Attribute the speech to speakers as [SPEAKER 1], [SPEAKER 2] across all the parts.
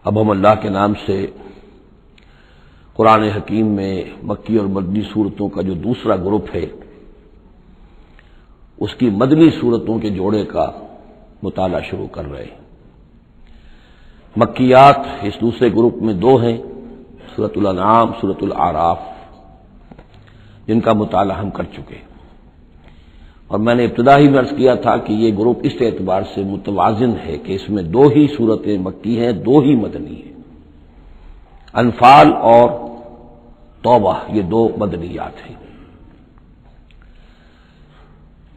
[SPEAKER 1] اب ہم اللہ کے نام سے قرآن حکیم میں مکی اور مدنی صورتوں کا جو دوسرا گروپ ہے اس کی مدنی صورتوں کے جوڑے کا مطالعہ شروع کر رہے ہیں۔ مکیات اس دوسرے گروپ میں دو ہیں، سورۃ الانعام، سورۃ الاعراف، جن کا مطالعہ ہم کر چکے ہیں، اور میں نے ابتدا ہی میں عرض کیا تھا کہ یہ گروپ اس اعتبار سے متوازن ہے کہ اس میں دو ہی صورتیں مکی ہیں، دو ہی مدنی ہیں۔ انفال اور توبہ یہ دو مدنیات ہیں۔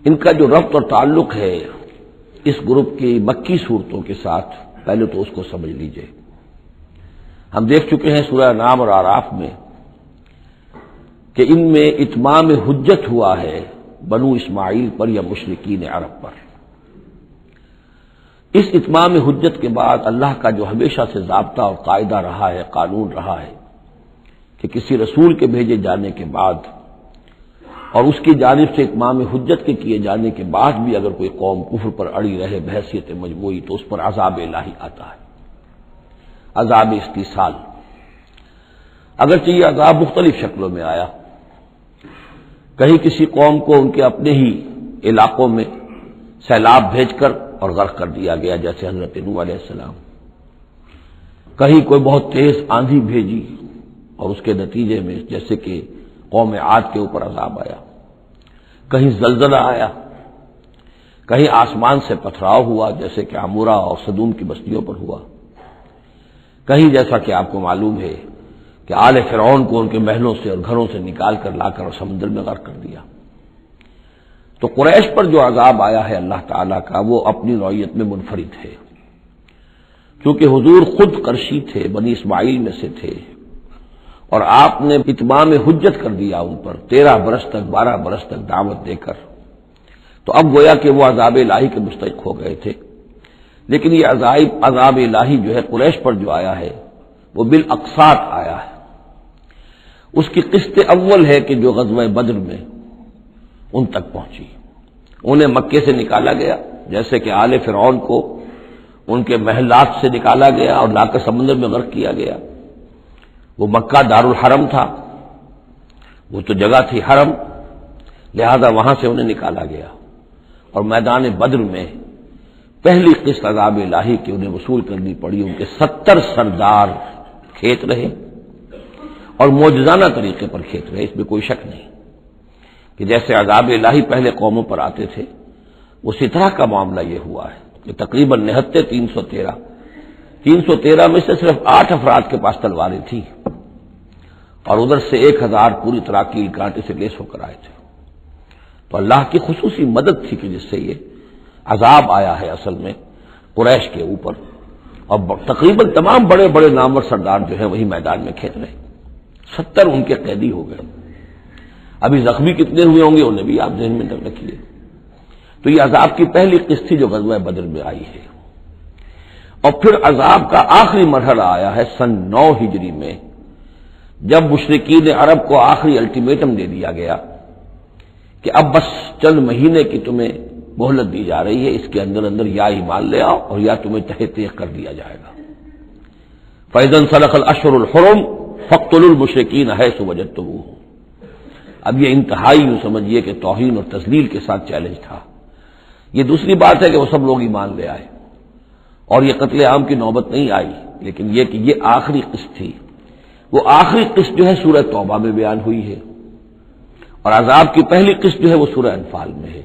[SPEAKER 1] ان کا جو ربط اور تعلق ہے اس گروپ کی مکی صورتوں کے ساتھ، پہلے تو اس کو سمجھ لیجئے۔ ہم دیکھ چکے ہیں سورہ انعام اور اعراف میں کہ ان میں اتمام حجت ہوا ہے بنو اسماعیل پر یا مشرکین عرب پر۔ اس اتمام حجت کے بعد اللہ کا جو ہمیشہ سے ضابطہ اور قاعدہ رہا ہے، قانون رہا ہے کہ کسی رسول کے بھیجے جانے کے بعد اور اس کی جانب سے اتمام حجت کے کیے جانے کے بعد بھی اگر کوئی قوم کفر پر اڑی رہے بحیثیت مجموعی تو اس پر عذاب الہی آتا ہے، عذاب استیصال۔ اگرچہ یہ عذاب مختلف شکلوں میں آیا، کہیں کسی قوم کو ان کے اپنے ہی علاقوں میں سیلاب بھیج کر اور غرق کر دیا گیا جیسے حضرت نوح علیہ السلام، کہیں کوئی بہت تیز آندھی بھیجی اور اس کے نتیجے میں جیسے کہ قوم عاد کے اوپر عذاب آیا، کہیں زلزلہ آیا، کہیں آسمان سے پتھراؤ ہوا جیسے کہ عمورہ اور صدوم کی بستیوں پر ہوا، کہیں جیسا کہ آپ کو معلوم ہے کہ آل فرعون کو ان کے محلوں سے اور گھروں سے نکال کر لا کر سمندر میں غرق کر دیا۔ تو قریش پر جو عذاب آیا ہے اللہ تعالیٰ کا وہ اپنی نوعیت میں منفرد ہے، کیونکہ حضور خود قرشی تھے، بنی اسماعیل میں سے تھے، اور آپ نے اتمام حجت کر دیا ان پر 13 برس تک، 12 برس تک دعوت دے کر، تو اب گویا کہ وہ عذاب الہی کے مستحق ہو گئے تھے۔ لیکن یہ عذاب الہی جو ہے قریش پر جو آیا ہے وہ بالاقساط آیا ہے۔ اس کی قسط اول ہے کہ جو غزوہ بدر میں ان تک پہنچی، انہیں مکے سے نکالا گیا جیسے کہ آل فرعون کو ان کے محلات سے نکالا گیا اور لا کر سمندر میں غرق کیا گیا۔ وہ مکہ دارالحرم تھا، وہ تو جگہ تھی حرم، لہذا وہاں سے انہیں نکالا گیا، اور میدان بدر میں پہلی قسط عذاب الہی کی انہیں وصول کرنی پڑی۔ ان کے 70 سردار کھیت رہے اور معجزانہ طریقے پر کھیت رہے، اس میں کوئی شک نہیں کہ جیسے عذاب الہی پہلے قوموں پر آتے تھے اسی طرح کا معاملہ یہ ہوا ہے کہ تقریباً نہتے 313 میں سے صرف 8 افراد کے پاس تلواریں تھیں اور ادھر سے 1000 پوری طرح کیل کانٹے سے لیس ہو کر آئے تھے۔ تو اللہ کی خصوصی مدد تھی کہ جس سے یہ عذاب آیا ہے اصل میں قریش کے اوپر، اور تقریباً تمام بڑے بڑے نامور سردار جو ہیں وہی میدان میں کھیت رہے، 70 ان کے قیدی ہو گئے۔ ابھی زخمی کتنے ہوئے ہوں گے انہیں بھی آپ ذہن میں رکھیے۔ تو یہ عذاب کی پہلی قسط تھی جو غزوہ بدر میں آئی ہے، اور پھر عذاب کا آخری مرحلہ آیا ہے سن 9 ہجری میں، جب مشرکین عرب کو آخری الٹیمیٹم دے دیا گیا کہ اب بس چند مہینے کی تمہیں مہلت دی جا رہی ہے، اس کے اندر اندر یا ایمان لے آؤ اور یا تمہیں تہہ تیغ کر دیا جائے گا۔ فَإِذَا انسَلَخَ الْأَشْهُرُ الْحُرُمُ فَاقْتُلُوا الْمُشْرِكِينَ حَيْثُ وَجَدتُّمُوهُمْ۔ اب یہ انتہائی یوں سمجھیے کہ توہین اور تذلیل کے ساتھ چیلنج تھا۔ یہ دوسری بات ہے کہ وہ سب لوگ ایمان لے آئے اور یہ قتل عام کی نوبت نہیں آئی، لیکن یہ کہ یہ آخری قسط تھی۔ وہ آخری قسط جو ہے سورہ توبہ میں بیان ہوئی ہے، اور عذاب کی پہلی قسط جو ہے وہ سورہ انفال میں ہے۔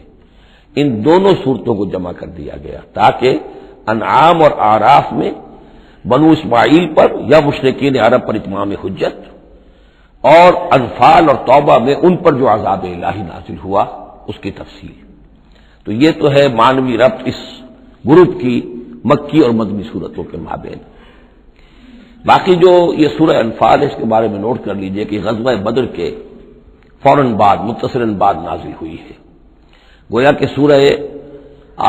[SPEAKER 1] ان دونوں صورتوں کو جمع کر دیا گیا تاکہ انعام اور اعراف میں بنو اسماعیل پر یا مشرکین عرب پر اتمام حجت، اور انفال اور توبہ میں ان پر جو عذاب الہی نازل ہوا اس کی تفصیل۔ تو یہ تو ہے معنوی ربط اس گروپ کی مکی اور مدنی صورتوں کے مابین۔ باقی جو یہ سورہ انفال ہے اس کے بارے میں نوٹ کر لیجئے کہ غزوہ بدر کے فوراً بعد متصلاً بعد نازل ہوئی ہے، گویا کہ سورہ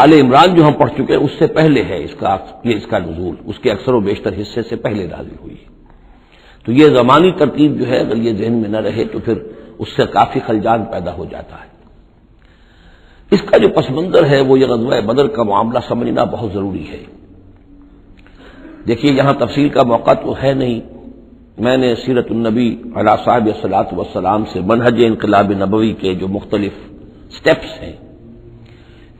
[SPEAKER 1] آل عمران جو ہم پڑھ چکے ہیں اس سے پہلے ہے اس کا نزول، اس کے اکثر و بیشتر حصے سے پہلے نازل ہوئی ہے۔ تو یہ زمانی ترتیب جو ہے اگر یہ ذہن میں نہ رہے تو پھر اس سے کافی خلجان پیدا ہو جاتا ہے۔ اس کا جو پس منظر ہے وہ یہ غزوہ بدر کا معاملہ سمجھنا بہت ضروری ہے۔ دیکھیے یہاں تفصیل کا موقع تو ہے نہیں، میں نے سیرت النبی علیہ صاحب الصلاۃ والسلام سے منہج انقلاب نبوی کے جو مختلف سٹیپس ہیں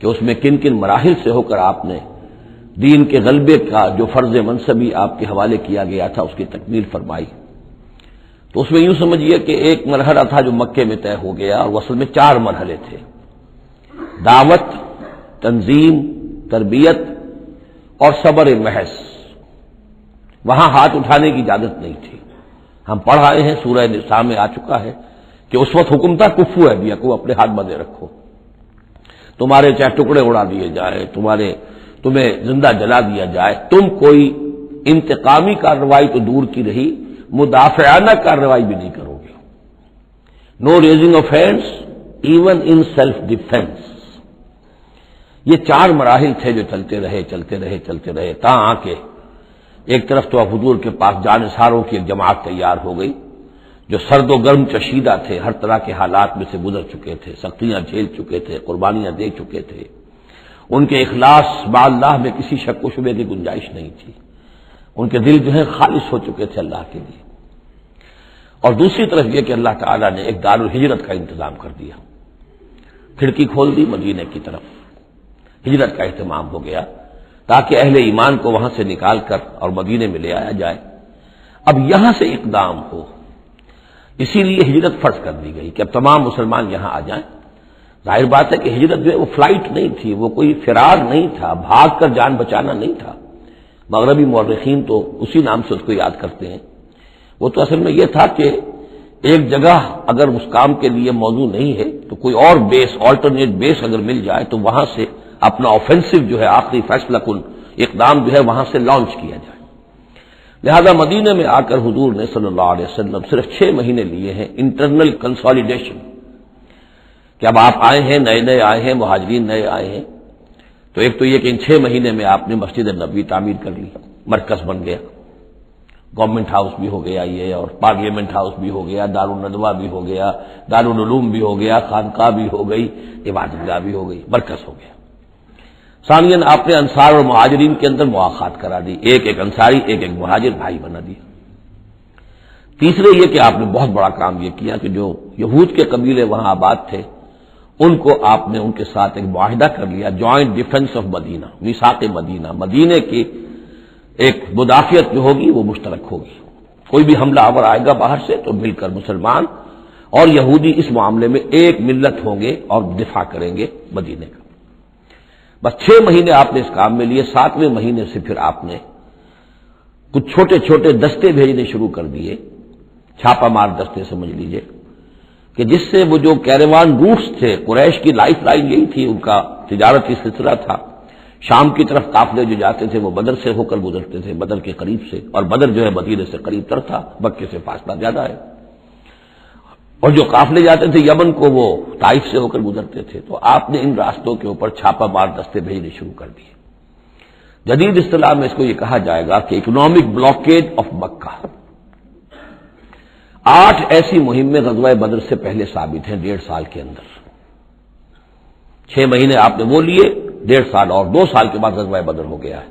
[SPEAKER 1] کہ اس میں کن کن مراحل سے ہو کر آپ نے دین کے غلبے کا جو فرض منصبی آپ کے حوالے کیا گیا تھا اس کی تکمیل فرمائی، تو اس میں یوں سمجھیے کہ ایک مرحلہ تھا جو مکے میں طے ہو گیا، اور اصل میں 4 مرحلے تھے: دعوت، تنظیم، تربیت اور صبر محض۔ وہاں ہاتھ اٹھانے کی اجازت نہیں تھی۔ ہم پڑھ آئے ہیں، سورہ نساء میں آ چکا ہے کہ اس وقت حکم تھا کفو ہے بیا کو اپنے ہاتھ بندھے رکھو، تمہارے چاہے ٹکڑے اڑا دیے جائے، تمہیں زندہ جلا دیا جائے، تم کوئی انتقامی کارروائی تو دور کی رہی، مدافعانہ کارروائی بھی نہیں کرو گے۔ No raising of hands even in self defence. یہ 4 مراحل تھے جو چلتے رہے تا آ کے ایک طرف تو حضور کے پاس جانثاروں کی ایک جماعت تیار ہو گئی جو سرد و گرم چشیدہ تھے، ہر طرح کے حالات میں سے گزر چکے تھے، سختیاں جھیل چکے تھے، قربانیاں دے چکے تھے، ان کے اخلاص با اللہ میں کسی شک و شبے کی گنجائش نہیں تھی، ان کے دل جو ہے خالص ہو چکے تھے اللہ کے لیے۔ اور دوسری طرف یہ کہ اللہ تعالیٰ نے ایک دارالہجرت کا انتظام کر دیا، کھڑکی کھول دی مدینے کی طرف، ہجرت کا اہتمام ہو گیا تاکہ اہل ایمان کو وہاں سے نکال کر اور مدینے میں لے آیا جائے۔ اب یہاں سے اقدام ہو، اسی لیے ہجرت فرض کر دی گئی کہ اب تمام مسلمان یہاں آ جائیں۔ ظاہر بات ہے کہ ہجرت جو ہے وہ فلائٹ نہیں تھی، وہ کوئی فرار نہیں تھا، بھاگ کر جان بچانا نہیں تھا۔ مغربی مورخین تو اسی نام سے اس کو یاد کرتے ہیں۔ وہ تو اصل میں یہ تھا کہ ایک جگہ اگر اس کام کے لیے موضوع نہیں ہے تو کوئی اور بیس، آلٹرنیٹ بیس اگر مل جائے تو وہاں سے اپنا آفینسو جو ہے، آخری فیصلہ کن اقدام جو ہے وہاں سے لانچ کیا جائے۔ لہذا مدینے میں آ کر حضور نے صلی اللہ علیہ وسلم صرف 6 مہینے لیے ہیں انٹرنل کنسالیڈیشن، کہ اب آپ آئے ہیں، نئے آئے ہیں، مہاجرین نئے آئے ہیں، تو ایک تو یہ کہ ان 6 مہینے میں آپ نے مسجد نبوی تعمیر کر لی، مرکز بن گیا، گورنمنٹ ہاؤس بھی ہو گیا یہ، اور پارلیمنٹ ہاؤس بھی ہو گیا، دارالندوہ بھی ہو گیا، دارالعلوم بھی ہو گیا، خانقاہ بھی ہو گئی، عبادت گاہ بھی ہو گئی، مرکز ہو گیا۔ ثانیاً آپ نے انصار اور مہاجرین کے اندر مواخات کرا دی، ایک انصاری ایک مہاجر بھائی بنا دیا۔ تیسرے یہ کہ آپ نے بہت بڑا کام یہ کیا کہ جو یہود کے قبیلے وہاں آباد تھے ان کو آپ نے ان کے ساتھ ایک معاہدہ کر لیا، جوائنٹ ڈیفنس آف مدینہ، میثاق مدینہ، مدینے کی ایک مدافعت جو ہوگی وہ مشترک ہوگی، کوئی بھی حملہ آور آئے گا باہر سے تو مل کر مسلمان اور یہودی اس معاملے میں ایک ملت ہوں گے اور دفاع کریں گے مدینے کا۔ بس 6 مہینے آپ نے اس کام میں لیے، 7ویں مہینے سے پھر آپ نے کچھ چھوٹے چھوٹے دستے بھیجنے شروع کر دیے، چھاپا مار دستے سمجھ لیجئے، کہ جس سے وہ جو کیروان روٹس تھے، قریش کی لائف لائن یہی تھی، ان کا تجارتی سلسلہ تھا، شام کی طرف قافلے جو جاتے تھے وہ بدر سے ہو کر گزرتے تھے، بدر کے قریب سے، اور بدر جو ہے مدینے سے قریب تر تھا، مکے سے فاصلہ زیادہ ہے، اور جو قافلے جاتے تھے یمن کو وہ طائف سے ہو کر گزرتے تھے۔ تو آپ نے ان راستوں کے اوپر چھاپا مار دستے بھیجنے شروع کر دیے۔ جدید اصطلاح میں اس کو یہ کہا جائے گا کہ اکنامک بلاکیڈ آف مکہ۔ 8 ایسی مہمیں غزوہ بدر سے پہلے ثابت ہیں 1.5 سال کے اندر۔ 6 مہینے آپ نے وہ لیے، 1.5 سال اور 2 سال کے بعد غزوہ بدر ہو گیا ہے،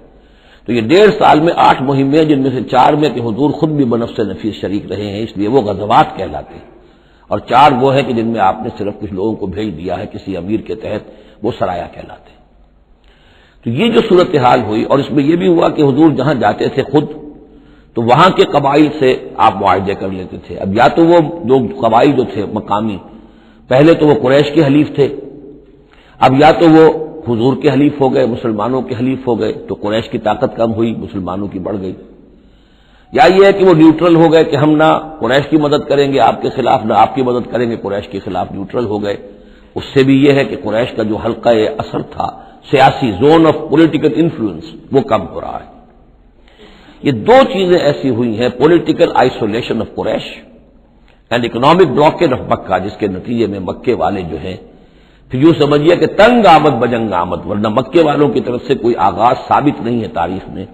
[SPEAKER 1] تو یہ 1.5 سال میں 8 مہمیں، جن میں سے 4 میں کہ حضور خود بھی بنفس نفیس شریک رہے ہیں، اس لیے وہ غزوات کہلاتے ہیں، اور 4 وہ ہیں کہ جن میں آپ نے صرف کچھ لوگوں کو بھیج دیا ہے کسی امیر کے تحت، وہ سرایا کہلاتے ہیں۔ تو یہ جو صورتحال ہوئی، اور اس میں یہ بھی ہوا کہ حضور جہاں جاتے تھے خود تو وہاں کے قبائل سے آپ معاہدے کر لیتے تھے۔ اب یا تو وہ جو قبائل جو تھے مقامی، پہلے تو وہ قریش کے حلیف تھے، اب یا تو وہ حضور کے حلیف ہو گئے، مسلمانوں کے حلیف ہو گئے، تو قریش کی طاقت کم ہوئی، مسلمانوں کی بڑھ گئی، یا یہ ہے کہ وہ نیوٹرل ہو گئے کہ ہم نہ قریش کی مدد کریں گے آپ کے خلاف، نہ آپ کی مدد کریں گے قریش کے خلاف، نیوٹرل ہو گئے۔ اس سے بھی یہ ہے کہ قریش کا جو حلقہ اثر تھا، سیاسی زون آف پولیٹیکل انفلوئنس، وہ کم ہو رہا ہے۔ یہ 2 چیزیں ایسی ہوئی ہیں، political isolation of Quraysh and economic blockade of Mecca, جس کے نتیجے میں مکے والے جو ہیں پھر یوں سمجھیے کہ تنگ آمد بجنگ آمد، ورنہ مکے والوں کی طرف سے کوئی آغاز ثابت نہیں ہے تاریخ میں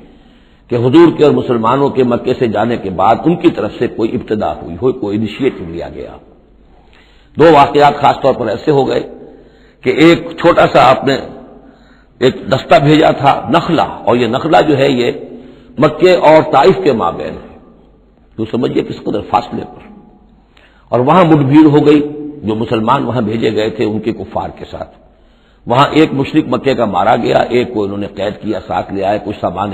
[SPEAKER 1] کہ حضور کے اور مسلمانوں کے مکے سے جانے کے بعد ان کی طرف سے کوئی ابتدا ہوئی ہو، کوئی انیشیٹو لیا گیا۔ 2 واقعات خاص طور پر ایسے ہو گئے کہ ایک چھوٹا سا آپ نے ایک دستہ بھیجا تھا نخلا، اور یہ نخلا جو ہے یہ مکے اور طائف کے مابین ہے، تو سمجھیے کس قدر فاصلے پر، اور وہاں مٹ بھیڑ ہو گئی، جو مسلمان وہاں بھیجے گئے تھے ان کے کفار کے ساتھ۔ وہاں ایک مشرک مکے کا مارا گیا، ایک کو انہوں نے قید کیا، ساتھ لے آئے، کچھ سامان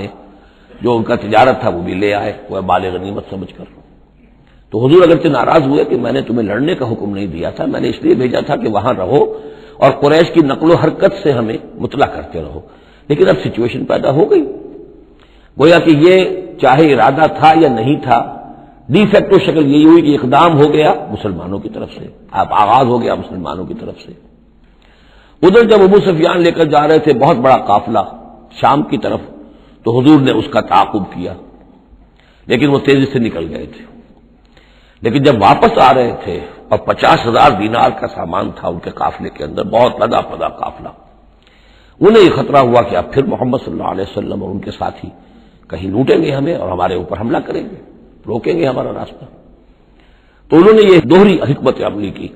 [SPEAKER 1] جو ان کا تجارت تھا وہ بھی لے آئے، وہ مال غنیمت سمجھ کر۔ تو حضور اگرچہ ناراض ہوئے کہ میں نے تمہیں لڑنے کا حکم نہیں دیا تھا، میں نے اس لیے بھیجا تھا کہ وہاں رہو اور قریش کی نقل و حرکت سے ہمیں مطلع کرتے رہو، لیکن اب سچویشن پیدا ہو گئی، گویا کہ یہ چاہے ارادہ تھا یا نہیں تھا، ڈی فیکٹو شکل یہی ہوئی کہ اقدام ہو گیا مسلمانوں کی طرف سے، اب آغاز ہو گیا مسلمانوں کی طرف سے۔ ادھر جب ابو سفیان لے کر جا رہے تھے بہت بڑا قافلہ شام کی طرف، تو حضور نے اس کا تعاقب کیا، لیکن وہ تیزی سے نکل گئے تھے۔ لیکن جب واپس آ رہے تھے اور 50,000 دینار کا سامان تھا ان کے قافلے کے اندر، بہت لدا پدا قافلہ، انہیں یہ خطرہ ہوا کہ اب پھر محمد صلی اللہ علیہ وسلم اور ان کے ساتھی کہیں لوٹیں گے ہمیں اور ہمارے اوپر حملہ کریں گے، روکیں گے ہمارا راستہ۔ تو انہوں نے یہ دوہری حکمت عملی کی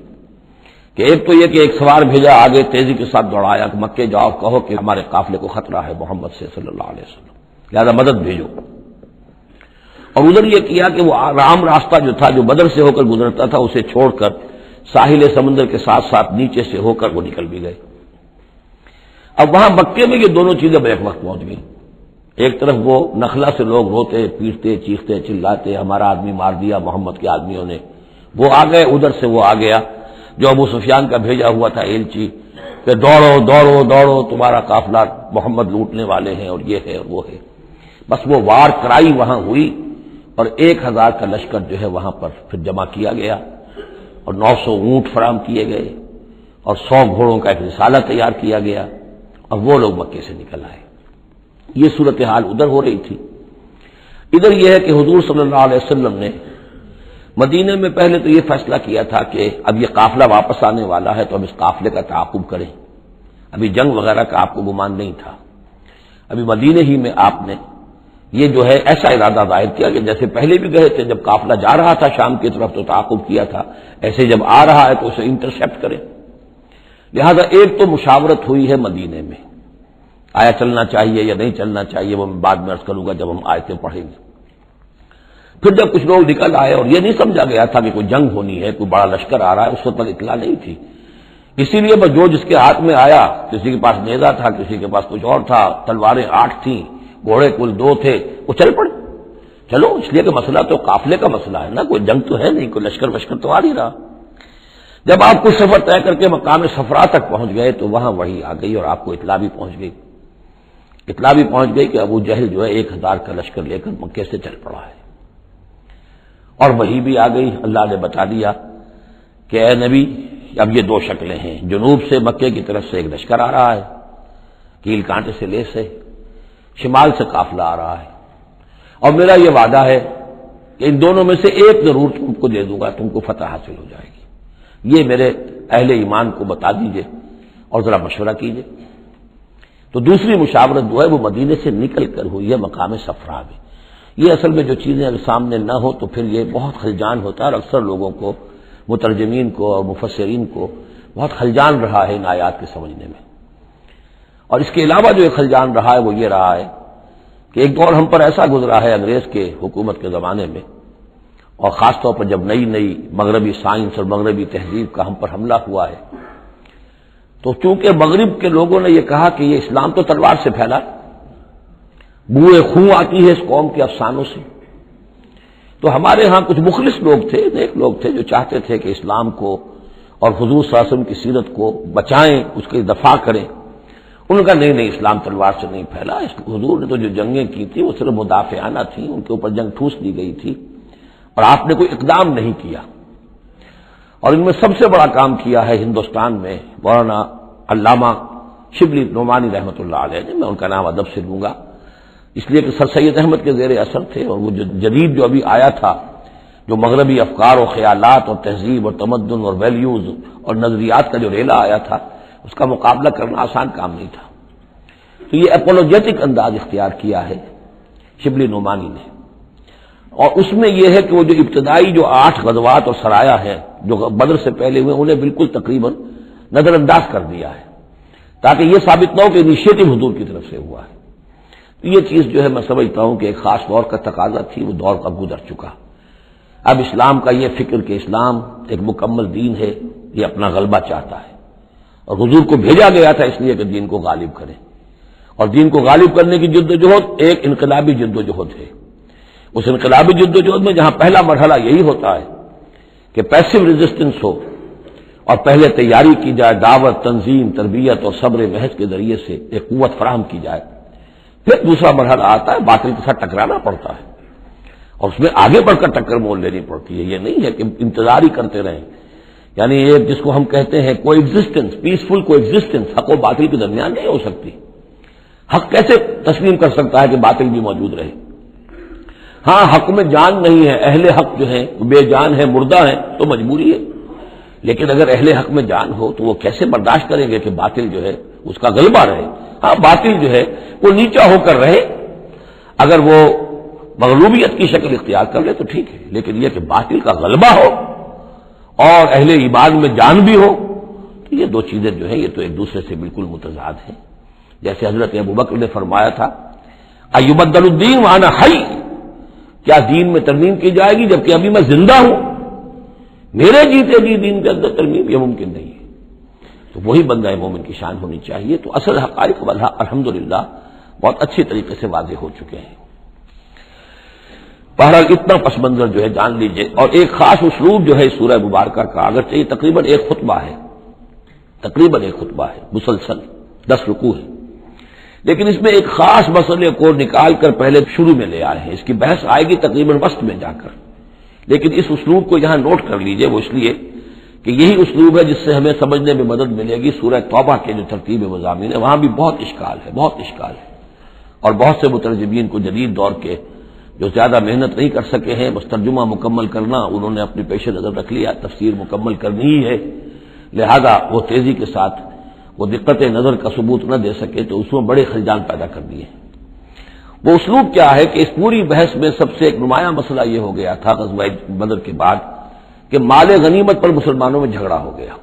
[SPEAKER 1] کہ ایک تو یہ کہ ایک سوار بھیجا آگے تیزی کے ساتھ دوڑایا کہ مکے جاؤ، کہو کہ ہمارے قافلے کو خطرہ ہے محمد سے صلی اللہ علیہ وسلم، لہذا مدد بھیجو۔ اور ادھر یہ کیا کہ وہ عام راستہ جو تھا جو بدر سے ہو کر گزرتا تھا اسے چھوڑ کر ساحل سمندر کے ساتھ ساتھ نیچے سے ہو کر وہ نکل بھی گئے۔ اب وہاں مکے میں یہ دونوں چیزیں بیک وقت پہنچ گئی، ایک طرف وہ نخلا سے لوگ روتے پیٹتے چیختے چلاتے ہمارا آدمی مار دیا محمد کے آدمیوں نے، وہ آ گئے، ادھر سے وہ آ گیا جو ابو سفیان کا بھیجا ہوا تھا ایلچی کہ دوڑو دوڑو دوڑو تمہارا قافلہ محمد لوٹنے والے ہیں اور یہ ہے اور وہ ہے۔ بس وہ وار کرائی وہاں ہوئی اور 1,000 کا لشکر جو ہے وہاں پر پھر جمع کیا گیا اور 900 اونٹ فراہم کیے گئے اور 100 گھوڑوں کا ایک رسالہ تیار کیا گیا اور وہ لوگ مکے سے نکل آئے۔ یہ صورتحال ادھر ہو رہی تھی۔ ادھر یہ ہے کہ حضور صلی اللہ علیہ وسلم نے مدینے میں پہلے تو یہ فیصلہ کیا تھا کہ اب یہ قافلہ واپس آنے والا ہے تو اب اس قافلے کا تعاقب کریں، ابھی جنگ وغیرہ کا آپ کو گمان نہیں تھا، ابھی مدینے ہی میں آپ نے یہ جو ہے ایسا ارادہ ظاہر کیا کہ جیسے پہلے بھی گئے تھے جب قافلہ جا رہا تھا شام کی طرف تو تعاقب کیا تھا، ایسے جب آ رہا ہے تو اسے انٹرسیپٹ کریں۔ لہذا ایک تو مشاورت ہوئی ہے مدینے میں، آیا چلنا چاہیے یا نہیں چلنا چاہیے وہ میں بعد میں عرض کروں گا جب ہم آیتیں پڑھیں گے۔ پھر جب کچھ لوگ نکل آئے اور یہ نہیں سمجھا گیا تھا کہ کوئی جنگ ہونی ہے، کوئی بڑا لشکر آ رہا ہے، اس وقت تک اطلاع نہیں تھی، اسی لیے بس جو جس کے ہاتھ میں آیا، کسی کے پاس نیزہ تھا، کسی کے پاس کچھ اور تھا، تلواریں 8 تھیں، گھوڑے کل 2 تھے، وہ چل پڑے۔ چلو اس لیے کہ مسئلہ تو قافلے کا مسئلہ ہے نا، کوئی جنگ تو ہے نہیں، کوئی لشکر وشکر تو آ نہیں رہا۔ جب آپ کچھ سفر طے کر کے مقام صفرا تک پہنچ گئے تو وہاں وحی آ گئی اور آپ کو اطلاع بھی پہنچ گئی کہ ابو جہل جو ہے 1,000 کا لشکر لے کر مکے سے چل پڑا ہے، اور وحی بھی آ گئی، اللہ نے بتا دیا کہ اے نبی اب یہ 2 شکلیں ہیں، جنوب سے مکے کی طرف سے ایک لشکر آ رہا ہے کیل کانٹے سے لیس ہے، شمال سے قافلہ آ رہا ہے، اور میرا یہ وعدہ ہے کہ ان دونوں میں سے ایک ضرور تم کو دے دوں گا، تم کو فتح حاصل ہو جائے گی، یہ میرے اہل ایمان کو بتا دیجئے اور ذرا مشورہ کیجئے۔ تو دوسری مشاورت جو ہے وہ مدینے سے نکل کر ہوئی ہے مقام صفرا میں۔ یہ اصل میں جو چیزیں اگر سامنے نہ ہو تو پھر یہ بہت خلجان ہوتا ہے، اور اکثر لوگوں کو، مترجمین کو اور مفسرین کو بہت خلجان رہا ہے ان آیات کے سمجھنے میں۔ اور اس کے علاوہ جو ایک خلجان رہا ہے وہ یہ رہا ہے کہ ایک دور ہم پر ایسا گزرا ہے انگریز کے حکومت کے زمانے میں، اور خاص طور پر جب نئی نئی مغربی سائنس اور مغربی تہذیب کا ہم پر حملہ ہوا ہے، تو چونکہ مغرب کے لوگوں نے یہ کہا کہ یہ اسلام تو تلوار سے پھیلا، بوئے خون آتی ہے اس قوم کے افسانوں سے، تو ہمارے ہاں کچھ مخلص لوگ تھے، نیک لوگ تھے جو چاہتے تھے کہ اسلام کو اور حضور صلی اللہ علیہ وسلم کی سیرت کو بچائیں، اس کی دفاع کریں۔ انہوں نے کہا نہیں اسلام تلوار سے نہیں پھیلا، حضور نے تو جو جنگیں کی تھی وہ صرف مدافعانہ تھیں، ان کے اوپر جنگ ٹھوس دی گئی تھی اور آپ نے کوئی اقدام نہیں کیا۔ اور ان میں سب سے بڑا کام کیا ہے ہندوستان میں مولانا علامہ شبلی نعمانی رحمۃ اللہ علیہ نے، میں ان کا نام ادب سے لوں گا اس لیے کہ سر سید احمد کے زیر اثر تھے، اور وہ جو جدید جو ابھی آیا تھا جو مغربی افکار و خیالات اور تہذیب اور تمدن اور ویلیوز اور نظریات کا جو ریلا آیا تھا اس کا مقابلہ کرنا آسان کام نہیں تھا، تو یہ اپولوجیٹک انداز اختیار کیا ہے شبلی نعمانی نے، اور اس میں یہ ہے کہ وہ جو ابتدائی جو 8 غزوات اور سرایا ہے جو بدر سے پہلے ہوئے انہیں بالکل تقریباً نظر انداز کر دیا ہے، تاکہ یہ ثابت نہ ہو کہ انیشیٹو حضور کی طرف سے ہوا ہے۔ یہ چیز جو ہے میں سمجھتا ہوں کہ ایک خاص دور کا تقاضا تھی، وہ دور کا گزر چکا۔ اب اسلام کا یہ فکر کہ اسلام ایک مکمل دین ہے، یہ اپنا غلبہ چاہتا ہے، اور حضور کو بھیجا گیا تھا اس لیے کہ دین کو غالب کرے، اور دین کو غالب کرنے کی جدوجہد ایک انقلابی جدوجہد ہے۔ اس انقلابی جدوجہد میں جہاں پہلا مرحلہ یہی ہوتا ہے کہ پیسو ریزسٹنس ہو، اور پہلے تیاری کی جائے، دعوت، تنظیم، تربیت اور صبر محض کے ذریعے سے ایک قوت فراہم کی جائے، پھر دوسرا مرحلہ آتا ہے باطل کے ساتھ ٹکرانا پڑتا ہے، اور اس میں آگے بڑھ کر ٹکر مول لینی پڑتی ہے۔ یہ نہیں ہے کہ انتظار ہی کرتے رہیں، یعنی یہ جس کو ہم کہتے ہیں کو ایگزسٹنس، پیسفل کو ایگزسٹنس حق و باطل کے درمیان نہیں ہو سکتی۔ حق کیسے تسلیم کر سکتا ہے کہ باطل بھی موجود رہے؟ ہاں، حق میں جان نہیں ہے، اہل حق جو ہیں بے جان ہے، مردہ ہیں، تو مجبوری ہے، لیکن اگر اہل حق میں جان ہو تو وہ کیسے برداشت کریں گے کہ باطل جو ہے اس کا غلبہ رہے؟ ہاں، باطل جو ہے وہ نیچا ہو کر رہے، اگر وہ مغلوبیت کی شکل اختیار کر لے تو ٹھیک ہے، لیکن یہ کہ باطل کا غلبہ ہو اور اہل ایمان میں جان بھی ہو، تو یہ دو چیزیں جو ہیں یہ تو ایک دوسرے سے بالکل متضاد ہیں۔ جیسے حضرت ابوبکر نے فرمایا تھا ایبدل الدین وانا حی، کیا دین میں ترمیم کی جائے گی جبکہ ابھی میں زندہ ہوں؟ میرے جیتے جی دین کے اندر ترمیم یہ ممکن نہیں ہے۔ تو وہی بندہ مومن کی شان ہونی چاہیے۔ تو اصل حقائق الحمدللہ بہت اچھی طریقے سے واضح ہو چکے ہیں۔ بہرحال اتنا پس منظر جو ہے جان لیجئے، اور ایک خاص اسلوب جو ہے سورہ مبارکہ کا، اگرچہ یہ تقریباً ایک خطبہ ہے، مسلسل 10 رکوع ہے، لیکن اس میں ایک خاص مسئلے کو نکال کر پہلے شروع میں لے آئے ہیں۔ اس کی بحث آئے گی تقریباً وسط میں جا کر، لیکن اس اسلوب کو یہاں نوٹ کر لیجئے، وہ اس لیے کہ یہی اسلوب ہے جس سے ہمیں سمجھنے میں مدد ملے گی۔ سورہ توبہ کے جو ترتیب مضامین ہے وہاں بھی بہت اشکال ہے، اور بہت سے مترجمین کو جدید دور کے جو زیادہ محنت نہیں کر سکے ہیں بس ترجمہ مکمل کرنا انہوں نے اپنے پیش نظر رکھ لیا، تفسیر مکمل کرنی ہی ہے، لہذا وہ تیزی کے ساتھ وہ دقت نظر کا ثبوت نہ دے سکے تو اس میں بڑے خلجان پیدا کر دیے۔ وہ اسلوب کیا ہے کہ اس پوری بحث میں سب سے ایک نمایاں مسئلہ یہ ہو گیا تھا غزوہ بدر کے بعد کہ مال غنیمت پر مسلمانوں میں جھگڑا ہو گیا۔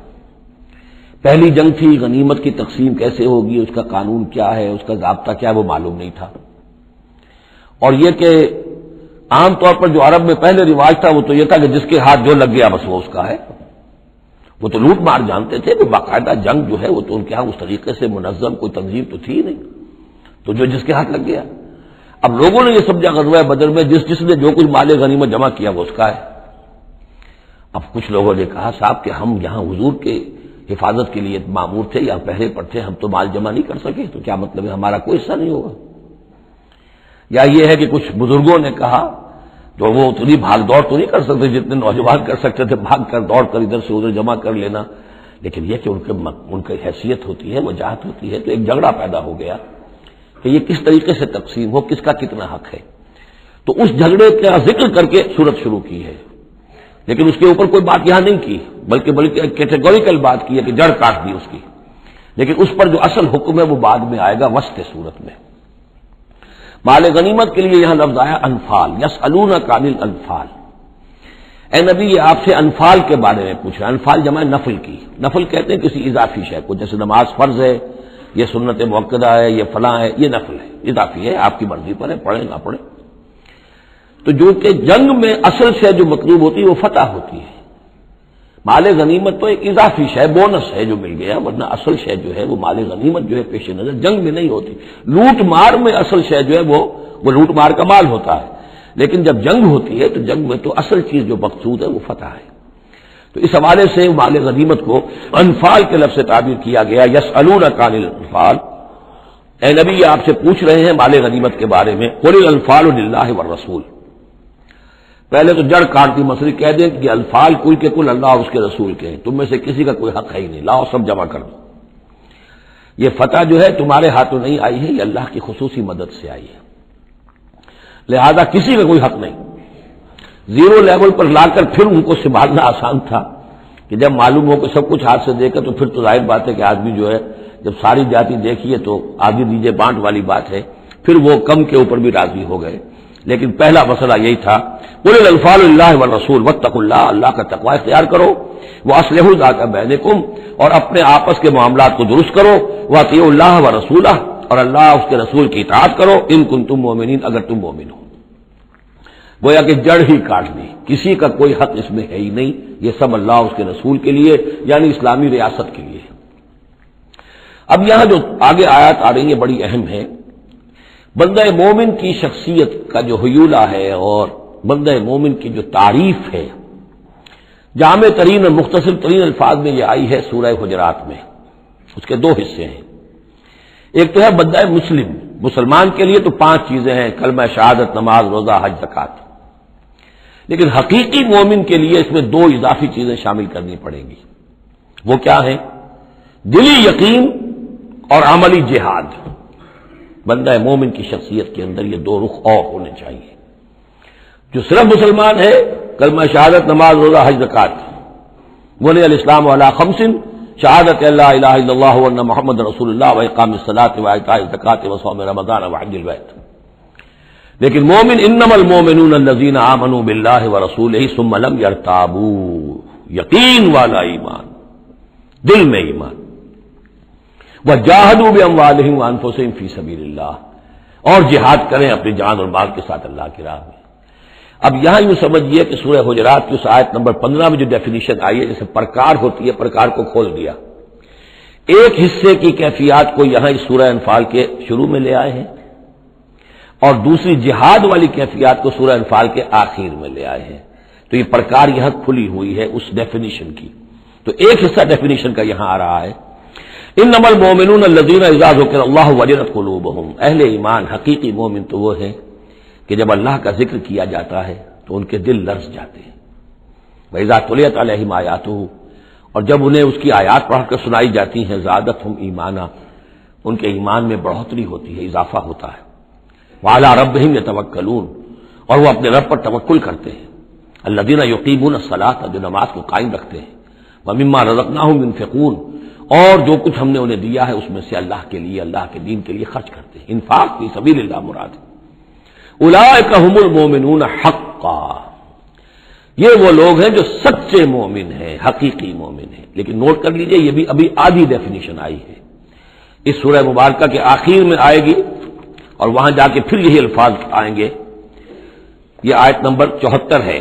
[SPEAKER 1] پہلی جنگ تھی، غنیمت کی تقسیم کیسے ہوگی، اس کا قانون کیا ہے، اس کا ضابطہ کیا ہے، وہ معلوم نہیں تھا۔ اور یہ کہ عام طور پر جو عرب میں پہلے رواج تھا وہ تو یہ تھا کہ جس کے ہاتھ جو لگ گیا بس وہ اس کا ہے۔ وہ تو لوٹ مار جانتے تھے کہ باقاعدہ جنگ جو ہے وہ تو ان کے ہاں اس طریقے سے منظم کوئی تنظیم تو تھی نہیں، تو جو جس کے ہاتھ لگ گیا۔ اب لوگوں نے یہ سمجھا غزوہ بدر میں جس نے جو کچھ مال غنیمت جمع کیا وہ اس کا ہے۔ اب کچھ لوگوں نے کہا صاحب کہ ہم یہاں حضور کے حفاظت کے لیے مامور تھے، یہاں پہرے پر تھے، ہم تو مال جمع نہیں کر سکے، تو کیا مطلب ہے ہمارا کوئی حصہ نہیں ہوگا؟ یا یہ ہے کہ کچھ بزرگوں نے کہا تو وہ اتنی بھاگ دوڑ تو نہیں کر سکتے جتنے نوجوان کر سکتے تھے، بھاگ کر دوڑ کر ادھر سے ادھر جمع کر لینا، لیکن یہ کہ ان کی حیثیت ہوتی ہے، وجاہت ہوتی ہے، تو ایک جھگڑا پیدا ہو گیا کہ یہ کس طریقے سے تقسیم ہو، کس کا کتنا حق ہے۔ تو اس جھگڑے کا ذکر کر کے سورت شروع کی ہے، لیکن اس کے اوپر کوئی بات یہاں نہیں کی، بلکہ کیٹیگوریکل بات کی ہے کہ جڑ کاٹ دی اس کی، لیکن اس پر جو اصل حکم ہے وہ بعد میں آئے گا وسط سورت میں۔ مال غنیمت کے لیے یہاں لفظ آیا انفال، یسألونک عن الانفال۔ اے نبی یہ آپ سے انفال کے بارے میں پوچھ رہا ہے۔ انفال جمع نفل کی، نفل کہتے ہیں کسی اضافی شے کو، جیسے نماز فرض ہے، یہ سنت مؤکدہ ہے، یہ فلاں ہے، یہ نفل ہے، اضافی ہے، آپ کی مرضی پر ہے، پڑھیں نہ پڑھیں۔ تو جو کہ جنگ میں اصل شے جو مطلوب ہوتی ہے وہ فتح ہوتی ہے، مال غنیمت تو ایک اضافی شے، بونس ہے جو مل گیا، ورنہ اصل شے جو ہے وہ مال غنیمت جو ہے پیش نظر جنگ میں نہیں ہوتی۔ لوٹ مار میں اصل شے جو ہے وہ لوٹ مار کا مال ہوتا ہے، لیکن جب جنگ ہوتی ہے تو جنگ میں تو اصل چیز جو مقصود ہے وہ فتح ہے۔ تو اس حوالے سے مال غنیمت کو انفال کے لفظ سے تعبیر کیا گیا، یسألونک عن الانفال۔ اے نبی یہ آپ سے پوچھ رہے ہیں مال غنیمت کے بارے میں، قل الانفال للہ والرسول۔ پہلے تو جڑ کاٹتی مسئلے کہہ دیں کہ الفال کل کے کل اللہ اور اس کے رسول کے ہیں، تم میں سے کسی کا کوئی حق ہے ہی نہیں، لاؤ سب جمع کر دو۔ یہ فتح جو ہے تمہارے ہاتھوں نہیں آئی ہے، یہ اللہ کی خصوصی مدد سے آئی ہے، لہذا کسی کا کوئی حق نہیں۔ زیرو لیول پر لا کر پھر ان کو سنبھالنا آسان تھا کہ جب معلوم ہو کہ سب کچھ ہاتھ سے دے کر، تو پھر تو ظاہر بات ہے کہ آدمی جو ہے جب ساری جاتی دیکھیے تو آدھی دیجیے بانٹ والی بات ہے، پھر وہ کم کے اوپر بھی راضی ہو گئے۔ لیکن پہلا مسئلہ یہی تھا، قل الانفال للہ والرسول واتقوا اللہ، اللہ کا تقوی اختیار کرو، واصلحوا ذات بینکم، اور اپنے آپس کے معاملات کو درست کرو، واطیعوا اللہ ورسولہ، اور اللہ اس کے رسول کی اطاعت کرو ان کنتم مومنین، اگر تم مومن ہو۔ گویا کہ جڑ ہی کاٹ دی، کسی کا کوئی حق اس میں ہے ہی نہیں، یہ سب اللہ اس کے رسول کے لیے یعنی اسلامی ریاست کے لیے۔ اب یہاں جو آگے آیات آ رہی ہیں بڑی اہم ہے، بندہ مومن کی شخصیت کا جو حیولہ ہے اور بندہ مومن کی جو تعریف ہے، جامع ترین اور مختصر ترین الفاظ میں یہ آئی ہے سورہ حجرات میں۔ اس کے دو حصے ہیں، ایک تو ہے بندہ مسلم، مسلمان کے لیے تو 5 چیزیں ہیں، کلمہ شہادت، نماز، روزہ، حج، زکوٰۃ، لیکن حقیقی مومن کے لیے اس میں 2 اضافی چیزیں شامل کرنی پڑیں گی۔ وہ کیا ہیں؟ دلی یقین اور عملی جہاد۔ بندہ مومن کی شخصیت کے اندر یہ 2 رخ اور ہونے چاہیے۔ جو صرف مسلمان ہے، کلمہ شہادت، نماز، روزہ، حج، زکوٰۃ، بنی الاسلام علی 5، شہادت اللہ الہ الا اللہ وان محمد رسول اللہ واقام الصلاۃ وایتاء الزکوٰۃ وصوم رمضان وحج البیت۔ لیکن مومن انما المؤمنون الذین آمنوا باللہ ورسولہ ثم لم یرتابوا، یقین والا ایمان، دل میں ایمان، وجاہدوا باموالہم وانفسہم فی سبیل اللہ، اور جہاد کریں اپنی جان اور مال کے ساتھ اللہ کی راہ میں۔ اب یہاں یوں سمجھیے کہ سورہ حجرات کی اس آیت نمبر 15 میں جو ڈیفینیشن آئی ہے، جیسے پرکار ہوتی ہے، پرکار کو کھول دیا۔ ایک حصے کی کیفیات کو یہاں اس سورہ انفال کے شروع میں لے آئے ہیں، اور دوسری جہاد والی کیفیات کو سورہ انفال کے آخر میں لے آئے ہیں۔ تو یہ پرکار یہاں کھلی ہوئی ہے اس ڈیفینیشن کی۔ تو ایک حصہ ڈیفینیشن کا یہاں آ رہا ہے، انما المؤمنون الذین اذا ذکر اللہ وجلت قلوبہم، اہل ایمان حقیقی مومن تو وہ ہیں کہ جب اللہ کا ذکر کیا جاتا ہے تو ان کے دل لرز جاتے ہیں۔ وَإِذَا تُلِيَتْ عَلَيْهِمْ آيَاتُهُ، اور جب انہیں اس کی آیات پڑھ کر سنائی جاتی ہیں، زادتہم ایمانا، ان کے ایمان میں بڑھوتری ہوتی ہے، اضافہ ہوتا ہے۔ وَعَلَىٰ رَبِّهِمْ يَتَوَكَّلُونَ، اور وہ اپنے رب پر توکل کرتے ہیں۔ الَّذِينَ يُقِيمُونَ الصَّلَاةَ، جو نماز کو قائم رکھتے ہیں۔ وَمِمَّا رَزَقْنَاهُمْ يُنْفِقُونَ، اور جو کچھ ہم نے انہیں دیا ہے اس میں سے اللہ کے لیے، اللہ کے دین کے لیے خرچ کرتے ہیں۔ انفاق فی سبیل اللہ مراد۔ اولئک هم المؤمنون حقا، یہ وہ لوگ ہیں جو سچے مومن ہیں، حقیقی مومن ہیں۔ لیکن نوٹ کر لیجئے یہ بھی ابھی آدھی ڈیفینیشن آئی ہے، اس سورہ مبارکہ کے آخر میں آئے گی اور وہاں جا کے پھر یہی الفاظ آئیں گے۔ یہ آیت نمبر 74 ہے،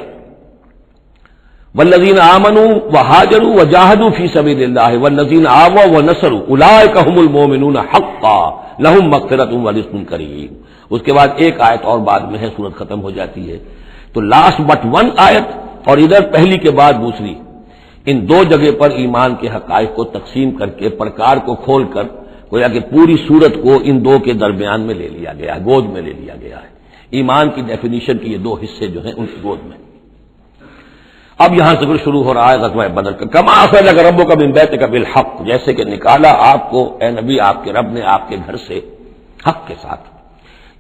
[SPEAKER 1] والذین آمنوا وہاجروا وجاہدوا فی سبیل اللہ والذین آووا ونصروا اولئک هم المؤمنون حقا لہم مغفرۃ ورزق کریم۔ اس کے بعد ایک آیت اور بعد میں ہے، سورت ختم ہو جاتی ہے۔ تو لاسٹ بٹ 1 آیت اور ادھر پہلی کے بعد دوسری، ان 2 جگہ پر ایمان کے حقائق کو تقسیم کر کے پرکار کو کھول کر گویا کہ پوری سورت کو ان 2 کے درمیان میں لے لیا گیا ہے، گود میں لے لیا گیا ہے۔ ایمان کی ڈیفینیشن کے یہ 2 حصے جو ہیں ان کی گود میں۔ اب یہاں سے پھر شروع ہو رہا ہے غزوہ بدر کا۔ کما اخرجک ربک من بیتک بالحق، جیسے کہ نکالا آپ کو اے نبی آپ کے رب نے آپ کے گھر سے حق کے ساتھ،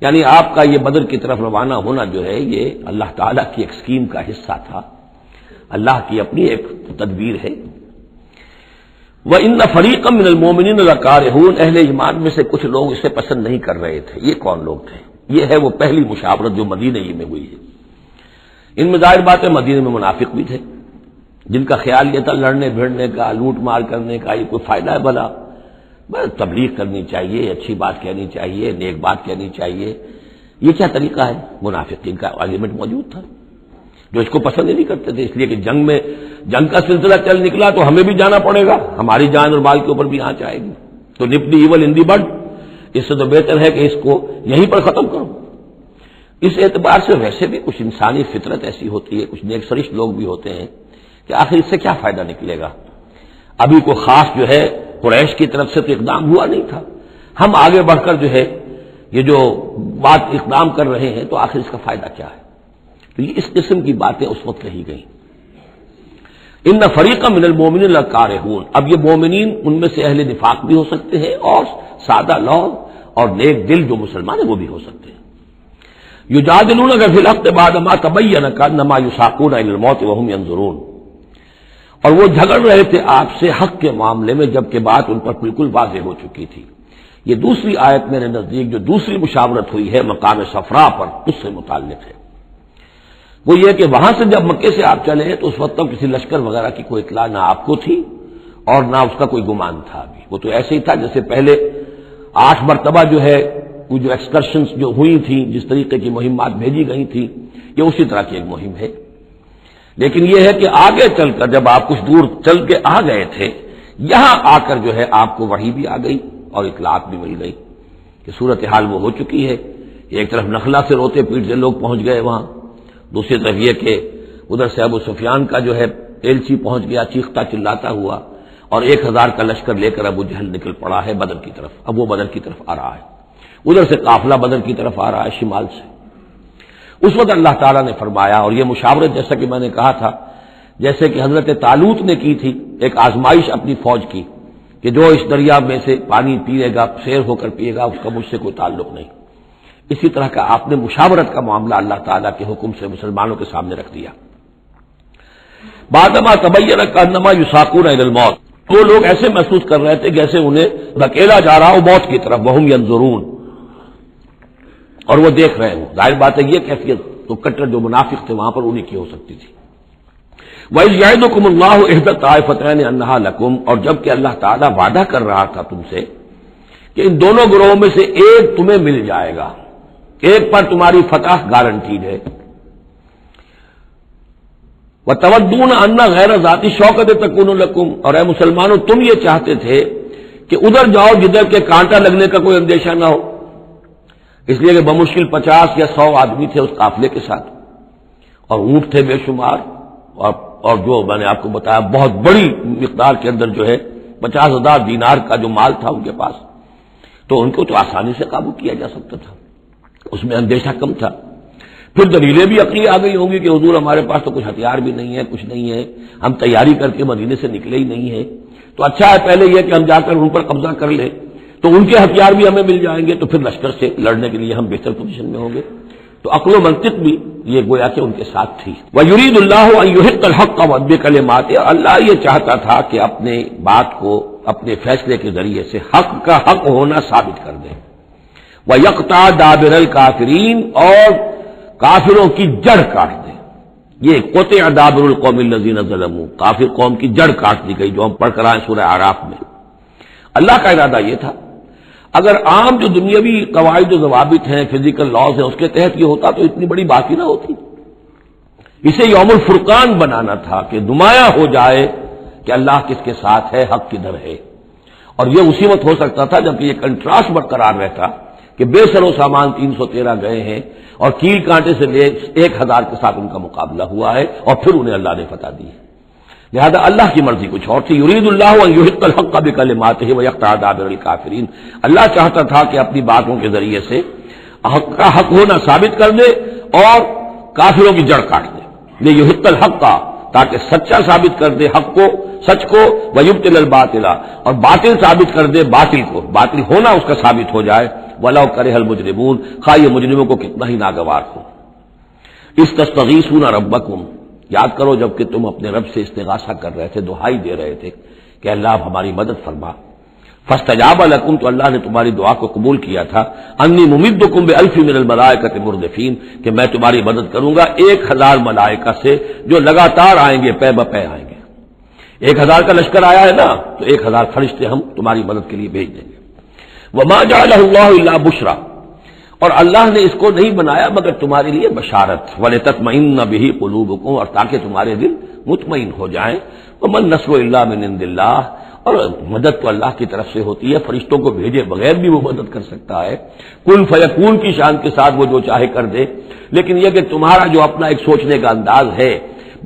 [SPEAKER 1] یعنی آپ کا یہ بدر کی طرف روانہ ہونا جو ہے یہ اللہ تعالیٰ کی ایک اسکیم کا حصہ تھا، اللہ کی اپنی ایک تدبیر ہے۔ وَإِنَّ فَرِيقًا مِّنَ الْمُؤْمِنِينَ لَكَارِهُونَ، اہل ایمان میں سے کچھ لوگ اسے پسند نہیں کر رہے تھے۔ یہ کون لوگ تھے؟ یہ ہے وہ پہلی مشاورت جو مدینہ ہی میں ہوئی ہے۔ ان میں ظاہر بات ہے مدینہ میں منافق بھی تھے، جن کا خیال یہ تھا لڑنے بھیڑنے کا، لوٹ مار کرنے کا یہ کوئی فائدہ ہے بھلا، بس تبلیغ کرنی چاہیے، اچھی بات کہنی چاہیے، نیک بات کہنی چاہیے، یہ کیا طریقہ ہے؟ منافقین کا ایلیمنٹ موجود تھا جو اس کو پسند ہی نہیں کرتے تھے، اس لیے کہ جنگ کا سلسلہ چل نکلا تو ہمیں بھی جانا پڑے گا، ہماری جان اور مال کے اوپر بھی آنچ آئے گی، تو نپ دی ایول ان دی بڈ، اس سے تو بہتر ہے کہ اس کو یہیں پر ختم کرو۔ اس اعتبار سے ویسے بھی کچھ انسانی فطرت ایسی ہوتی ہے، کچھ نیک سرشت لوگ بھی ہوتے ہیں کہ آخر اس سے کیا فائدہ نکلے گا، ابھی کوئی خاص جو ہے قریش کی طرف سے تو اقدام ہوا نہیں تھا، ہم آگے بڑھ کر جو ہے یہ جو بات اقدام کر رہے ہیں تو آخر اس کا فائدہ کیا ہے؟ تو یہ اس قسم کی باتیں اس وقت کہی گئیں۔ ان فریقا من المؤمنین لکارہون، اب یہ مومنین ان میں سے اہل نفاق بھی ہو سکتے ہیں اور سادہ لوگ اور نیک دل جو مسلمان ہیں وہ بھی ہو سکتے ہیں۔ یجادلونک فی الحق بعد ما تبین کانما یساقون الی الموت وهم ينظرون، اور وہ جھگڑ رہے تھے آپ سے حق کے معاملے میں جبکہ بات ان پر بالکل واضح ہو چکی تھی۔ یہ دوسری آیت میرے نزدیک جو دوسری مشاورت ہوئی ہے مقام صفرا پر، اس سے متعلق ہے۔ وہ یہ کہ وہاں سے جب مکے سے آپ چلے تو اس وقت تک کسی لشکر وغیرہ کی کوئی اطلاع نہ آپ کو تھی اور نہ اس کا کوئی گمان تھا ابھی، وہ تو ایسے ہی تھا جیسے پہلے 8 مرتبہ جو ہے وہ جو ایکسکرشنز جو ہوئی تھیں، جس طریقے کی مہمات بھیجی گئی تھیں، یہ اسی طرح کی ایک مہم ہے۔ لیکن یہ ہے کہ آگے چل کر جب آپ کچھ دور چل کے آ گئے تھے، یہاں آ کر جو ہے آپ کو وحی بھی آ گئی اور اطلاعات بھی مل گئی کہ صورتحال وہ ہو چکی ہے۔ ایک طرف نخلا سے روتے پیٹتے لوگ پہنچ گئے وہاں، دوسری طرف یہ کہ ادھر سے ابو سفیان کا جو ہے ایلچی پہنچ گیا چیختا چلاتا ہوا، اور 1000 کا لشکر لے کر ابو جہل نکل پڑا ہے بدر کی طرف۔ اب وہ بدر کی طرف آ رہا ہے، ادھر سے قافلہ بدر کی طرف آ رہا ہے شمال سے۔ اس وقت اللہ تعالیٰ نے فرمایا، اور یہ مشاورت جیسا کہ میں نے کہا تھا، جیسے کہ حضرت طالوت نے کی تھی ایک آزمائش اپنی فوج کی کہ جو اس دریا میں سے پانی پیے گا، سیر ہو کر پیے گا، اس کا مجھ سے کوئی تعلق نہیں۔ اسی طرح کا آپ نے مشاورت کا معاملہ اللہ تعالیٰ کے حکم سے مسلمانوں کے سامنے رکھ دیا۔ بعدما تبین کانما یساقون الی الموت، وہ لوگ ایسے محسوس کر رہے تھے جیسے انہیں دھکیلا جا رہا ہو موت کی طرف، وہم ینظرون، اور وہ دیکھ رہے ہوں۔ ظاہر بات ہے یہ کیفیت تو کٹر جو منافق تھے وہاں پر انہیں کی ہو سکتی تھی۔ وَإِذْ يَعِدُكُمُ اللَّهُ إِحْدَى الطَّائِفَتَيْنِ أَنَّهَا لَكُمْ، اور جب کہ اللہ تعالیٰ وعدہ کر رہا تھا تم سے کہ ان دونوں گروہوں میں سے ایک تمہیں مل جائے گا، ایک پر تمہاری فتح گارنٹیڈ ہے۔ وَتَوَدُّونَ أَنَّ غَيْرَ ذَاتِ الشَّوْكَةِ تَكُونُ لَكُمْ، اور اے مسلمانوں تم یہ چاہتے تھے کہ ادھر جاؤ جدھر کے کانٹا لگنے کا کوئی اندیشہ نہ ہو، اس لیے کہ بمشکل 50 یا 100 آدمی تھے اس قافلے کے ساتھ، اور اونٹ تھے بے شمار، اور جو میں نے آپ کو بتایا بہت بڑی مقدار کے اندر جو ہے 50,000 دینار کا جو مال تھا ان کے پاس، تو ان کو تو آسانی سے قابو کیا جا سکتا تھا، اس میں اندیشہ کم تھا۔ پھر دلیلیں بھی عقلی آ گئی ہوں گی کہ حضور ہمارے پاس تو کچھ ہتھیار بھی نہیں ہے، کچھ نہیں ہے، ہم تیاری کر کے مدینے سے نکلے ہی نہیں ہیں، تو اچھا ہے پہلے یہ کہ ہم جا کر ان پر قبضہ کر لیں، تو ان کے ہتھیار بھی ہمیں مل جائیں گے، تو پھر لشکر سے لڑنے کے لیے ہم بہتر پوزیشن میں ہوں گے۔ تو عقل و منطق بھی یہ گویا کہ ان کے ساتھ تھی۔ وَيُرِيدُ اللَّهُ أَن يُحِقَّ الْحَقَّ بِكَلِمَاتِهِ، اللہ یہ چاہتا تھا کہ اپنے بات کو اپنے فیصلے کے ذریعے سے حق کا حق ہونا ثابت کر دے۔ وَيَقْطَعَ دَابِرَ الْكَافِرِينَ، اور کافروں کی جڑ کاٹ دے۔ یہ قطع دابر القوم الذین ظلموا، کافر قوم کی جڑ کاٹ دی گئی، جو ہم پڑھ کر آئے سورہ اعراف میں۔ اللہ کا ارادہ یہ تھا، اگر عام جو دنیاوی قواعد و ضوابط ہیں، فزیکل لاز ہیں، اس کے تحت یہ ہوتا تو اتنی بڑی بات ہی نہ ہوتی۔ اسے یوم الفرقان بنانا تھا کہ نمایاں ہو جائے کہ اللہ کس کے ساتھ ہے، حق کدھر ہے۔ اور یہ اسی وقت ہو سکتا تھا جبکہ یہ کنٹراسٹ برقرار رہتا کہ بے سر و سامان 313 گئے ہیں، اور کیل کانٹے سے لے 1000 کے ساتھ ان کا مقابلہ ہوا ہے، اور پھر انہیں اللہ نے فتح دی ہے۔ لہذا اللہ کی مرضی کچھ اور تھی۔ یرید اللہ ان یحق الحق بکلماتہ ویقطع دابر الکافرین، اللہ چاہتا تھا کہ اپنی باتوں کے ذریعے سے حق کا حق ہونا ثابت کر دے اور کافروں کی جڑ کاٹ دے۔ یہ یحق الحق کا، تاکہ سچا ثابت کر دے حق کو، سچ کو، ویبطل الباطل، اور باطل ثابت کر دے باطل کو، باطل ہونا اس کا ثابت ہو جائے۔ ولو کرہ المجرمون، خواہ یہ مجرموں کو کتنا ہی ناگوار ہو۔ استستغیثون ربکم، یاد کرو جب کہ تم اپنے رب سے استغاثہ کر رہے تھے، دعائی دے رہے تھے کہ اللہ ہماری مدد فرما۔ فاستجاب لکم، تو اللہ نے تمہاری دعا کو قبول کیا تھا۔ انی ممدکم بألف من الملائکۃ مردفین، کہ میں تمہاری مدد کروں گا 1000 ملائکہ سے جو لگاتار آئیں گے، پے بپے آئیں گے۔ 1000 کا لشکر آیا ہے نا، تو 1000 فرشتے ہم تمہاری مدد کے لیے بھیج دیں گے۔ وما جعلہ اللہ الا بشرا، اور اللہ نے اس کو نہیں بنایا مگر تمہارے لیے بشارت، وَلِتَطْمَئِنَّ بِهِ قُلُوبُكُمْ، اور تاکہ تمہارے دل مطمئن ہو جائیں۔ وَمَا النَّصْرُ إِلَّا مِنْ عِنْدِ اللَّهِ، اور مدد تو اللہ کی طرف سے ہوتی ہے، فرشتوں کو بھیجے بغیر بھی وہ مدد کر سکتا ہے۔ کن فیکون کی شان کے ساتھ وہ جو چاہے کر دے، لیکن یہ کہ تمہارا جو اپنا ایک سوچنے کا انداز ہے،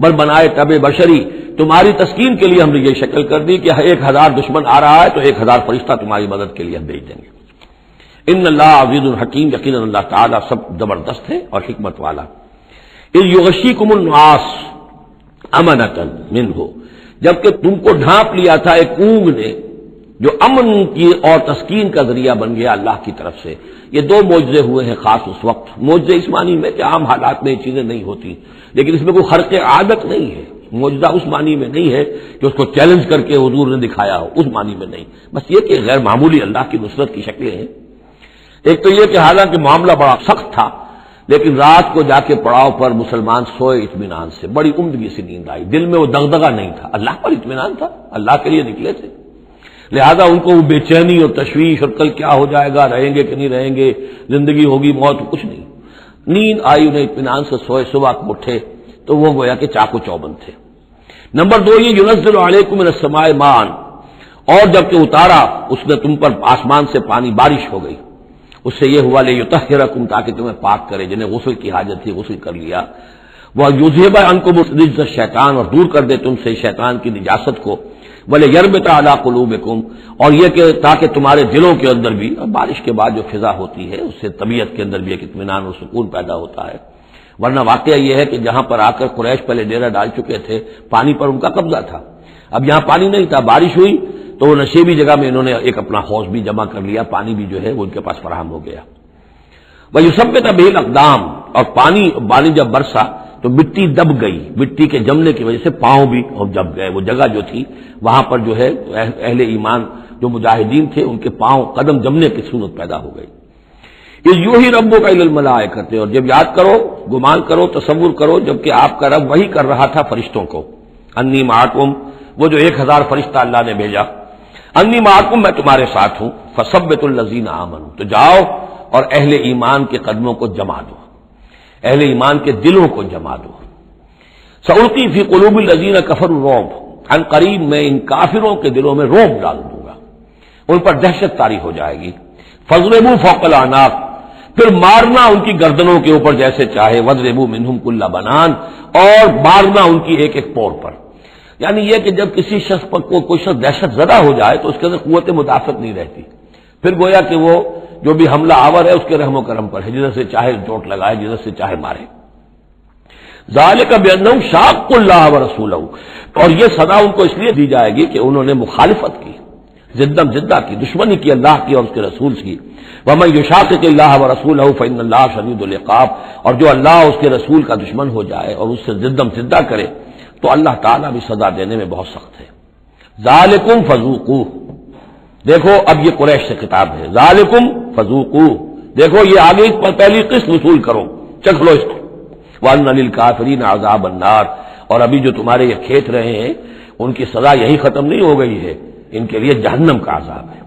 [SPEAKER 1] بر بنائے طب بشری، تمہاری تسکین کے لیے ہم نے یہ شکل کر دی کہ 1000 دشمن آ رہا ہے تو 1000 فرشتہ تمہاری مدد کے لیے ہم بھیج دیں گے۔ ان اللہ عزیز الحکیم، یقیناً اللہ تعالیٰ سب زبردست ہے اور حکمت والا۔ اذ یغشیکم النعاس امنۃ منہ، جبکہ تم کو ڈھانپ لیا تھا ایک اونگ نے جو امن کی اور تسکین کا ذریعہ بن گیا اللہ کی طرف سے۔ یہ 2 معجزے ہوئے ہیں خاص اس وقت، معجزے اس معنی میں کہ عام حالات میں یہ چیزیں نہیں ہوتی، لیکن اس میں کوئی خرق عادت نہیں ہے۔ معجزہ اس معنی میں نہیں ہے کہ اس کو چیلنج کر کے حضور نے دکھایا ہو، اس معنی میں نہیں، بس یہ کہ غیر معمولی اللہ کی نصرت کی شکلیں ہیں۔ ایک تو یہ کہ حالانکہ معاملہ بڑا سخت تھا، لیکن رات کو جا کے پڑاؤ پر مسلمان سوئے اطمینان سے، بڑی عمدگی سے نیند آئی، دل میں وہ دغدغہ نہیں تھا، اللہ پر اطمینان تھا، اللہ کے لیے نکلے تھے۔ لہذا ان کو وہ بے چینی اور تشویش اور کل کیا ہو جائے گا، رہیں گے کہ نہیں رہیں گے، زندگی ہوگی موت، کچھ نہیں. نیند آئی، انہیں اطمینان سے سوئے، صبح کو اٹھے تو وہ گویا کہ چاقو چوبند تھے. نمبر 2 یہ ينزل علیکم من السماء ماء، اور جب کہ اتارا اس نے تم پر آسمان سے پانی، بارش ہو گئی، اس سے یہ ہوا لیطہرکم، تاکہ تمہیں پاک کرے، جنہیں غسل کی حاجت تھی غسل کر لیا. وَيُذْهِبَ عَنْكُمُ الرِّجْسَ الشَّيْطَانَ، اور دور کر دے تم سے شیطان کی نجاست کو. وَلِيَرْبِطَ عَلَىٰ قُلُوبِكُمْ، اور یہ کہ تاکہ تمہارے دلوں کے اندر بھی، بارش کے بعد جو فضا ہوتی ہے اس سے طبیعت کے اندر بھی ایک اطمینان اور سکون پیدا ہوتا ہے. ورنہ واقعہ یہ ہے کہ جہاں پر آ کر قریش پہلے ڈیرا ڈال چکے تھے، پانی پر ان کا قبضہ تھا، اب یہاں پانی نہیں تھا، بارش ہوئی تو وہ نشیبی جگہ میں انہوں نے ایک اپنا حوض بھی جمع کر لیا، پانی بھی جو ہے وہ ان کے پاس فراہم ہو گیا. وَيُثَبِّتَ بِهِ الْأَقْدَامَ، اور پانی جب برسا تو مٹی دب گئی، مٹی کے جمنے کی وجہ سے پاؤں بھی دب گئے. وہ جگہ جو تھی وہاں پر جو ہے اہل ایمان جو مجاہدین تھے ان کے پاؤں قدم جمنے کی صورت پیدا ہو گئی. اس یوں ہی ربوں کا الملائکۃ، اور جب یاد کرو، گمان کرو، تصور کرو، جب کہ آپ کا رب وہی کر رہا تھا فرشتوں کو. انی معکم، وہ جو 1000 فرشتہ اللہ نے بھیجا، انی معکم، میں تمہارے ساتھ ہوں. فثبتوا الذین آمنوا، تو جاؤ اور اہل ایمان کے قدموں کو جما دو، اہل ایمان کے دلوں کو جما دو. سألقی فی قلوب الذین کفروا الرعب، عن قریب میں ان کافروں کے دلوں میں رعب ڈال دوں گا، ان پر دہشت طاری ہو جائے گی. فاضربوا فوق الاعناق، پھر مارنا ان کی گردنوں کے اوپر جیسے چاہے. واضربوا منہم کل بنان، اور مارنا ان کی ایک ایک پور پر. یعنی یہ کہ جب کسی شخص پر کوئی شخص دہشت زدہ ہو جائے تو اس کے اندر قوت مدافعت نہیں رہتی، پھر گویا کہ وہ جو بھی حملہ آور ہے اس کے رحم و کرم پر ہے، جدھر سے چاہے چوٹ لگائے، جدھر سے چاہے مارے. ذالک بانہم شاقوا اللہ ورسولہ، اور یہ سزا ان کو اس لیے دی جائے گی کہ انہوں نے مخالفت کی، زدم زدہ کی، دشمنی کی اللہ کی اور اس کے رسول کی. ومن یشاقق اللہ ورسولہ فإن اللہ شدید العقاب، اور جو اللہ اور اس کے رسول کا دشمن ہو جائے اور اس سے زدم زدہ کرے تو اللہ تعالیٰ بھی سزا دینے میں بہت سخت ہے. ذالکم فذوقوہ، دیکھو اب یہ قریش سے خطاب ہے. ذالکم فذوقوہ، دیکھو یہ آگے پہلی قسط وصول کرو، چکھ لو اس کو. وَأَنَّ لِلْكَافِرِينَ عَذَابَ النَّارِ، اور ابھی جو تمہارے یہ کھیت رہے ہیں ان کی سزا یہی ختم نہیں ہو گئی ہے، ان کے لیے جہنم کا عذاب ہے.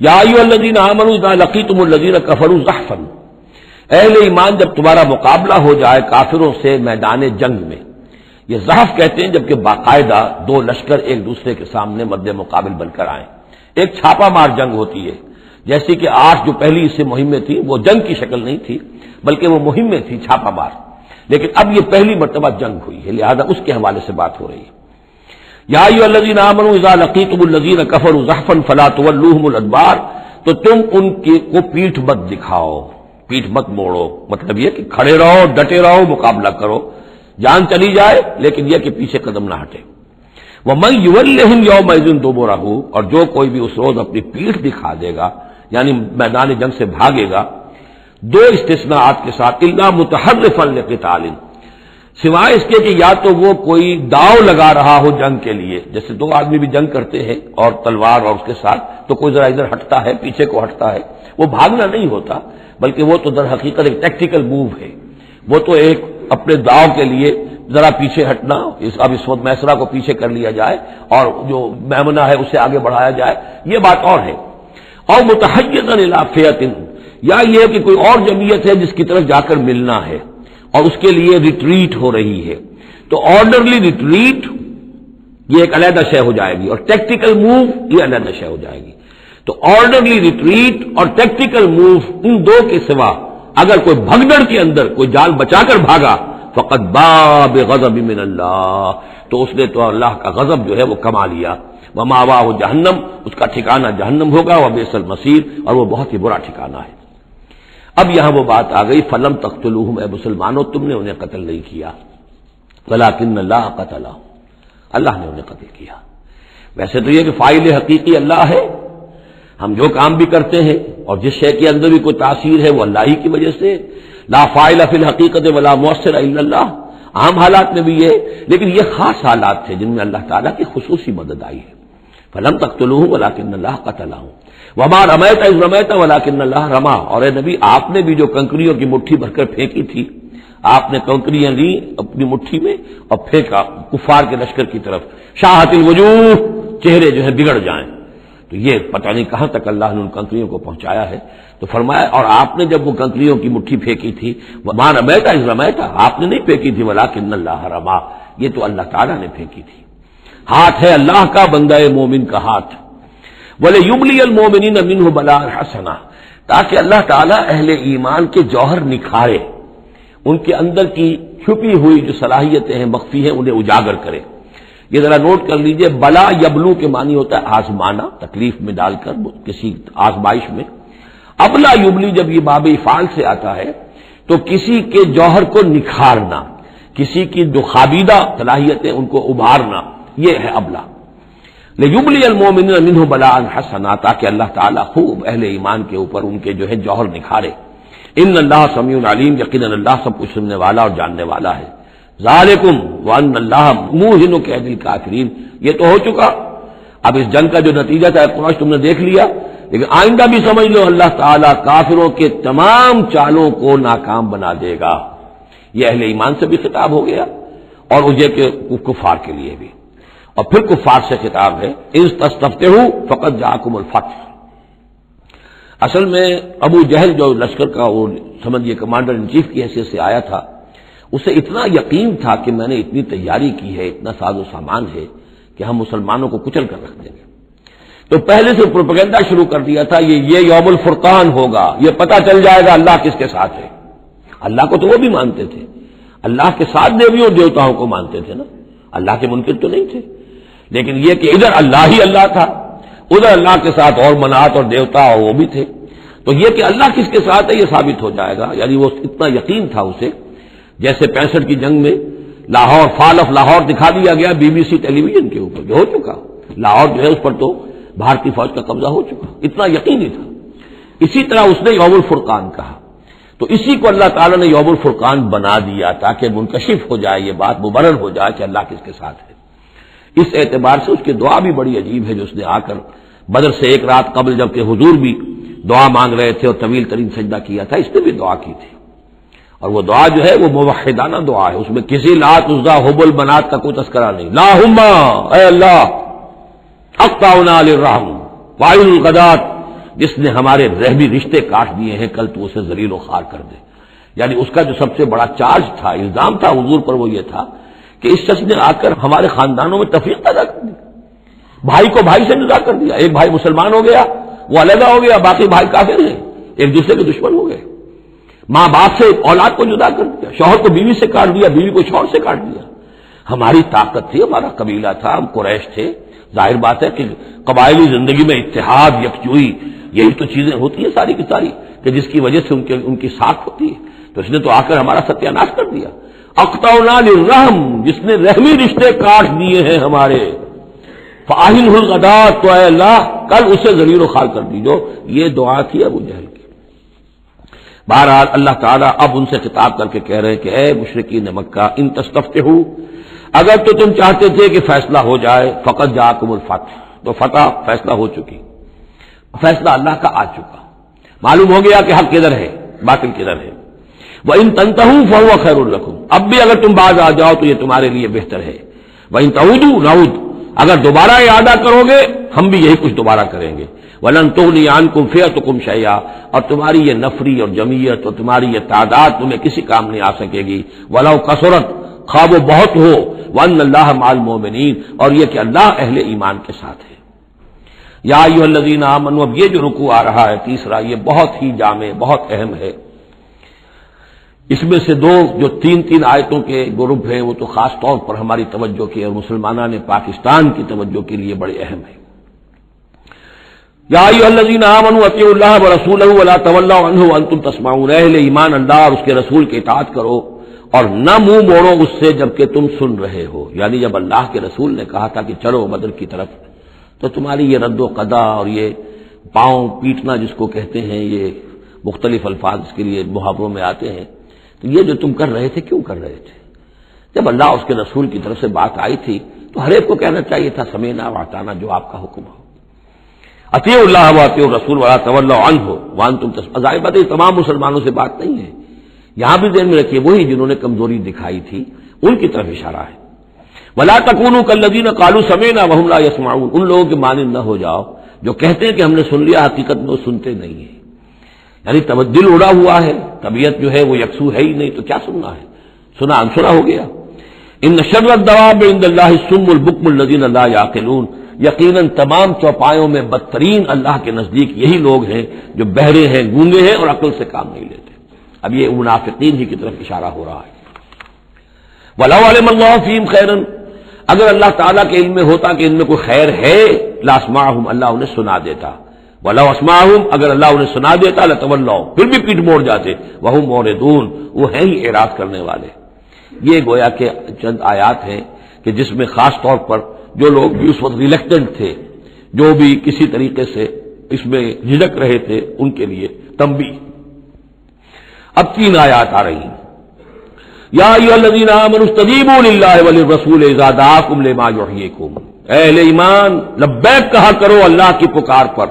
[SPEAKER 1] یا ایھا الذین آمنوا اذا لقیتم الذین کفروا زحفا، اہل ایمان جب تمہارا مقابلہ ہو جائے کافروں سے میدان جنگ میں. یہ زحف کہتے ہیں جبکہ باقاعدہ 2 لشکر ایک دوسرے کے سامنے مد مقابل بن کر آئیں. ایک چھاپا مار جنگ ہوتی ہے، جیسے کہ 8 جو پہلی اس سے مہمیں تھیں وہ جنگ کی شکل نہیں تھی بلکہ وہ مہمیں تھی چھاپا مار، لیکن اب یہ پہلی مرتبہ جنگ ہوئی ہے، لہذا اس کے حوالے سے بات ہو رہی ہے. یا ایھا الذین آمنوا اذا لقیتم الذین کفروا زحفا فلا تولوہم الادبار، تو تم ان کو پیٹھ مت دکھاؤ، پیٹھ مت موڑو، مطلب یہ کہ کھڑے رہو، ڈٹے رہو، مقابلہ کرو، جان چلی جائے لیکن یہ کہ پیچھے قدم نہ ہٹے. وَمَن يُوَلِّهِمْ يَوْمَئِذٍ دُبُرَهُ، اور جو کوئی بھی اس روز اپنی پیٹھ دکھا دے گا یعنی میدان جنگ سے بھاگے گا. 2 استثناءات کے ساتھ، الا متحرفا لقتال، سوائے اس کے کہ یا تو وہ کوئی داؤ لگا رہا ہو جنگ کے لیے، جیسے 2 آدمی بھی جنگ کرتے ہیں اور تلوار اور اس کے ساتھ، تو کوئی ذرا ادھر ہٹتا ہے، پیچھے کو ہٹتا ہے، وہ بھاگنا نہیں ہوتا بلکہ وہ تو در حقیقت ایک ٹیکٹیکل موو ہے، وہ تو ایک اپنے داؤ کے لیے ذرا پیچھے ہٹنا. اب اس وقت میسرا کو پیچھے کر لیا جائے اور جو میمنہ ہے اسے آگے بڑھایا جائے، یہ بات اور ہے. اور متحیزا الی فئۃ، یا یہ کہ کوئی اور جمعیت ہے جس کی طرف جا کر ملنا ہے اور اس کے لیے ریٹریٹ ہو رہی ہے، تو آرڈرلی ریٹریٹ یہ ایک علیحدہ شے ہو جائے گی اور ٹیکٹیکل موو یہ علیحدہ شے ہو جائے گی. تو آرڈرلی ریٹریٹ اور ٹیکٹیکل موو، ان 2 کے سوا اگر کوئی بھگدڑ کے اندر کوئی جان بچا کر بھاگا فقط باب غضب من اللہ، تو اس نے تو اللہ کا غضب جو ہے وہ کما لیا. ومأواہ جہنم، اس کا ٹھکانہ جہنم ہوگا، وبئس المصیر، اور وہ بہت ہی برا ٹھکانہ ہے. اب یہاں وہ بات آ گئی، فلم تقتلوہم، اے مسلمانوں تم نے انہیں قتل نہیں کیا، ولکن اللہ قتلہم، اللہ نے انہیں قتل کیا. ویسے تو یہ کہ فاعل حقیقی اللہ ہے، ہم جو کام بھی کرتے ہیں اور جس شے کے اندر بھی کوئی تاثیر ہے وہ اللہ ہی کی وجہ سے. لا فاعل فی الحقیقت ولا مؤثر الا اللہ، عام حالات میں بھی یہ، لیکن یہ خاص حالات تھے جن میں اللہ تعالیٰ کی خصوصی مدد آئی ہے. فلم تقتلوہم ولکن اللہ قتلہم وما رمیت اذ رمیت ولکن اللہ رما، اور اے نبی آپ نے بھی جو کنکریوں کی مٹھی بھر کر پھینکی تھی، آپ نے کنکریاں لی اپنی مٹھی میں اور پھینکا کفار کے لشکر کی طرف. شاہت الوجوہ، چہرے جو ہے بگڑ جائیں۔ تو یہ پتہ نہیں کہاں تک اللہ نے ان کنکریوں کو پہنچایا ہے۔ تو فرمایا اور آپ نے جب وہ کنکریوں کی مٹھی پھینکی تھی، وما رمیت اذ رمیت، آپ نے نہیں پھینکی تھی ولکن اللہ رما، یہ تو اللہ تعالیٰ نے پھینکی تھی۔ ہاتھ ہے اللہ کا، بندہ مومن کا ہاتھ۔ وَلِيُبْلِيَ الْمُؤْمِنِينَ مِنْهُ بَلَاءً حَسَنًا، تاکہ اللہ تعالیٰ اہل ایمان کے جوہر نکھارے، ان کے اندر کی چھپی ہوئی جو صلاحیتیں ہیں، مخفی ہیں، انہیں اجاگر کرے۔ یہ ذرا نوٹ کر لیجئے، بلا یبلو کے معنی ہوتا ہے آزمانا، تکلیف میں ڈال کر کسی آزمائش میں۔ ابلا یبلی جب یہ باب افعال سے آتا ہے تو کسی کے جوہر کو نکھارنا، کسی کی جو خابیدہ صلاحیتیں ان کو ابھارنا، یہ ہے ابلا۔ لیبلی المؤمنین منہ بلاء حسنا، تاکہ اللہ تعالیٰ خوب اہل ایمان کے اوپر ان کے جو ہے جوہر نکھارے۔ ان اللہ سمیع علیم، یقیناً اللہ سب کچھ سننے والا اور جاننے والا ہے۔ ذالکم وان اللہ موہن کید الکافرین، یہ تو ہو چکا۔ اب اس جنگ کا جو نتیجہ تھا قریش تم نے دیکھ لیا، لیکن آئندہ بھی سمجھ لو اللہ تعالیٰ کافروں کے تمام چالوں کو ناکام بنا دے گا۔ یہ اہل ایمان سے بھی خطاب ہو گیا اور یہ کہ کفار کے لیے بھی، اور پھر کفار سے خطاب ہے، اذ تستفتحوا فقد جاءکم الفتح۔ اصل میں ابو جہل جو لشکر کا وہ سمجھیے کمانڈر ان چیف کی حیثیت سے آیا تھا، اسے اتنا یقین تھا کہ میں نے اتنی تیاری کی ہے، اتنا ساز و سامان ہے کہ ہم مسلمانوں کو کچل کر رکھ دیں گے، تو پہلے سے پروپیگنڈا شروع کر دیا تھا، یہ یوم الفرقان ہوگا، یہ پتہ چل جائے گا اللہ کس کے ساتھ ہے۔ اللہ کو تو وہ بھی مانتے تھے، اللہ کے ساتھ دیویوں اور دیوتاؤں کو مانتے تھے نا، اللہ کے منکر تو نہیں تھے، لیکن یہ کہ ادھر اللہ ہی اللہ تھا، ادھر اللہ کے ساتھ اور منات اور دیوتا اور وہ بھی تھے، تو یہ کہ اللہ کس کے ساتھ ہے یہ ثابت ہو جائے گا۔ یعنی وہ اتنا یقین تھا اسے، جیسے 65 کی جنگ میں لاہور، فال آف لاہور دکھا دیا گیا BBC ٹیلی ویژن کے اوپر، جو ہو چکا لاہور جو ہے اس پر تو بھارتی فوج کا قبضہ ہو چکا، اتنا یقینی تھا۔ اسی طرح اس نے یوم الفرقان کہا، تو اسی کو اللہ تعالیٰ نے یوم الفرقان بنا دیا تاکہ منکشف ہو جائے یہ بات، مبرر ہو جائے کہ اللہ کس کے ساتھ ہے۔ اس اعتبار سے اس کی دعا بھی بڑی عجیب ہے، جو اس نے آ کر بدر سے ایک رات قبل جبکہ حضور بھی دعا مانگ رہے تھے اور طویل ترین سجدہ کیا تھا، اس نے بھی دعا کی تھی، اور وہ دعا جو ہے وہ موحدانہ دعا ہے، اس میں کسی لات عزا حبل منات کا کوئی تذکرہ نہیں۔ اللہم، اے اللہ، اقطعنا للرحم وائل الغدات، جس نے ہمارے رحمی رشتے کاٹ دیے ہیں، کل تو اسے ذلیل و خوار کر دے۔ یعنی اس کا جو سب سے بڑا چارج تھا، الزام تھا حضور پر، وہ یہ تھا کہ اس شخص نے آ کر ہمارے خاندانوں میں تفریق پیدا کر دی، بھائی کو بھائی سے جدا کر دیا، ایک بھائی مسلمان ہو گیا وہ علیحدہ ہو گیا، باقی بھائی کافر ہیں، ایک دوسرے کے دشمن ہو گئے، ماں باپ سے اولاد کو جدا کر دیا، شوہر کو بیوی سے کاٹ دیا، بیوی کو شوہر سے کاٹ دیا۔ ہماری طاقت تھی، ہمارا قبیلہ تھا، ہم قریش تھے، ظاہر بات ہے کہ قبائلی زندگی میں اتحاد، یکجوئی، یہی تو چیزیں ہوتی ہیں ساری کی ساری، کہ جس کی وجہ سے ان کی ساکھ ہوتی ہے، تو اس نے تو آ کر ہمارا ستیہ ناش کر دیا۔ اقطعنا للرحم، جس نے رحمی رشتے کاٹ دیے ہیں ہمارے، فاہل الغدات، تو اے اللہ کل اسے ذلیل و خوار کر دیجو۔ یہ دعا تھی ابو جہل کی۔ بہرحال اللہ تعالیٰ اب ان سے خطاب کر کے کہہ رہے کہ اے مشرکین مکہ، ان تستفتحوا، اگر تو تم چاہتے تھے کہ فیصلہ ہو جائے، فقط جاءکم الفتح، تو فتح فیصلہ ہو چکی، فیصلہ اللہ کا آ چکا، معلوم ہو گیا کہ حق کدھر ہے، باطل کدھر ہے۔ وَإِن تَنْتَهُوا فَهُوَ خَيْرٌ لَكُمْ، اب بھی اگر تم باز آ جاؤ تو یہ تمہارے لیے بہتر ہے۔ وَإِن تَعُودُوا نَعُودْ، اگر دوبارہ ارادہ کرو گے ہم بھی یہی کچھ دوبارہ کریں گے۔ وَلَن تُغْنِيَ عَنْكُمْ فِئَتُكُمْ شَيْئًا، اور تمہاری یہ نفری اور جمعیت اور تمہاری یہ تعداد تمہیں کسی کام نہیں آ سکے گی۔ وَلَوْ كَثُرَتْ، خواہ وہ بہت ہو، وَأَنَّ اللَّهَ مَعَ الْمُؤْمِنِينَ، اور یہ کہ اللہ اہل ایمان کے ساتھ ہے۔ یا ایھا الذین آمنوا، اب یہ جو رکوع آ رہا ہے تیسرا، یہ بہت ہی جامع، بہت اہم ہے۔ اس میں سے دو جو تین آیتوں کے گروپ ہیں وہ تو خاص طور پر ہماری توجہ کی اور مسلمانوں نے پاکستان کی توجہ کے لیے بڑے اہم ہیں۔ یا ایھا الذین آمنوا اطیعوا اللہ ورسولہ ولا تولوا عنہ وانتم تسمعون، اہل ایمان اللہ اور اس کے رسول کی اطاعت کرو اور نہ منہ موڑو اس سے جبکہ تم سن رہے ہو۔ یعنی جب اللہ کے رسول نے کہا تھا کہ چلو بدر کی طرف، تو تمہاری یہ رد و قضا اور یہ پاؤں پیٹنا جس کو کہتے ہیں، یہ مختلف الفاظ اس کے لیے محاوروں میں آتے ہیں، تو یہ جو تم کر رہے تھے کیوں کر رہے تھے؟ جب اللہ اس کے رسول کی طرف سے بات آئی تھی تو ہر ایک کو کہنا چاہیے تھا سمیعنا واطعنا، جو آپ کا حکم ہو۔ اطیعوا اللہ واطیعوا الرسول ولا تولوا عنہ وانتم تسمعون، ظاہر بات ہے تمام مسلمانوں سے بات نہیں ہے، یہاں بھی ذہن میں رکھیے وہی جنہوں نے کمزوری دکھائی تھی ان کی طرف اشارہ ہے۔ ولا تکونوا کالذین قالوا سمعنا وهم لا يسمعون، ان لوگوں کے مانند نہ ہو جاؤ جو کہتے ہیں کہ ہم نے سن لیا، حقیقت میں وہ سنتے نہیں ہیں. یعنی دل اڑا ہوا ہے، طبیعت جو ہے وہ یکسو ہے ہی نہیں، تو کیا سننا ہے، سنا انسنا ہو گیا. ان شر الدواب عند اللہ الصم البکم الذین لا یعقلون، یقیناً تمام چوپایوں میں بدترین اللہ کے نزدیک یہی لوگ ہیں جو بہرے ہیں، گونگے ہیں اور عقل سے کام نہیں لیتے. اب یہ منافقین ہی کی طرف اشارہ ہو رہا ہے. وَلَوْ عَلِمَ اللَّهُ فِيهِمْ خَيْرًا، اگر اللہ تعالیٰ کے علم میں ہوتا کہ ان میں کوئی خیر ہے، لَأَسْمَعَهُمْ، اللہ انہیں سنا دیتا. وَلَوْ أَسْمَعَهُمْ، اگر اللہ انہیں سنا دیتا، لَتَوَلَّوْا، پھر بھی پیٹ موڑ جاتے. وَهُمْ مُعْرِضُونَ، وہ ہیں ہی اعراض کرنے والے. یہ گویا کہ چند آیات ہیں کہ جس میں خاص طور پر جو لوگ بھی اس وقت ریلیکٹنٹ تھے، جو بھی کسی طریقے سے اس میں جھجک رہے تھے، ان کے لیے تنبیہ. اب 3 آیات آ رہی ہیں. یا ایھا الذین آمنوا استجیبوا للہ وللرسول اذا دعاکم لما یحییکم، اے اہل ایمان لبیک کہا کرو اللہ کی پکار پر،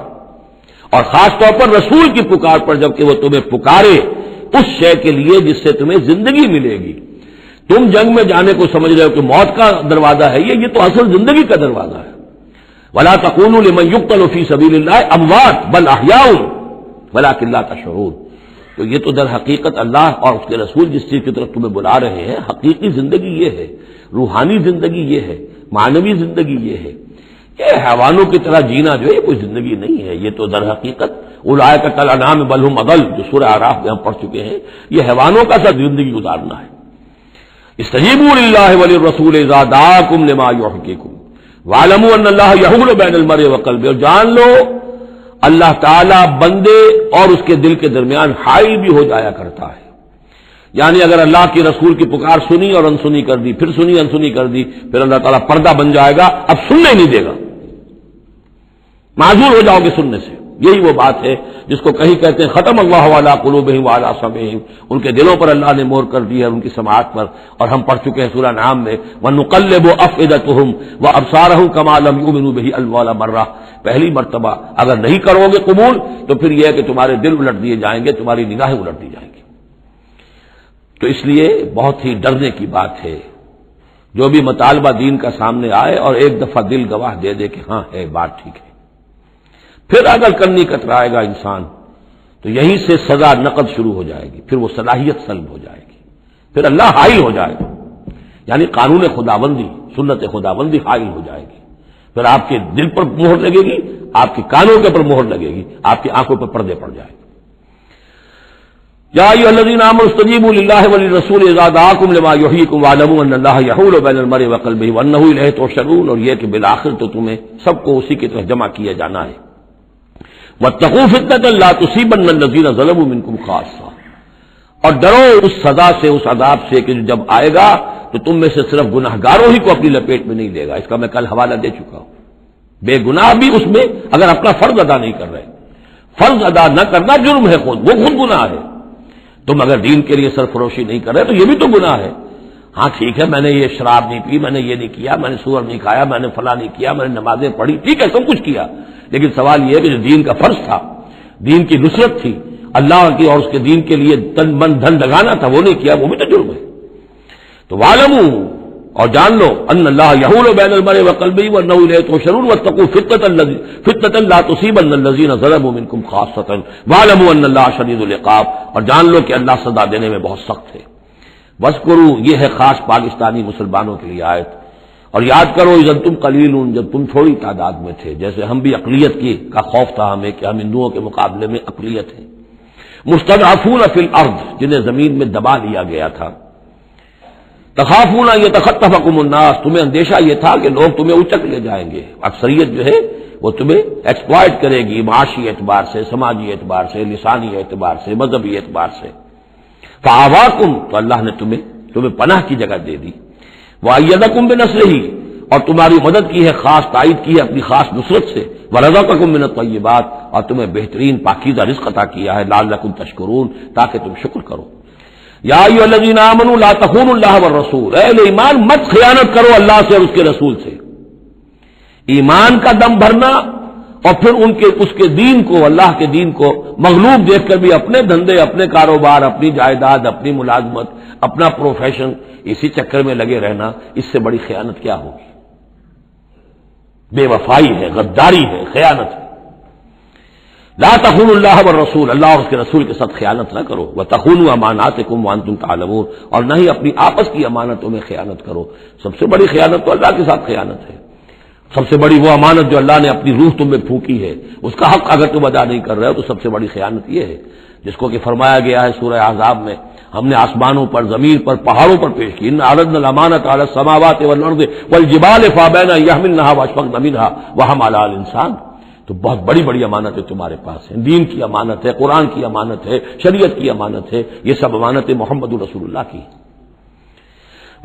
[SPEAKER 1] اور خاص طور پر رسول کی پکار پر جب کہ وہ تمہیں پکارے اس شے کے لیے جس سے تمہیں زندگی ملے گی. تم جنگ میں جانے کو سمجھ رہے ہو کہ موت کا دروازہ ہے، یہ تو اصل زندگی کا دروازہ ہے. ولا تقولوا لمن يقتل في سبيل الله اموات بل احياء ولكن لا تشعرون. تو یہ تو در حقیقت اللہ اور اس کے رسول جس چیز کی طرف تمہیں بلا رہے ہیں، حقیقی زندگی یہ ہے، روحانی زندگی یہ ہے، معنوی زندگی یہ ہے. یہ حیوانوں کی طرح جینا جو ہے یہ کوئی زندگی نہیں ہے. یہ تو در حقیقت اولئک کالانعام بل هم اضل، جو سورہ اعراف میں ہم پڑھ چکے ہیں، یہ حیوانوں کا سا زندگی گزارنا ہے. استجیبوا للہ وللرسول اذا دعاکم لما یحییکم واعلموا ان اللہ یحول بین المرء وقلبہ، اور جان لو اللہ تعالی بندے اور اس کے دل کے درمیان حائل بھی ہو جایا کرتا ہے. یعنی اگر اللہ کی رسول کی پکار سنی اور انسنی کر دی، پھر سنی انسنی کر دی، پھر اللہ تعالیٰ پردہ بن جائے گا، اب سننے نہیں دے گا، معذور ہو جاؤ گے سننے سے. یہی وہ بات ہے جس کو کہیں کہتے ہیں ختم اللہ علی قلوبہم وعلی سمعہم، ان کے دلوں پر اللہ نے مہر کر دی ہے، ان کی سماعت پر. اور ہم پڑھ چکے ہیں سورہ انعام میں وَنُقَلِّبُ أَفْئِدَتَهُمْ وَأَبْصَارَهُمْ كَمَا لَمْ يُؤْمِنُوا بِهِ أَوَّلَ مَرَّةٍ. پہلی مرتبہ اگر نہیں کرو گے قبول تو پھر یہ ہے کہ تمہارے دل الٹ دیے جائیں گے، تمہاری نگاہیں الٹ دی جائیں گی. تو اس لیے بہت ہی ڈرنے کی بات ہے جو بھی مطالبہ دین کا سامنے آئے اور ایک دفعہ دل گواہ دے دے کہ ہاں ہے بات ٹھیک ہے، پھر اگر کرنی کترائے گا انسان تو یہیں سے سزا نقد شروع ہو جائے گی، پھر وہ صلاحیت سلب ہو جائے گی، پھر اللہ حائل ہو جائے گا. یعنی قانون خداوندی، سنت خداوندی حائل ہو جائے گی. پھر آپ کے دل پر مہر لگے گی، آپ کے کانوں کے پر مہر لگے گی، آپ کی آنکھوں پر پردے پڑ جائے گے. یا ایھا الذین آمنوا استجیبوا للہ وللرسول اذا دعاکم لما یحییکم واعلموا ان اللہ یحول بین المرء وقلبہ وانہ الیہ تحشرون، اور یہ کہ بالآخر تو تمہیں سب کو اسی کی طرف جمع کیا جانا ہے. واتقوا فتنة لا تصيبن الذين ظلموا منكم خاصة، اور ڈرو اس سزا سے، اس عذاب سے کہ جب آئے گا تو تم میں سے صرف گناہگاروں ہی کو اپنی لپیٹ میں نہیں لے گا. اس کا میں کل حوالہ دے چکا ہوں. بے گناہ بھی اس میں اگر اپنا فرض ادا نہیں کر رہے، فرض ادا نہ کرنا جرم ہے، خود وہ خود گناہ ہے. تم اگر دین کے لیے سرفروشی نہیں کر رہے تو یہ بھی تو گناہ ہے. ہاں ٹھیک ہے میں نے یہ شراب نہیں پی، میں نے یہ نہیں کیا، میں نے سور نہیں کھایا، میں نے فلاں نہیں کیا، میں نے نمازیں پڑھی، ٹھیک ہے سب کچھ کیا، لیکن سوال یہ ہے کہ جو دین کا فرض تھا، دین کی نصرت تھی، اللہ کی اور اس کے دین کے لیے تن من دھن لگانا تھا، وہ نہیں کیا، وہ بھی تو جرم ہے. تو وَاعْلَمُوا، اور جان لو ان اللہ یحول بین المرء وقلبہ وانہ الیہ تحشرون واتقوا فتنة لا تصیبن الذین ظلموا منکم خاصۃ واعلموا ان اللہ شدید العقاب، اور جان لو کہ اللہ سزا دینے میں بہت سخت ہے. وَاذْكُرُوا، یہ ہے خاص پاکستانی مسلمانوں کے لیے آیت. اور یاد کرو اذ انتم قلیلون، جب تم تھوڑی تعداد میں تھے، جیسے ہم بھی اقلیت کی کا خوف تھا ہمیں کہ ہم ہندوؤں کے مقابلے میں اقلیت ہیں. مستضعفون فی الارض، جنہیں زمین میں دبا لیا گیا تھا. تخافون ان یتخطفکم الناس، تمہیں اندیشہ یہ تھا کہ لوگ تمہیں اچک لے جائیں گے، اکثریت جو ہے وہ تمہیں ایکسپلائٹ کرے گی معاشی اعتبار سے، سماجی اعتبار سے، لسانی اعتبار سے، مذہبی اعتبار سے. فآواکم، تو اللہ نے تمہیں پناہ کی جگہ دے دی. وَأَيَّدَكُمْ بِنَصْرِهِ، اور تمہاری مدد کی ہے، خاص تائید کی ہے اپنی خاص نصرت سے. وَرَزَقَكُم مِّنَ الطَّيِّبَاتِ، اور تمہیں بہترین پاکیزہ رزق عطا کیا ہے، لَعَلَّكُمْ تَشْكُرُونَ، تاکہ تم شکر کرو. یا ایھا الذین آمنوا لا تخونوا اللہ والرسول، اے ایمان مت خیانت کرو اللہ سے اور اس کے رسول سے. ایمان کا دم بھرنا اور پھر اس کے دین کو، اللہ کے دین کو مغلوب دیکھ کر بھی اپنے دھندے، اپنے کاروبار، اپنی جائیداد، اپنی ملازمت، اپنا پروفیشن، اسی چکر میں لگے رہنا، اس سے بڑی خیانت کیا ہوگی؟ بے وفائی ہے، غداری ہے، خیانت ہے۔ لا تخونوا اللہ والرسول، اللہ اور اس کے رسول کے ساتھ خیانت نہ کرو، وتخونوا اماناتکم وانتم تعلمون، اور نہ ہی اپنی آپس کی امانتوں میں خیانت کرو۔ سب سے بڑی خیانت تو اللہ کے ساتھ خیانت ہے۔ سب سے بڑی وہ امانت جو اللہ نے اپنی روح تم میں پھونکی ہے، اس کا حق اگر تم ادا نہیں کر رہے ہو تو سب سے بڑی خیانت یہ ہے، جس کو کہ فرمایا گیا ہے سورہ احزاب میں، ہم نے آسمانوں پر، زمین پر، پہاڑوں پر پیش کی، ان عرضنا الامانۃ علی السماوات والارض والجبال فابین ان یحملنها واشفقن منها وحملها الانسان۔ تو بہت بڑی بڑی امانتیں تمہارے پاس ہیں، دین کی امانت ہے، قرآن کی امانت ہے، شریعت کی امانت ہے، یہ سب امانتیں محمد رسول اللہ کی ہیں۔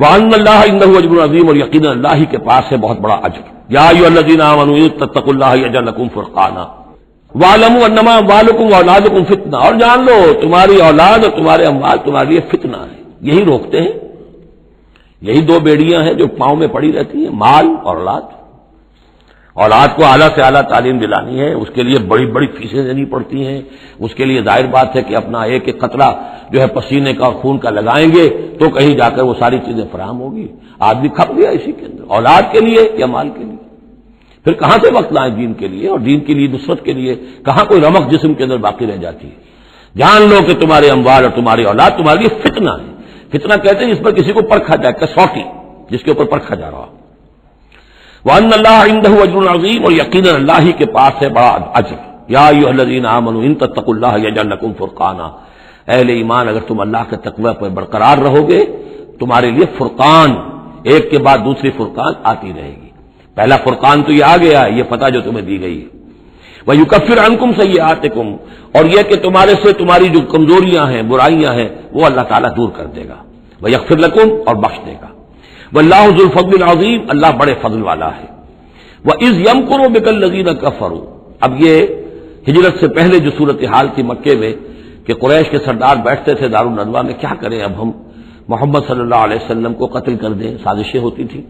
[SPEAKER 1] وَأَنَّ اللَّهَ عِندَهُ أَجْرٌ عَظِيمٌ، اور یقینا اللہ ہی کے پاس ہے بہت بڑا اجر۔ یا ایھا الذین آمنوا ان تتقوا اللہ یجعل لکم فرقانا وَاعْلَمُوا أَنَّمَا أَمْوَالُكُمْ وَأَوْلَادُكُمْ فِتْنَةٌ، اور جان لو تمہاری اولاد اور تمہارے اموال تمہارے لیے فتنہ ہے۔ یہی روکتے ہیں، یہی دو بیڑیاں ہیں جو پاؤں میں پڑی رہتی ہیں، مال اور اولاد۔ اولاد کو اعلیٰ سے اعلیٰ تعلیم دلانی ہے، اس کے لیے بڑی بڑی فیسیں دینی پڑتی ہیں، اس کے لیے ظاہر بات ہے کہ اپنا ایک ایک قطرہ جو ہے پسینے کا اور خون کا لگائیں گے تو کہیں جا کر وہ ساری چیزیں فراہم ہوگی۔ آدمی کھپ گیا اسی کے اندر، اولاد کے لیے یا مال کے لیے۔ پھر کہاں سے وقت لائیں دین کے لیے اور دین کی لیے نصرت کے لیے؟ کہاں کوئی رمق جسم کے اندر باقی رہ جاتی ہے؟ جان لو کہ تمہارے اموال اور تمہاری اولاد تمہارے لیے فتنہ ہے۔ فتنہ کہتے ہیں جس پر کسی کو پرکھا جائے، کسوٹی جس کے اوپر پرکھا جا رہا ہو۔ وَأَنَّ اللَّهَ عِندَهُ أَجْرٌ عَظِيمٌ، اور یقینا اللہ ہی کے پاس ہے بڑا اجر۔ یا ایھا الذین آمنوا ان تتقوا اللہ یجعل لکم فرقانا، اہل ایمان اگر تم اللہ کے تقوی پر برقرار رہو گے تمہارے لیے فرقان، ایک کے بعد دوسری فرقان آتی رہے گی۔ پہلا فرقان تو یہ آ گیا ہے، یہ فتح جو تمہیں دی گئی ہے۔ وَيُكَفِّرْ عَنْكُمْ سَيِّئَاتِكُمْ، اور یہ کہ تمہارے سے تمہاری جو کمزوریاں ہیں، برائیاں ہیں، وہ اللہ تعالیٰ دور کر دے گا۔ وَيَغْفِرْ لَكُمْ، اور بخش دے گا۔ وَاللَّهُ ذُو الْفَضْلِ الْعَظِيمِ، اللہ بڑے فضل والا ہے۔ وَإِذْ يَمْكُرُ بِكَ الَّذِينَ كَفَرُوا، اب یہ ہجرت سے پہلے جو صورتحال تھی مکے میں کہ قریش کے سردار بیٹھتے تھے دارالندوہ میں، کیا کریں اب ہم محمد صلی اللہ علیہ وسلم کو قتل کر دیں، سازشیں ہوتی تھیں،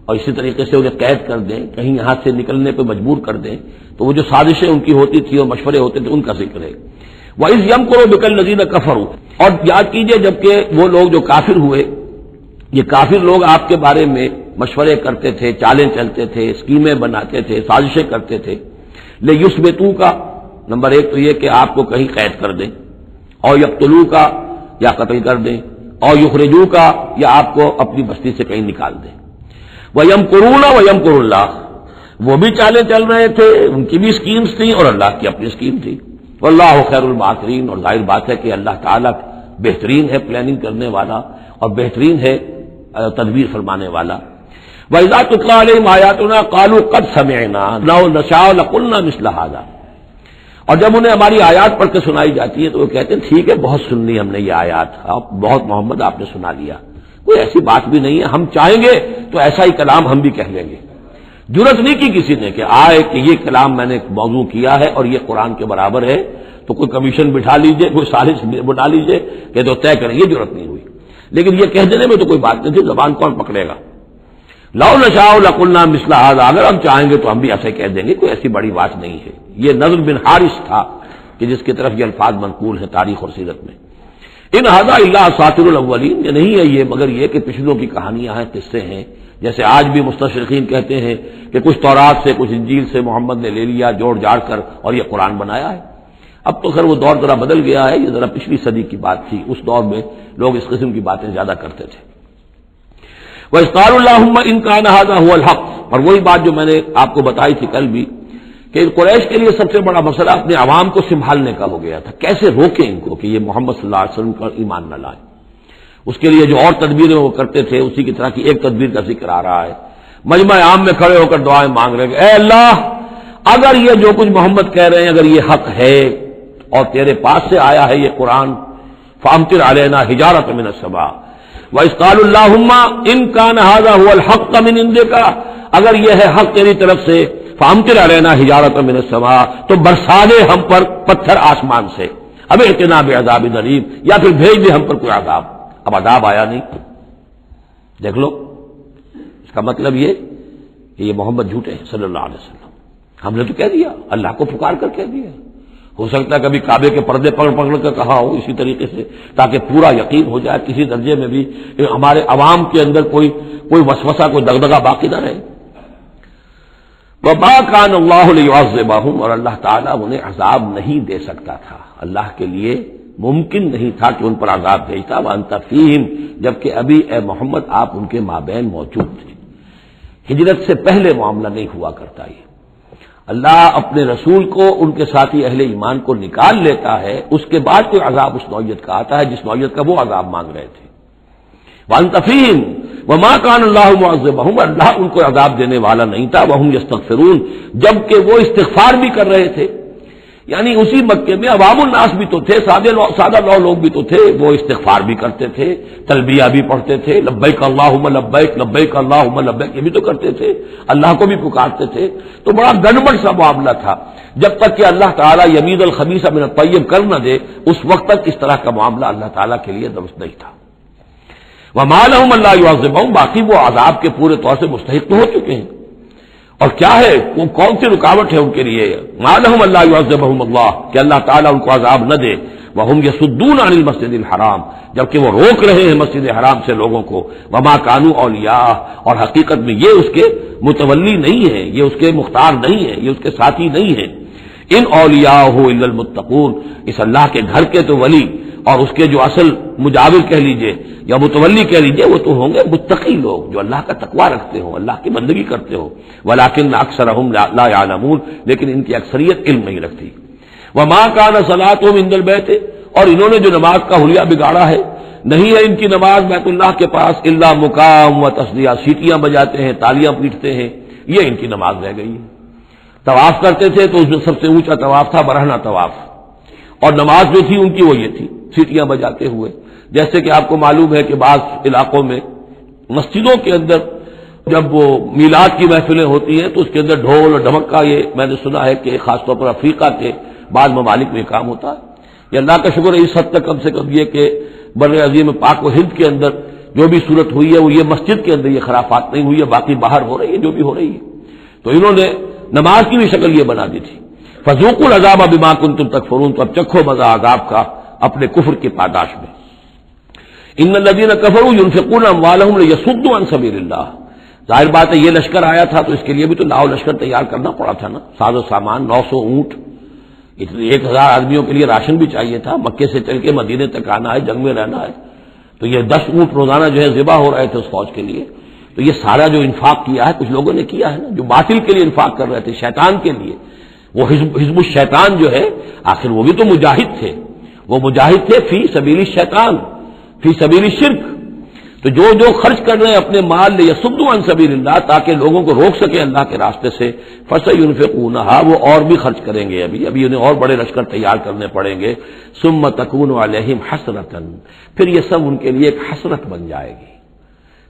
[SPEAKER 1] اور اسی طریقے سے انہیں قید کر دیں، کہیں یہاں سے نکلنے پہ مجبور کر دیں، تو وہ جو سازشیں ان کی ہوتی تھی اور مشورے ہوتے تھے ان کا ذکر ہے۔ وَإِذْ يَمْكُرُ بِكَ الَّذِينَ كَفَرُوا، اور یاد کیجئے جبکہ وہ لوگ جو کافر ہوئے، یہ کافر لوگ آپ کے بارے میں مشورے کرتے تھے، چالیں چلتے تھے، اسکیمیں بناتے تھے، سازشیں کرتے تھے۔ لِيُثْبِتُوكَ، نمبر ایک تو یہ کہ آپ کو کہیں قید کر دیں، اور يَقْتُلُوكَ، یا قتل کر دیں، اور يُخْرِجُوكَ، یا آپ کو اپنی بستی سے کہیں نکال دیں۔ وَيَمْكُرُونَ وَيَمْكُرُ اللَّهُ، وہ بھی چالیں چل رہے تھے، ان کی بھی اسکیمز تھیں اور اللہ کی اپنی اسکیم تھی۔ وَاللَّهُ خَيْرُ الْمَاكِرِينَ، اور ظاہر بات ہے کہ اللہ تعالیٰ بہترین ہے پلاننگ کرنے والا اور بہترین ہے تدبیر فرمانے والا۔ وَإِذَا تُتْلَىٰ عَلَيْهِمْ آيَاتُنَا قَالُوا قَدْ سَمِعْنَا لَوْ نَشَاءُ لَقُلْنَا مِثْلَ هَٰذَا، اور جب انہیں ہماری آیات پڑھ کے سنائی جاتی ہے تو وہ کہتے ہیں ٹھیک ہے، بہت سن لی ہم نے یہ آیات، بہت محمد آپ نے سنا لیا، کوئی ایسی بات بھی نہیں ہے، ہم چاہیں گے تو ایسا ہی کلام ہم بھی کہہ لیں گے۔ جرأت نہیں کی کسی نے کہ آئے کہ یہ کلام میں نے موضوع کیا ہے اور یہ قرآن کے برابر ہے، تو کوئی کمیشن بٹھا لیجئے، کوئی سازش بنا لیجئے کہ تو طے کریں، یہ جرأت نہیں ہوئی۔ لیکن یہ کہہ دینے میں تو کوئی بات نہیں تھی، زبان کون پکڑے گا؟ لو نشاء لقلنا مثل هذا، اگر ہم چاہیں گے تو ہم بھی ایسے کہہ دیں گے، کوئی ایسی بڑی بات نہیں ہے۔ یہ نضر بن حارث تھا کہ جس کی طرف یہ الفاظ منقول ہیں تاریخ اور سیرت میں۔ ان هذا الا اساطیر الاولین، یہ نہیں ہے یہ مگر یہ کہ پچھلوں کی کہانیاں ہیں، قصے ہیں، جیسے آج بھی مستشرقین کہتے ہیں کہ کچھ تورات سے کچھ انجیل سے محمد نے لے لیا جوڑ جاڑ کر اور یہ قرآن بنایا ہے۔ اب تو خیر وہ دور ذرا بدل گیا ہے، یہ ذرا پچھلی صدی کی بات تھی، اس دور میں لوگ اس قسم کی باتیں زیادہ کرتے تھے۔ وَإِذْ قَالُوا اللَّهُمَّ إِنْ كَانَ هَذَا هُوَ الْحَقُّ، اور وہی بات جو میں نے آپ کو بتائی تھی کل بھی کہ قریش کے لیے سب سے بڑا مسئلہ اپنے عوام کو سنبھالنے کا ہو گیا تھا، کیسے روکیں ان کو کہ یہ محمد صلی اللہ علیہ وسلم کا ایمان نہ لائیں۔ اس کے لیے جو اور تدبیریں وہ کرتے تھے اسی کی طرح کی ایک تدبیر کا ذکر آ رہا ہے۔ مجمع عام میں کھڑے ہو کر دعائیں مانگ رہے ہیں، اے اللہ اگر یہ جو کچھ محمد کہہ رہے ہیں اگر یہ حق ہے اور تیرے پاس سے آیا ہے یہ قرآن، فامطر علینا حجارۃ من السماء، وَإِذْ قَالُوا اللَّهُمَّ إِنْ كَانَ هَذَا هُوَ الْحَقُّ مِنْ عِنْدِكَ، اگر یہ ہے حق تیری طرف سے، فامطر علینا حجارۃ من السماء، تو برسا دے ہم پر پتھر آسمان سے، اب ائتنا بعذاب الیم، یا پھر بھیج دے ہم پر کوئی عذاب۔ اب عذاب آیا نہیں، دیکھ لو، اس کا مطلب یہ کہ یہ محمد جھوٹے ہیں صلی اللہ علیہ وسلم۔ ہم نے تو کہہ دیا، اللہ کو پکار کر کہہ دیا. ہو سکتا ہے کبھی کعبے کے پردے پکڑ کر کہا ہو اسی طریقے سے، تاکہ پورا یقین ہو جائے، کسی درجے میں بھی ہمارے عوام کے اندر کوئی وسوسہ، کوئی دغدغہ باقی نہ رہے. وَمَا كَانَ اللَّهُ لِيُعَذِّبَهُمْ، اور اللہ تعالیٰ انہیں عذاب نہیں دے سکتا تھا، اللہ کے لیے ممکن نہیں تھا کہ ان پر عذاب بھیجتا. وَأَنْتَ فِيهِمْ، جبکہ ابھی اے محمد آپ ان کے مابین موجود تھے. ہجرت سے پہلے معاملہ نہیں ہوا کرتا. یہ اللہ اپنے رسول کو، ان کے ساتھی اہل ایمان کو نکال لیتا ہے، اس کے بعد کوئی عذاب اس نوعیت کا آتا ہے جس نوعیت کا وہ عذاب مانگ رہے تھے. وَأَنْتَ فِيهِمْ وَمَا كَانَ اللَّهُ مُعَذِّبَهُمْ، اللہ ان کو عذاب دینے والا نہیں تھا. وَهُمْ يَسْتَغْفِرُونَ، جبکہ وہ استغفار بھی کر رہے تھے. یعنی اسی مکے میں عوام الناس بھی تو تھے، سادہ لوگ بھی تو تھے، وہ استغفار بھی کرتے تھے، تلبیہ بھی پڑھتے تھے، لبیک اللہم لبیک لبیک اللہم لبیک، یہ بھی تو کرتے تھے، اللہ کو بھی پکارتے تھے. تو بڑا گڑبڑ سا معاملہ تھا. جب تک کہ اللہ تعالیٰ یمیز الخبیث من الطیب کر نہ دے، اس وقت تک اس طرح کا معاملہ اللہ تعالیٰ کے لیے درست نہیں تھا. وَمَا لَهُمْ أَلَّا يُعَذِّبَهُمْ، باقی وہ عذاب کے پورے طور سے مستحق تو ہو چکے ہیں. اور کیا ہے وہ کون سی رکاوٹ ہے ان کے لیے؟ مَا لَهُمْ أَلَّا يُعَذِّبَهُمْ اللَّهُ، کہ اللہ تعالیٰ ان کو عذاب نہ دے. وَهُمْ يَصُدُّونَ عَنِ الْمَسْجِدِ الْحَرَامِ، جبکہ وہ روک رہے ہیں مسجد حرام سے لوگوں کو. وَمَا كَانُوا أَوْلِيَاءَهُ، اور حقیقت میں یہ اس کے متولی نہیں ہے، یہ اس کے مختار نہیں ہے، یہ اس کے ساتھی نہیں ہے. ان اولیاءہ الا المتقون، اس اللہ کے گھر کے تو ولی اور اس کے جو اصل مجاور کہہ لیجئے یا متولی کہہ لیجئے، وہ تو ہوں گے متقی لوگ جو اللہ کا تقوی رکھتے ہوں، اللہ کی بندگی کرتے ہوں. ولکن اکثرهم لا يعلمون، لیکن ان کی اکثریت علم نہیں رکھتی. وما كان صلاتهم عند البيت، اور انہوں نے جو نماز کا حلیہ بگاڑا ہے، نہیں ہے ان کی نماز بیت اللہ کے پاس الا مقام و تصدیہ، سیٹیاں بجاتے ہیں، تالیاں پیٹتے ہیں، یہ ان کی نماز رہ گئی ہے. طواف کرتے تھے تو اس میں سب سے اونچا طواف تھا برہنہ طواف، اور نماز جو تھی ان کی وہ یہ تھی، سیٹیاں بجاتے ہوئے. جیسے کہ آپ کو معلوم ہے کہ بعض علاقوں میں مسجدوں کے اندر جب وہ میلاد کی محفلیں ہوتی ہیں تو اس کے اندر ڈھول اور ڈھمک کا، یہ میں نے سنا ہے کہ خاص طور پر افریقہ کے بعض ممالک میں کام ہوتا ہے. یہ اللہ کا شکر ہے اس حد تک کم سے کم یہ کہ بر عظیم پاک و ہند کے اندر جو بھی صورت ہوئی ہے وہ یہ مسجد کے اندر یہ خرافات نہیں ہوئی ہے، باقی باہر ہو رہی ہے جو بھی ہو رہی ہے. تو انہوں نے نماز کی بھی شکل یہ بنا دی تھی. فذوقوا العذاب بما کنتم تکفرون، تو اب چکھو مزہ عذاب کا اپنے کفر کی پاداش میں. ان الذين كفروا ينفقون اموالهم ليصدوا عن سبيل الله، ظاہر بات ہے یہ لشکر آیا تھا تو اس کے لیے بھی تو لاؤ لشکر تیار کرنا پڑا تھا نا، ساز و سامان، 900 اونٹ، 1000 آدمیوں کے لیے راشن بھی چاہیے تھا. مکے سے چل کے مدینے تک آنا ہے، جنگ میں رہنا ہے، تو یہ 10 اونٹ روزانہ جو ہے ذبح ہو رہے تھے اس فوج کے لیے. تو یہ سارا جو انفاق کیا ہے کچھ لوگوں نے کیا ہے نا، جو باطل کے لیے انفاق کر رہے تھے، شیطان کے لیے. وہ حزب الشیطان جو ہے، آخر وہ بھی تو مجاہد تھے، وہ مجاہد تھے فی سبیل الشیطان، فی سبیل الشرک. تو جو خرچ کر رہے ہیں اپنے مال لیصدوا عن سبیل اللہ، تاکہ لوگوں کو روک سکے اللہ کے راستے سے، فسينفقونها، وہ اور بھی خرچ کریں گے، ابھی انہیں اور بڑے لشکر تیار کرنے پڑیں گے. ثم تكون عليهم حسرة، پھر یہ سب ان کے لیے ایک حسرت بن جائے گی.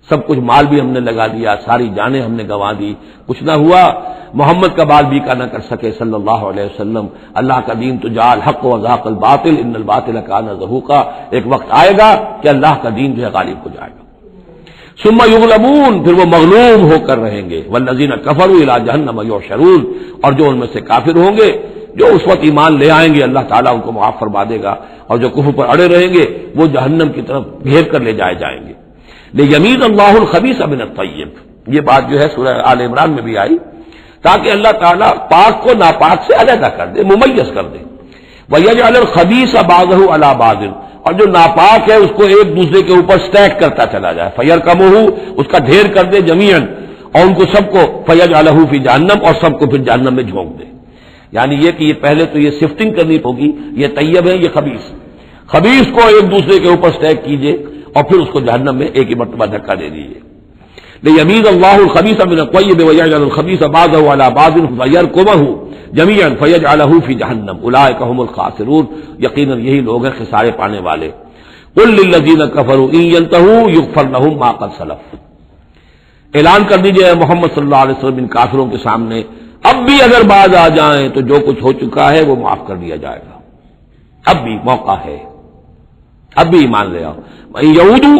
[SPEAKER 1] سب کچھ مال بھی ہم نے لگا دیا، ساری جانیں ہم نے گنوا دی، کچھ نہ ہوا. محمد کا بال بھی کا نہ کر سکے صلی اللہ علیہ وسلم. اللہ کا دین تو جا الحق وزاق الباطل ان الباطل کان زہوقا، ایک وقت آئے گا کہ اللہ کا دین جو ہے غالب ہو جائے گا. ثم یغلبون، پھر وہ مغلوب ہو کر رہیں گے. والذین کفروا الی جہنم یحشرون، اور جو ان میں سے کافر ہوں گے، جو اس وقت ایمان لے آئیں گے اللہ تعالیٰ ان کو معاف فرما دے گا، اور جو کفر پر اڑے رہیں گے وہ جہنم کی طرف گھیر کر لے جائے جائیں گے. لیمیز اللہ الخبیث من الطیب، یہ بات جو ہے سورہ آل عمران میں بھی آئی، تاکہ اللہ تعالیٰ پاک کو ناپاک سے علیحدہ کر دے، ممیز کر دے. وَيَجْعَلَ الْخَبِيثَ بَعْضَهُ عَلَى بَعْضٍ، اور جو ناپاک ہے اس کو ایک دوسرے کے اوپر سٹیک کرتا چلا جائے. فَيَرْكَمُهُ، اس کا ڈھیر کر دے جميعاً، اور ان کو سب کو فَيَجْعَلَهُ فِي جَهَنَّمَ، اور سب کو پھر جہنم میں جھونک دے. یعنی یہ کہ یہ پہلے تو یہ سفٹنگ کرنی ہوگی، یہ طیب ہے، یہ خبیث. خبیث کو ایک دوسرے کے اوپر سٹیک کیجئے اور پھر اس کو جہنم میں ایک ہی مرتبہ دھکا دے دیجیے. لیمیز اللہ الخبیث من الطیب ویجعل الخبیث بعضه علی بعض فیرکمہ جمیعا فیجعلہ فی جہنم اولئک هم الخاسرون، یقیناً یہی لوگ ہیں خسارے پانے والے. قل للذین کفروا ان ینتہوا یغفر لهم ما قد سلف، اعلان کر دیجئے محمد صلی اللہ علیہ وسلم ان کافروں کے سامنے، اب بھی اگر باز آ جائیں تو جو کچھ ہو چکا ہے وہ معاف کر دیا جائے گا. اب بھی موقع ہے، اب بھی ایمان لے آؤ. یہودو،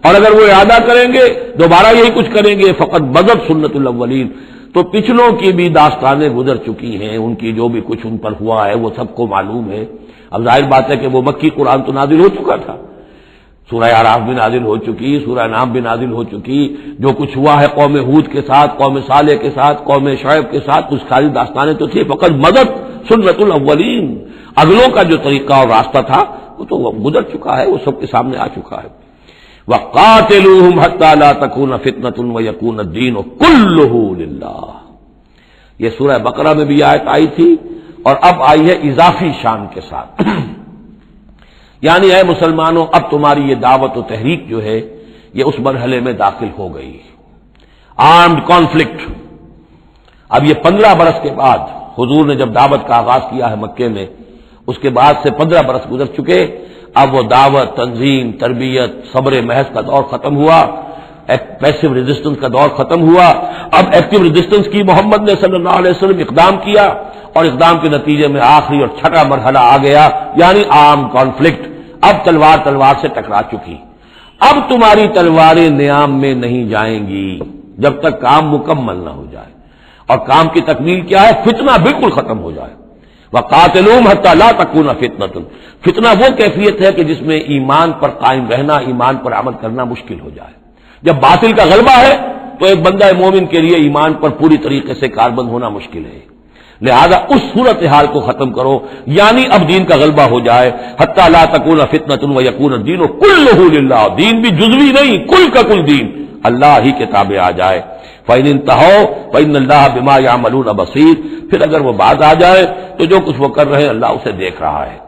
[SPEAKER 1] اور اگر وہ ارادہ کریں گے دوبارہ یہی کچھ کریں گے، فقط بدت سنت الاولین، تو پچھلوں کی بھی داستانیں گزر چکی ہیں، ان کی جو بھی کچھ ان پر ہوا ہے وہ سب کو معلوم ہے۔ اب ظاہر بات ہے کہ وہ مکی قرآن تو نازل ہو چکا تھا، سورہ اعراف بھی نازل ہو چکی، سورہ نام بھی نازل ہو چکی، جو کچھ ہوا ہے قوم ہود کے ساتھ، قوم صالح کے ساتھ، قوم شعیب کے ساتھ، اس ساری داستانیں تو تھی، فقط مدد سنت الاولین، اگلوں کا جو طریقہ اور راستہ تھا وہ تو گزر چکا ہے، وہ سب کے سامنے آ چکا ہے۔ وَقَاتِلُوهُمْ حَتَّى لَا تَكُونَ فِتْنَةٌ وَيَكُونَ الدِّينُ كُلُّهُ لِلَّهِ۔ یہ سورہ بقرہ میں بھی آیت آئی تھی اور اب آئی ہے اضافی شان کے ساتھ، یعنی اے مسلمانوں اب تمہاری یہ دعوت و تحریک جو ہے یہ اس مرحلے میں داخل ہو گئی، آرمڈ کانفلکٹ۔ اب یہ 15 برس کے بعد حضور نے جب دعوت کا آغاز کیا ہے مکے میں، اس کے بعد سے 15 برس گزر چکے، اب وہ دعوت، تنظیم، تربیت، صبر محض کا دور ختم ہوا، پیسو ریزسٹنس کا دور ختم ہوا، اب ایکٹیو ریزسٹنس کی محمد نے صلی اللہ علیہ وسلم اقدام کیا، اور اقدام کے نتیجے میں آخری اور چھٹا مرحلہ آ گیا، یعنی عام کانفلکٹ۔ اب تلوار سے ٹکرا چکی، اب تمہاری تلواریں نیام میں نہیں جائیں گی جب تک کام مکمل نہ ہو جائے، اور کام کی تکمیل کیا ہے؟ فتنہ بالکل ختم ہو جائے۔ وَقَاتِلُوهُمْ حَتَّى لَا تَكُونَ فِتْنَةٌ، فتنہ وہ کیفیت ہے کہ جس میں ایمان پر قائم رہنا، ایمان پر عمل کرنا مشکل ہو جائے۔ جب باطل کا غلبہ ہے تو ایک بندہ مومن کے لیے ایمان پر پوری طریقے سے کاربند ہونا مشکل ہے، لہذا اس صورتحال کو ختم کرو، یعنی اب دین کا غلبہ ہو جائے۔ حَتَّى لَا تَكُونَ فِتْنَةٌ وَيَكُونَ الدِّينُ كُلُّهُ لِلَّهِ، دین بھی جزوی نہیں، کل کا کل دین اللہ ہی کے تابع آ جائے۔ فَإِنِ انتَهَوْا فَإِنَّ اللَّهَ بِمَا يَعْمَلُونَ بَصِيرٌ، پھر اگر وہ بات آ جائے تو جو کچھ وہ کر رہے ہیں اللہ اسے دیکھ رہا ہے۔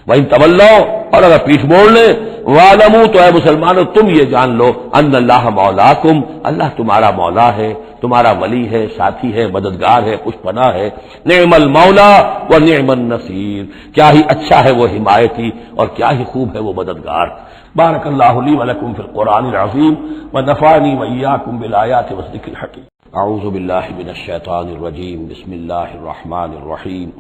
[SPEAKER 1] وَإِن تَوَلَّوْا، اور اگر پیٹھ موڑ لیں، وَاعْلَمُوا، تو اے مسلمانوں تم یہ جان لو، أَنَّ اللَّهَ مَوْلَاكُمْ، اللہ تمہارا مولا ہے، تمہارا ولی ہے، ساتھی ہے، مددگار ہے، خوش پناہ ہے۔ نعم المولا ونعم النصیر، کیا ہی اچھا ہے وہ حمایتی اور کیا ہی خوب ہے وہ مددگار۔ بارک اللہ لی ولکم فی القرآن العظیم ونفعنی وإیاکم بالآیات والذکر الحکیم۔ اعوذ باللہ من الشیطان الرجیم، بسم اللہ الرحمن الرحیم۔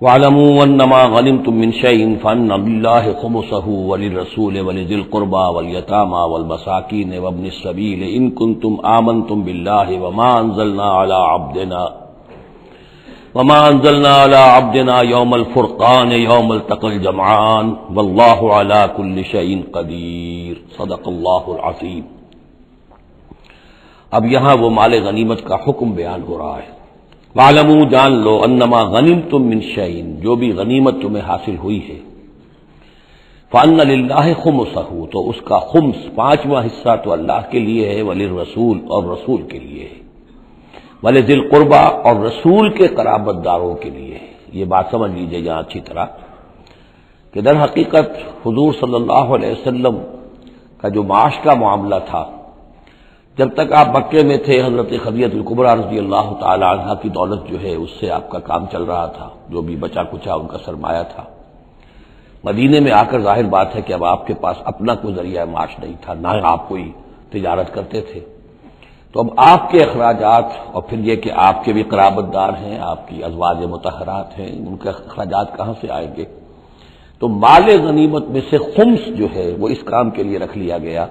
[SPEAKER 1] وَاعْلَمُوا أَنَّمَا غَنِمْتُم مِّن شَيْءٍ فَأَنَّ لِلَّهِ خُمُسَهُ وَلِلرَّسُولِ وَلِذِي الْقُرْبَىٰ وَالْيَتَامَىٰ وَالْمَسَاكِينِ وَابْنِ السَّبِيلِ إِن كُنتُمْ آمَنتُم بِاللَّهِ وَمَا أَنزَلْنَا عَلَىٰ عَبْدِنَا يَوْمَ الْفُرْقَانِ يَوْمَ الْتَقَى الْجَمْعَانِ وَاللَّهُ عَلَىٰ كُلِّ شَيْءٍ قَدِيرٌ صدق اللہ العظیم۔ اب یہاں وہ مال غنیمت کا حکم بیان ہو رہا ہے۔ وَاعْلَمُوا، جان لو، انما غنمتم من شیء، جو بھی غنیمت تمہیں حاصل ہوئی ہے، فَأَنَّ لِلَّهِ خُمُسَهُ، تو اس کا خمس، پانچواں حصہ تو اللہ کے لیے ہے، وَلِلرَّسُولِ، اور رسول کے لیے ہے، وَلِذِي الْقُرْبَىٰ، اور رسول کے قرابت داروں کے لیے ہے۔ یہ بات سمجھ لیجیے یہاں اچھی طرح کہ در حقیقت حضور صلی اللہ علیہ وسلم کا جو معاش کا معاملہ تھا، جب تک آپ مکے میں تھے، حضرت خدیجہ الکبریٰ رضی اللہ تعالی عنہا کی دولت جو ہے اس سے آپ کا کام چل رہا تھا، جو بھی بچا کچا ان کا سرمایہ تھا۔ مدینے میں آ کر ظاہر بات ہے کہ اب آپ کے پاس اپنا کوئی ذریعہ معاش نہیں تھا، نہ آپ کوئی تجارت کرتے تھے، تو اب آپ کے اخراجات، اور پھر یہ کہ آپ کے بھی قرابت دار ہیں، آپ کی ازواج مطہرات ہیں، ان کے اخراجات کہاں سے آئیں گے؟ تو مال غنیمت میں سے خمس جو ہے وہ اس کام کے لیے رکھ لیا گیا،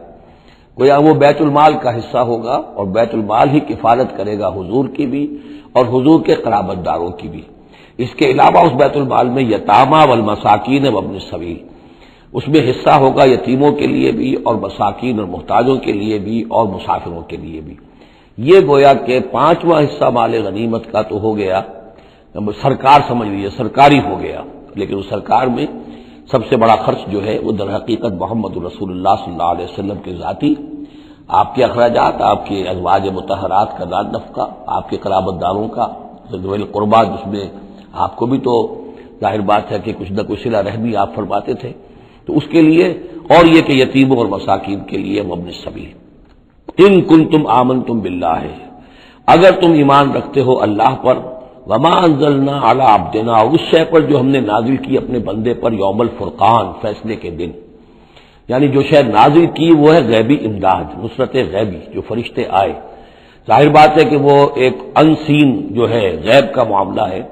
[SPEAKER 1] گویا وہ بیت المال کا حصہ ہوگا، اور بیت المال ہی کفالت کرے گا حضور کی بھی اور حضور کے قرابت داروں کی بھی۔ اس کے علاوہ اس بیت المال میں یتامى والمساکین وابن السبیل، اس میں حصہ ہوگا یتیموں کے لیے بھی اور مساکین اور محتاجوں کے لیے بھی اور مسافروں کے لیے بھی۔ یہ گویا کہ پانچواں حصہ مال غنیمت کا تو ہو گیا، سرکار سمجھ لیجیے سرکاری ہو گیا، لیکن اس سرکار میں سب سے بڑا خرچ جو ہے وہ در حقیقت محمد رسول اللہ صلی اللہ علیہ وسلم کے ذاتی، آپ کے اخراجات، آپ کے ازواج مطہرات کا دار نفقہ، آپ کے قرابت داروں کا ذوی القربیٰ، جس میں آپ کو بھی تو ظاہر بات ہے کہ کچھ نہ کچھ صلہ رحمی آپ فرماتے تھے، تو اس کے لیے، اور یہ کہ یتیموں اور مساکین کے لیے وابن السبیل۔ ان کنتم آمنتم باللہ، اگر تم ایمان رکھتے ہو اللہ پر، وما انزلنا علی عبدنا، اس شے پر جو ہم نے نازل کی اپنے بندے پر، یوم الفرقان، فیصلے کے دن، یعنی جو شے نازل کی وہ ہے غیبی امداد، نصرت غیبی، جو فرشتے آئے۔ ظاہر بات ہے کہ وہ ایک انسین جو ہے غیب کا معاملہ ہے،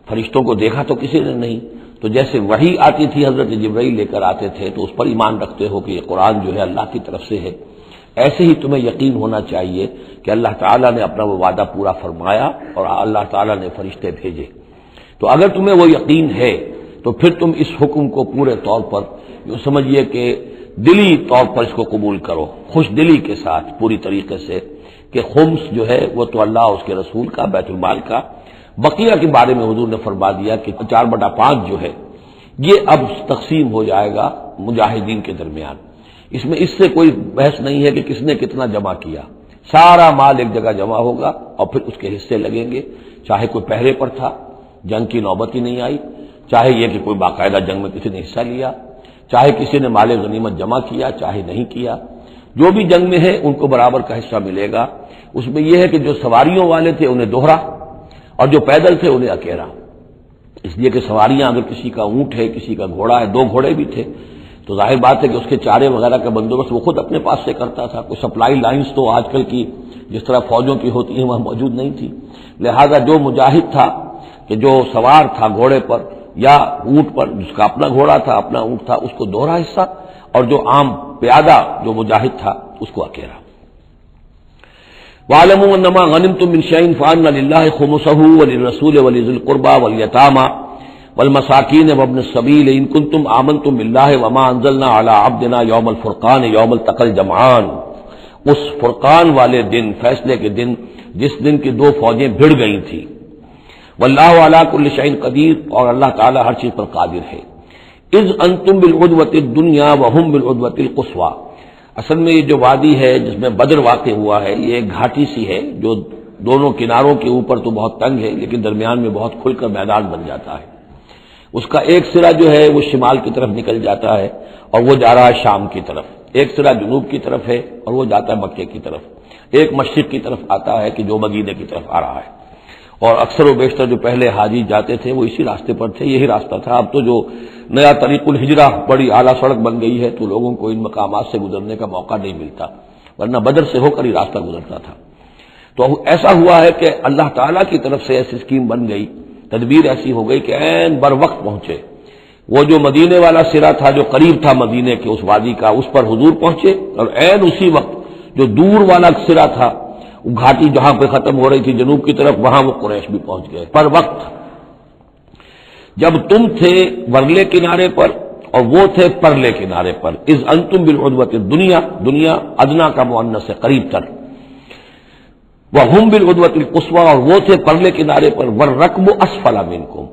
[SPEAKER 1] فرشتوں کو دیکھا تو کسی نے نہیں، تو جیسے وحی آتی تھی حضرت جبرائیل لے کر آتے تھے، تو اس پر ایمان رکھتے ہو کہ یہ قرآن جو ہے اللہ کی طرف سے ہے، ایسے ہی تمہیں یقین ہونا چاہیے کہ اللہ تعالیٰ نے اپنا وہ وعدہ پورا فرمایا اور اللہ تعالیٰ نے فرشتے بھیجے. تو اگر تمہیں وہ یقین ہے تو پھر تم اس حکم کو پورے طور پر یوں سمجھیے کہ دلی طور پر اس کو قبول کرو، خوش دلی کے ساتھ پوری طریقے سے، کہ خمس جو ہے وہ تو اللہ اس کے رسول کا، بیت المال کا. بقیہ کے بارے میں حضور نے فرما دیا کہ 4/5 جو ہے یہ اب تقسیم ہو جائے گا مجاہدین کے درمیان. اس سے کوئی بحث نہیں ہے کہ کس نے کتنا جمع کیا، سارا مال ایک جگہ جمع ہوگا اور پھر اس کے حصے لگیں گے، چاہے کوئی پہرے پر تھا، جنگ کی نوبت ہی نہیں آئی، چاہے یہ کہ کوئی باقاعدہ جنگ میں کسی نے حصہ لیا، چاہے کسی نے مال غنیمت جمع کیا، چاہے نہیں کیا، جو بھی جنگ میں ہے ان کو برابر کا حصہ ملے گا. اس میں یہ ہے کہ جو سواریوں والے تھے انہیں دوہرا اور جو پیدل تھے انہیں اکیلا، اس لیے کہ سواریاں اگر کسی کا اونٹ ہے، کسی کا گھوڑا ہے، 2 گھوڑے بھی تھے تو ظاہر بات ہے کہ اس کے چارے وغیرہ کا بندوبست وہ خود اپنے پاس سے کرتا تھا. کوئی سپلائی لائنز تو آج کل کی جس طرح فوجوں کی ہوتی ہیں وہاں موجود نہیں تھی. لہذا جو مجاہد تھا کہ جو سوار تھا گھوڑے پر یا اونٹ پر، جس کا اپنا گھوڑا تھا، اپنا اونٹ تھا، اس کو دوہرا حصہ، اور جو عام پیادہ جو مجاہد تھا اس کو اکیلا. وَاعْلَمُوا أَنَّمَا غَنِمْتُم مِّن شَيْءٍ فَأَنَّ لِلَّهِ خُمُسَهُ وَلِلرَّسُولِ وَلِذِي الْقُرْبَى وَالْيَتَامَى وَالْمَسَاكِينِ وَابْنِ السَّبِيلِ إِن كُنتُمْ آمَنتُم بِاللَّهِ وَمَا أَنزَلْنَا عَلَىٰ عَبْدِنَا يَوْمَ الْفُرْقَانِ يَوْمَ الْتَقَى الْجَمْعَانِ. اس فرقان والے دن، فیصلے کے دن، جس دن کی 2 فوجیں بھڑ گئی تھیں. واللہ علی کل شیء قدیر، اور اللہ تعالی ہر چیز پر قادر ہے. اذ انتم بالعدوۃ الدنیا وهم بالعدوۃ القصوى. اصل میں یہ جو وادی ہے جس میں بدر واقع ہوا ہے یہ ایک گھاٹی سی ہے جو دونوں کناروں کے اوپر تو بہت تنگ ہے لیکن درمیان میں بہت کھل کر میدان بن جاتا ہے. اس کا ایک سرا جو ہے وہ شمال کی طرف نکل جاتا ہے اور وہ جا رہا ہے شام کی طرف، ایک سرا جنوب کی طرف ہے اور وہ جاتا ہے مکے کی طرف، ایک مشرق کی طرف آتا ہے کہ جو مدینے کی طرف آ رہا ہے. اور اکثر و بیشتر جو پہلے حاجی جاتے تھے وہ اسی راستے پر تھے، یہی راستہ تھا. اب تو جو نیا طریق الہجرہ بڑی اعلیٰ سڑک بن گئی ہے تو لوگوں کو ان مقامات سے گزرنے کا موقع نہیں ملتا، ورنہ بدر سے ہو کر ہی راستہ گزرتا تھا. تو ایسا ہوا ہے کہ اللہ تعالیٰ کی طرف سے ایسی اسکیم بن گئی، تدبیر ایسی ہو گئی کہ عین بر وقت پہنچے. وہ جو مدینے والا سرا تھا جو قریب تھا مدینے کے اس وادی کا، اس پر حضور پہنچے، اور عین اسی وقت جو دور والا سرا تھا، وہ گھاٹی جہاں پہ ختم ہو رہی تھی جنوب کی طرف، وہاں وہ قریش بھی پہنچ گئے پر وقت. جب تم تھے ورلے کنارے پر اور وہ تھے پرلے کنارے پر. اذ انتم بالعدوۃ الدنیا، دنیا ادنا کا مؤنث ہے قریب تر، وہم بالعدوۃ القصوى، اور وہ تھے پرلے کنارے پر. والرکب اسفل منکم،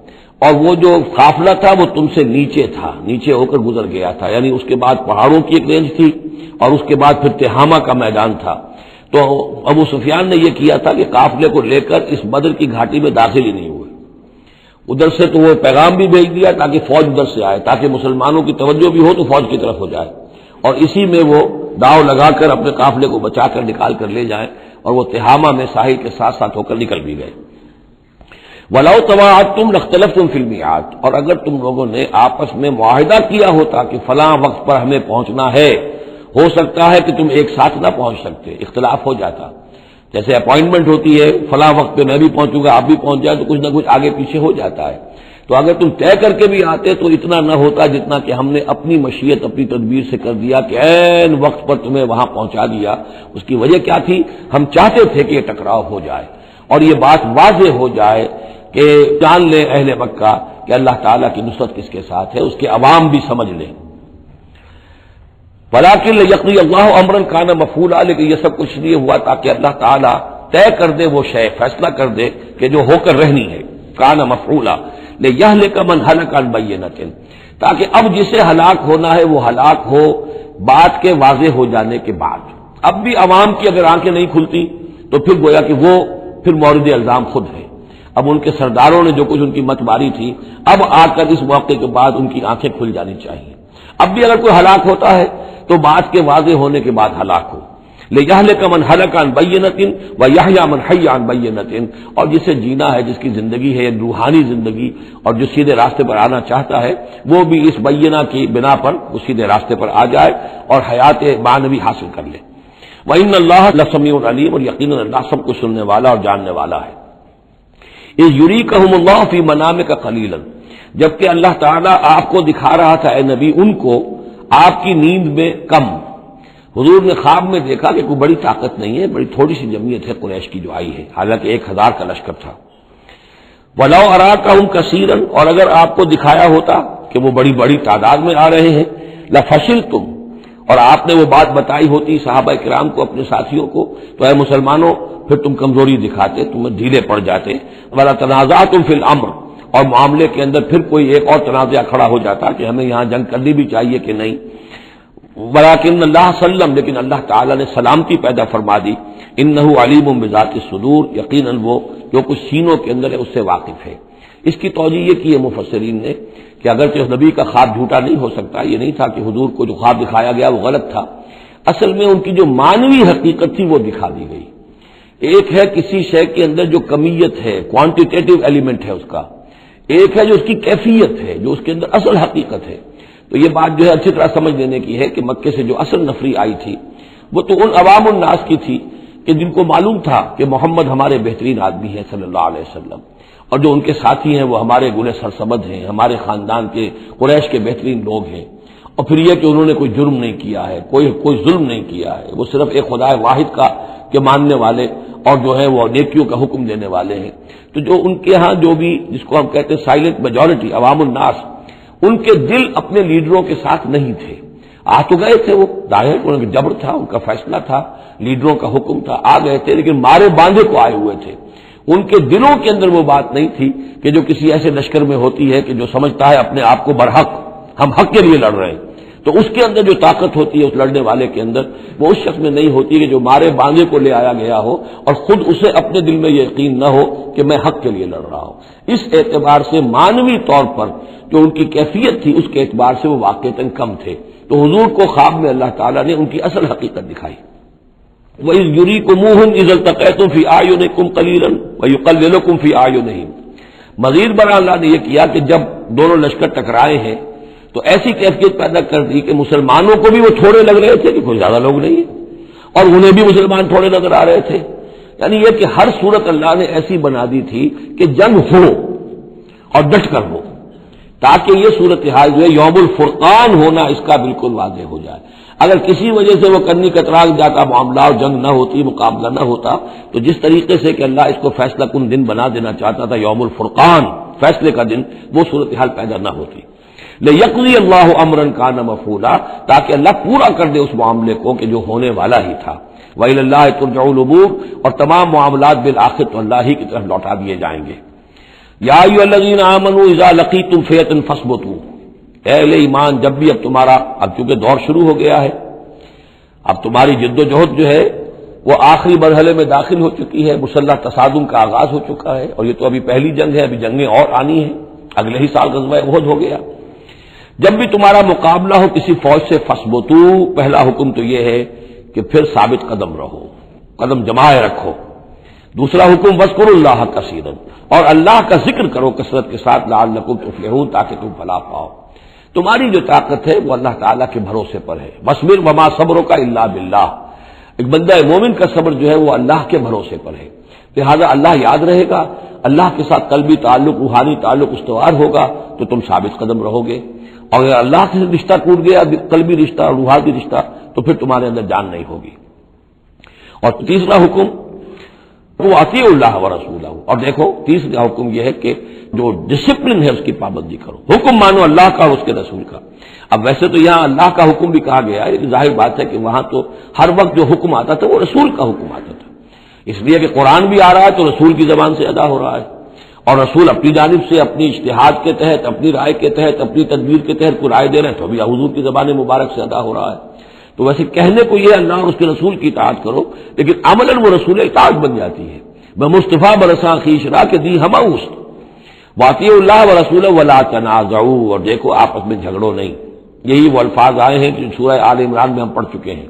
[SPEAKER 1] اور وہ جو قافلہ تھا وہ تم سے نیچے تھا، نیچے ہو کر گزر گیا تھا. یعنی اس کے بعد پہاڑوں کی ایک رینج تھی اور اس کے بعد پھر تہامہ کا میدان تھا. تو ابو سفیان نے یہ کیا تھا کہ قافلے کو لے کر اس بدر کی گھاٹی میں داخل ہی نہیں ہوئے. ادھر سے تو وہ پیغام بھی بھیج دیا تاکہ فوج ادھر سے آئے، تاکہ مسلمانوں کی توجہ بھی ہو تو فوج کی طرف ہو جائے، اور اسی میں وہ داؤ لگا کر اپنے قافلے کو بچا کر نکال کر لے جائیں. اور وہ تہامہ میں ساحل کے ساتھ ساتھ ہو کر نکل بھی گئے. وَلَوْ تَوَاعَدتُّمْ لَاخْتَلَفْتُمْ فِي الْمِيعَادِ، اور اگر تم لوگوں نے آپس میں معاہدہ کیا ہوتا کہ فلاں وقت پر ہمیں پہنچنا ہے، ہو سکتا ہے کہ تم ایک ساتھ نہ پہنچ سکتے، اختلاف ہو جاتا. جیسے اپوائنٹمنٹ ہوتی ہے فلاں وقت پہ میں بھی پہنچوں گا آپ بھی پہنچ جائے تو کچھ نہ کچھ آگے پیچھے ہو جاتا ہے. تو اگر تم طے کر کے بھی آتے تو اتنا نہ ہوتا جتنا کہ ہم نے اپنی مشیت اپنی تدبیر سے کر دیا کہ عین وقت پر تمہیں وہاں پہنچا دیا. اس کی وجہ کیا تھی؟ ہم چاہتے تھے کہ یہ ٹکراؤ ہو جائے اور یہ بات واضح ہو جائے کہ جان لیں اہل مکہ کہ اللہ تعالیٰ کی نصرت کس کے ساتھ ہے، اس کے عوام بھی سمجھ لیں. وَلَٰكِن لِيَقْضِيَ اللَّهُ أَمْرًا كَانَ مَفْعُولًا، لیکن یہ سب کچھ لیے ہوا تاکہ اللہ تعالیٰ طے کر دے وہ شے، فیصلہ کر دے کہ جو ہو کر رہنی ہے. كَانَ مَفْعُولًا لِيَهْلِكَ مَنْ هَلَكَ عَنْ بَيِّنَةٍ، تاکہ اب جسے ہلاک ہونا ہے وہ ہلاک ہو بات کے واضح ہو جانے کے بعد. اب بھی عوام کی اگر آنکھیں نہیں کھلتی تو پھر گویا کہ وہ پھر مورد الزام خود ہے. اب ان کے سرداروں نے جو کچھ ان کی مت ماری تھی، اب آ کر اس موقع کے بعد ان کی آنکھیں کھل جانی چاہیے. اب بھی اگر کوئی ہلاک ہوتا ہے تو بات کے واضح ہونے کے بعد ہلاک ہو. لِيَهْلِكَ مَنْ هَلَكَ عَنْ بَيِّنَةٍ وَيَحْيَىٰ مَنْ حَيَّ عَنْ بَيِّنَةٍ، اور جسے جینا ہے، جس کی زندگی ہے روحانی زندگی اور جو سیدھے راستے پر آنا چاہتا ہے وہ بھی اس بینہ کی بنا پر اس سیدھے راستے پر آ جائے اور حیات معنوی حاصل کر لے. وَإِنَّ اللَّهَ لَسَمِيعٌ عَلِيمٌ، اور یقیناً اللہ سب کچھ سننے والا اور جاننے والا ہے. اِذْ يُرِيكَهُمُ اللَّهُ فِي مَنَامِكَ قَلِيلًا، جبکہ اللہ تعالیٰ آپ کو دکھا رہا تھا اے نبی ان کو آپ کی نیند میں کم. حضور نے خواب میں دیکھا کہ کوئی بڑی طاقت نہیں ہے، بڑی تھوڑی سی جمعیت ہے قریش کی جو آئی ہے، حالانکہ 1000 کا لشکر تھا۔ وَلَوْ أَرَاكَهُمْ كَثِيرًا، اور اگر آپ کو دکھایا ہوتا کہ وہ بڑی بڑی تعداد میں آ رہے ہیں، لَفَشِلْتُمْ، اور آپ نے وہ بات بتائی ہوتی صحابہ کرام کو، اپنے ساتھیوں کو، تو اے مسلمانوں پھر تم کمزوری دکھاتے، تم ڈھیلے پڑ جاتے۔ وَلَا تَنَازَعْتُمْ فِي الْأَمْرِ، اور معاملے کے اندر پھر کوئی ایک اور تنازع کھڑا ہو جاتا کہ ہمیں یہاں جنگ کرنی بھی چاہیے کہ نہیں۔ ولیکن اللہ سلم، لیکن اللہ تعالیٰ نے سلامتی پیدا فرما دی۔ انہ علیم بذات الصدور، یقیناً وہ جو کچھ سینوں کے اندر ہے اس سے واقف ہے۔ اس کی توجیہ یہ کی ہے مفسرین نے کہ اگرچہ نبی کا خواب جھوٹا نہیں ہو سکتا، یہ نہیں تھا کہ حضور کو جو خواب دکھایا گیا وہ غلط تھا، اصل میں ان کی جو معنوی حقیقت تھی وہ دکھا دی گئی۔ ایک ہے کسی شے کے اندر جو کمیت ہے، کوانٹیٹیو ایلیمنٹ ہے اس کا، ایک ہے جو اس کی کیفیت ہے، جو اس کے اندر اصل حقیقت ہے۔ تو یہ بات جو ہے اچھی طرح سمجھ لینے کی ہے کہ مکے سے جو اصل نفری آئی تھی وہ تو ان عوام الناس کی تھی کہ جن کو معلوم تھا کہ محمد ہمارے بہترین آدمی ہیں صلی اللہ علیہ وسلم، اور جو ان کے ساتھی ہیں وہ ہمارے گلے سرسبد ہیں، ہمارے خاندان کے قریش کے بہترین لوگ ہیں، اور پھر یہ کہ انہوں نے کوئی جرم نہیں کیا ہے، کوئی ظلم نہیں کیا ہے، وہ صرف ایک خدا واحد کا کے ماننے والے اور جو ہے وہ نیکیوں کا حکم دینے والے ہیں۔ تو جو ان کے ہاں جو بھی جس کو ہم کہتے ہیں سائلنٹ میجورٹی، عوام الناس، ان کے دل اپنے لیڈروں کے ساتھ نہیں تھے۔ آ تو گئے تھے، وہ ظاہر ان کا جبر تھا، ان کا فیصلہ تھا، لیڈروں کا حکم تھا، آ گئے تھے، لیکن مارے باندھے کو آئے ہوئے تھے۔ ان کے دلوں کے اندر وہ بات نہیں تھی کہ جو کسی ایسے لشکر میں ہوتی ہے کہ جو سمجھتا ہے اپنے آپ کو برحق، ہم حق کے لیے لڑ رہے ہیں، تو اس کے اندر جو طاقت ہوتی ہے اس لڑنے والے کے اندر، وہ اس شخص میں نہیں ہوتی کہ جو مارے باندھے کو لے آیا گیا ہو اور خود اسے اپنے دل میں یہ یقین نہ ہو کہ میں حق کے لیے لڑ رہا ہوں۔ اس اعتبار سے معنوی طور پر جو ان کی کیفیت تھی اس کے اعتبار سے وہ واقعتاً کم تھے۔ تو حضور کو خواب میں اللہ تعالیٰ نے ان کی اصل حقیقت دکھائی۔ وَإِذْ يُرِيكُمُوهُمْ إِذْ الْتَقَيْتُمْ فِي أَعْيُنِكُمْ قَلِيلًا وَيُقَلِّلُكُمْ فِي أَعْيُنِهِمْ، مزید برآں اللہ نے یہ کیا کہ جب دونوں لشکر ٹکرائے ہیں تو ایسی کیفیت پیدا کر دی کہ مسلمانوں کو بھی وہ تھوڑے لگ رہے تھے کہ کوئی زیادہ لوگ نہیں ہیں، اور انہیں بھی مسلمان تھوڑے نظر آ رہے تھے۔ یعنی یہ کہ ہر صورت اللہ نے ایسی بنا دی تھی کہ جنگ ہو اور ڈٹ کر ہو، تاکہ یہ صورتحال جو ہے یوم الفرقان ہونا اس کا بالکل واضح ہو جائے۔ اگر کسی وجہ سے وہ کرنی کترا جاتا معاملہ اور جنگ نہ ہوتی، مقابلہ نہ ہوتا، تو جس طریقے سے کہ اللہ اس کو فیصلہ کن دن بنا دینا چاہتا تھا، یوم الفرقان فیصلے کا دن، وہ صورتحال پیدا نہ ہوتی۔ لِيَقْضِيَ اللَّهُ أَمْرًا كَانَ مَفْعُولًا، تاکہ اللہ پورا کر دے اس معاملے کو کہ جو ہونے والا ہی تھا۔ وَإِلَى اللَّهِ تُرْجَعُ الْأُمُورُ، اور تمام معاملات بالآخر تو اللہ ہی کی طرف لوٹا دیے جائیں گے۔ یا ایھا الذین آمنوا اذا لقیتم فئۃ فاثبتوا، اے اہل ایمان جب بھی اب تمہارا، اب چونکہ دور شروع ہو گیا ہے، اب تمہاری جد و جہد جو ہے وہ آخری مرحلے میں داخل ہو چکی ہے، مسلح تصادم کا آغاز ہو چکا ہے، اور یہ تو ابھی پہلی جنگ ہے، ابھی جنگیں اور آنی ہیں، اگلے ہی سال غزوہ احد ہو گیا۔ جب بھی تمہارا مقابلہ ہو کسی فوج سے فاثبتوا، پہلا حکم تو یہ ہے کہ پھر ثابت قدم رہو، قدم جمائے رکھو۔ دوسرا حکم واذکروا اللہ کثیرا، اور اللہ کا ذکر کرو کثرت کے ساتھ، لعلکم تفلحون، تاکہ تم فلاح پاؤ۔ تمہاری جو طاقت ہے وہ اللہ تعالیٰ کے بھروسے پر ہے۔ واصبر وما صبرک الا باللہ، ایک بندہ مومن کا صبر جو ہے وہ اللہ کے بھروسے پر ہے، لہذا اللہ یاد رہے گا، اللہ کے ساتھ قلبی تعلق، روحانی تعلق استوار ہوگا تو تم ثابت قدم رہو گے، اور اگر اللہ سے رشتہ ٹوٹ گیا، قلبی رشتہ، روحانی رشتہ، تو پھر تمہارے اندر جان نہیں ہوگی۔ اور تیسرا حکم وہ اطیعوا اللہ ورسولہ، اور دیکھو تیسرا حکم یہ ہے کہ جو ڈسپلن ہے اس کی پابندی کرو، حکم مانو اللہ کا اور اس کے رسول کا۔ اب ویسے تو یہاں اللہ کا حکم بھی کہا گیا ہے، ظاہر بات ہے کہ وہاں تو ہر وقت جو حکم آتا تھا وہ رسول کا حکم آتا تھا، اس لیے کہ قرآن بھی آ رہا ہے تو رسول کی زبان سے ادا ہو رہا ہے، اور رسول اپنی جانب سے اپنی اجتہاد کے تحت، اپنی رائے کے تحت، اپنی تدبیر کے تحت کوئی رائے دے رہے ہیں تو ابھی حضور کی زبان مبارک سے ادا ہو رہا ہے۔ تو ویسے کہنے کو یہ اللہ اور اس کے رسول کی اطاعت کرو، لیکن عملاً وہ رسول اطاعت بن جاتی ہے۔ میں مصطفیٰ برساں خیش را کے دی ہما اوست، واطیعوا اللہ ورسولہ ولا تنازعوا، اور دیکھو آپس میں جھگڑو نہیں۔ یہی وہ الفاظ آئے ہیں جو سورہ آل عمران میں ہم پڑھ چکے ہیں۔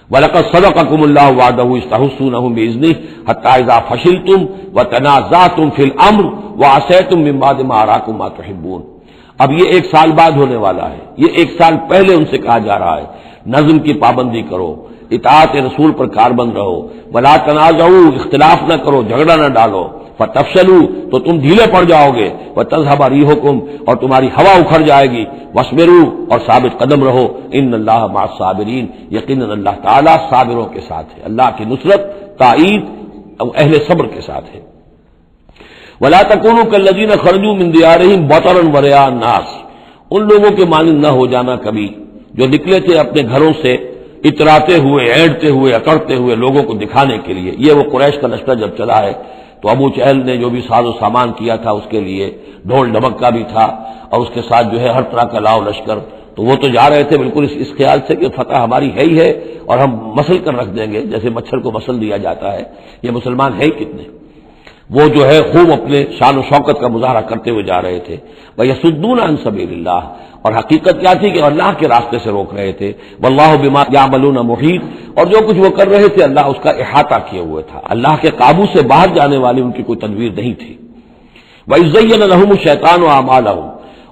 [SPEAKER 1] وَلَقَدْ صَدَقَكُمُ اللَّهُ وَعْدَهُ إِذْ تَحُسُّونَهُمْ بِإِذْنِهِ حَتَّىٰ إِذَا فَشِلْتُمْ وَتَنَازَعْتُمْ فِي الْأَمْرِ وَعَصَيْتُمْ مِن بَعْدِ مَا أَرَاكُم مَّا تُحِبُّونَ۔ اب یہ ایک سال بعد ہونے والا ہے، یہ ایک سال پہلے ان سے کہا جا رہا ہے نظم کی پابندی کرو، اطاعت رسول پر کاربند رہو، ولا تنازعوا، اختلاف نہ کرو، جھگڑا نہ ڈالو، فتفشلوا تو تم ڈھیلے پڑ جاؤ گے، وتذهب ريحكم اور تمہاری ہوا اکھڑ جائے گی، واصبروا اور ثابت قدم رہو، ان اللہ مع الصابرین یقیناً اللہ تعالیٰ صابروں کے ساتھ ہے، اللہ کی نصرت تائید اہل صبر کے ساتھ ہے۔ ولا تکونوا کالذین خرجوا من دیارہم بطرا ورئاء الناس، ان لوگوں کے مانند نہ ہو جانا کبھی جو نکلے تھے اپنے گھروں سے اتراتے ہوئے، اینٹتے ہوئے، اکڑتے ہوئے لوگوں کو دکھانے کے لیے۔ یہ وہ قریش کا لشکر جب چلا ہے تو ابو جہل نے جو بھی ساز و سامان کیا تھا اس کے لیے ڈھول ڈھمک کا بھی تھا، اور اس کے ساتھ جو ہے ہر طرح کا لاؤ لشکر، تو وہ تو جا رہے تھے بالکل اس خیال سے کہ فتح ہماری ہے ہی ہے اور ہم مسل کر رکھ دیں گے، جیسے مچھر کو مسل دیا جاتا ہے، یہ مسلمان ہے ہی کتنے۔ وہ جو ہے خوب اپنے شان و شوکت کا مظاہرہ کرتے ہوئے جا رہے تھے۔ وَيَصُدُّونَ عَن سَبِيلِ اللَّهِ، اور حقیقت کیا تھی کہ اللہ کے راستے سے روک رہے تھے۔ وَاللَّهُ بِمَا يَعْمَلُونَ مُحِيطٌ، اور جو کچھ وہ کر رہے تھے اللہ اس کا احاطہ کیے ہوئے تھا، اللہ کے قابو سے باہر جانے والی ان کی کوئی تدبیر نہیں تھی۔ وَإِذْ زَيَّنَ لَهُمُ الشَّيْطَانُ أَعْمَالَهُمْ،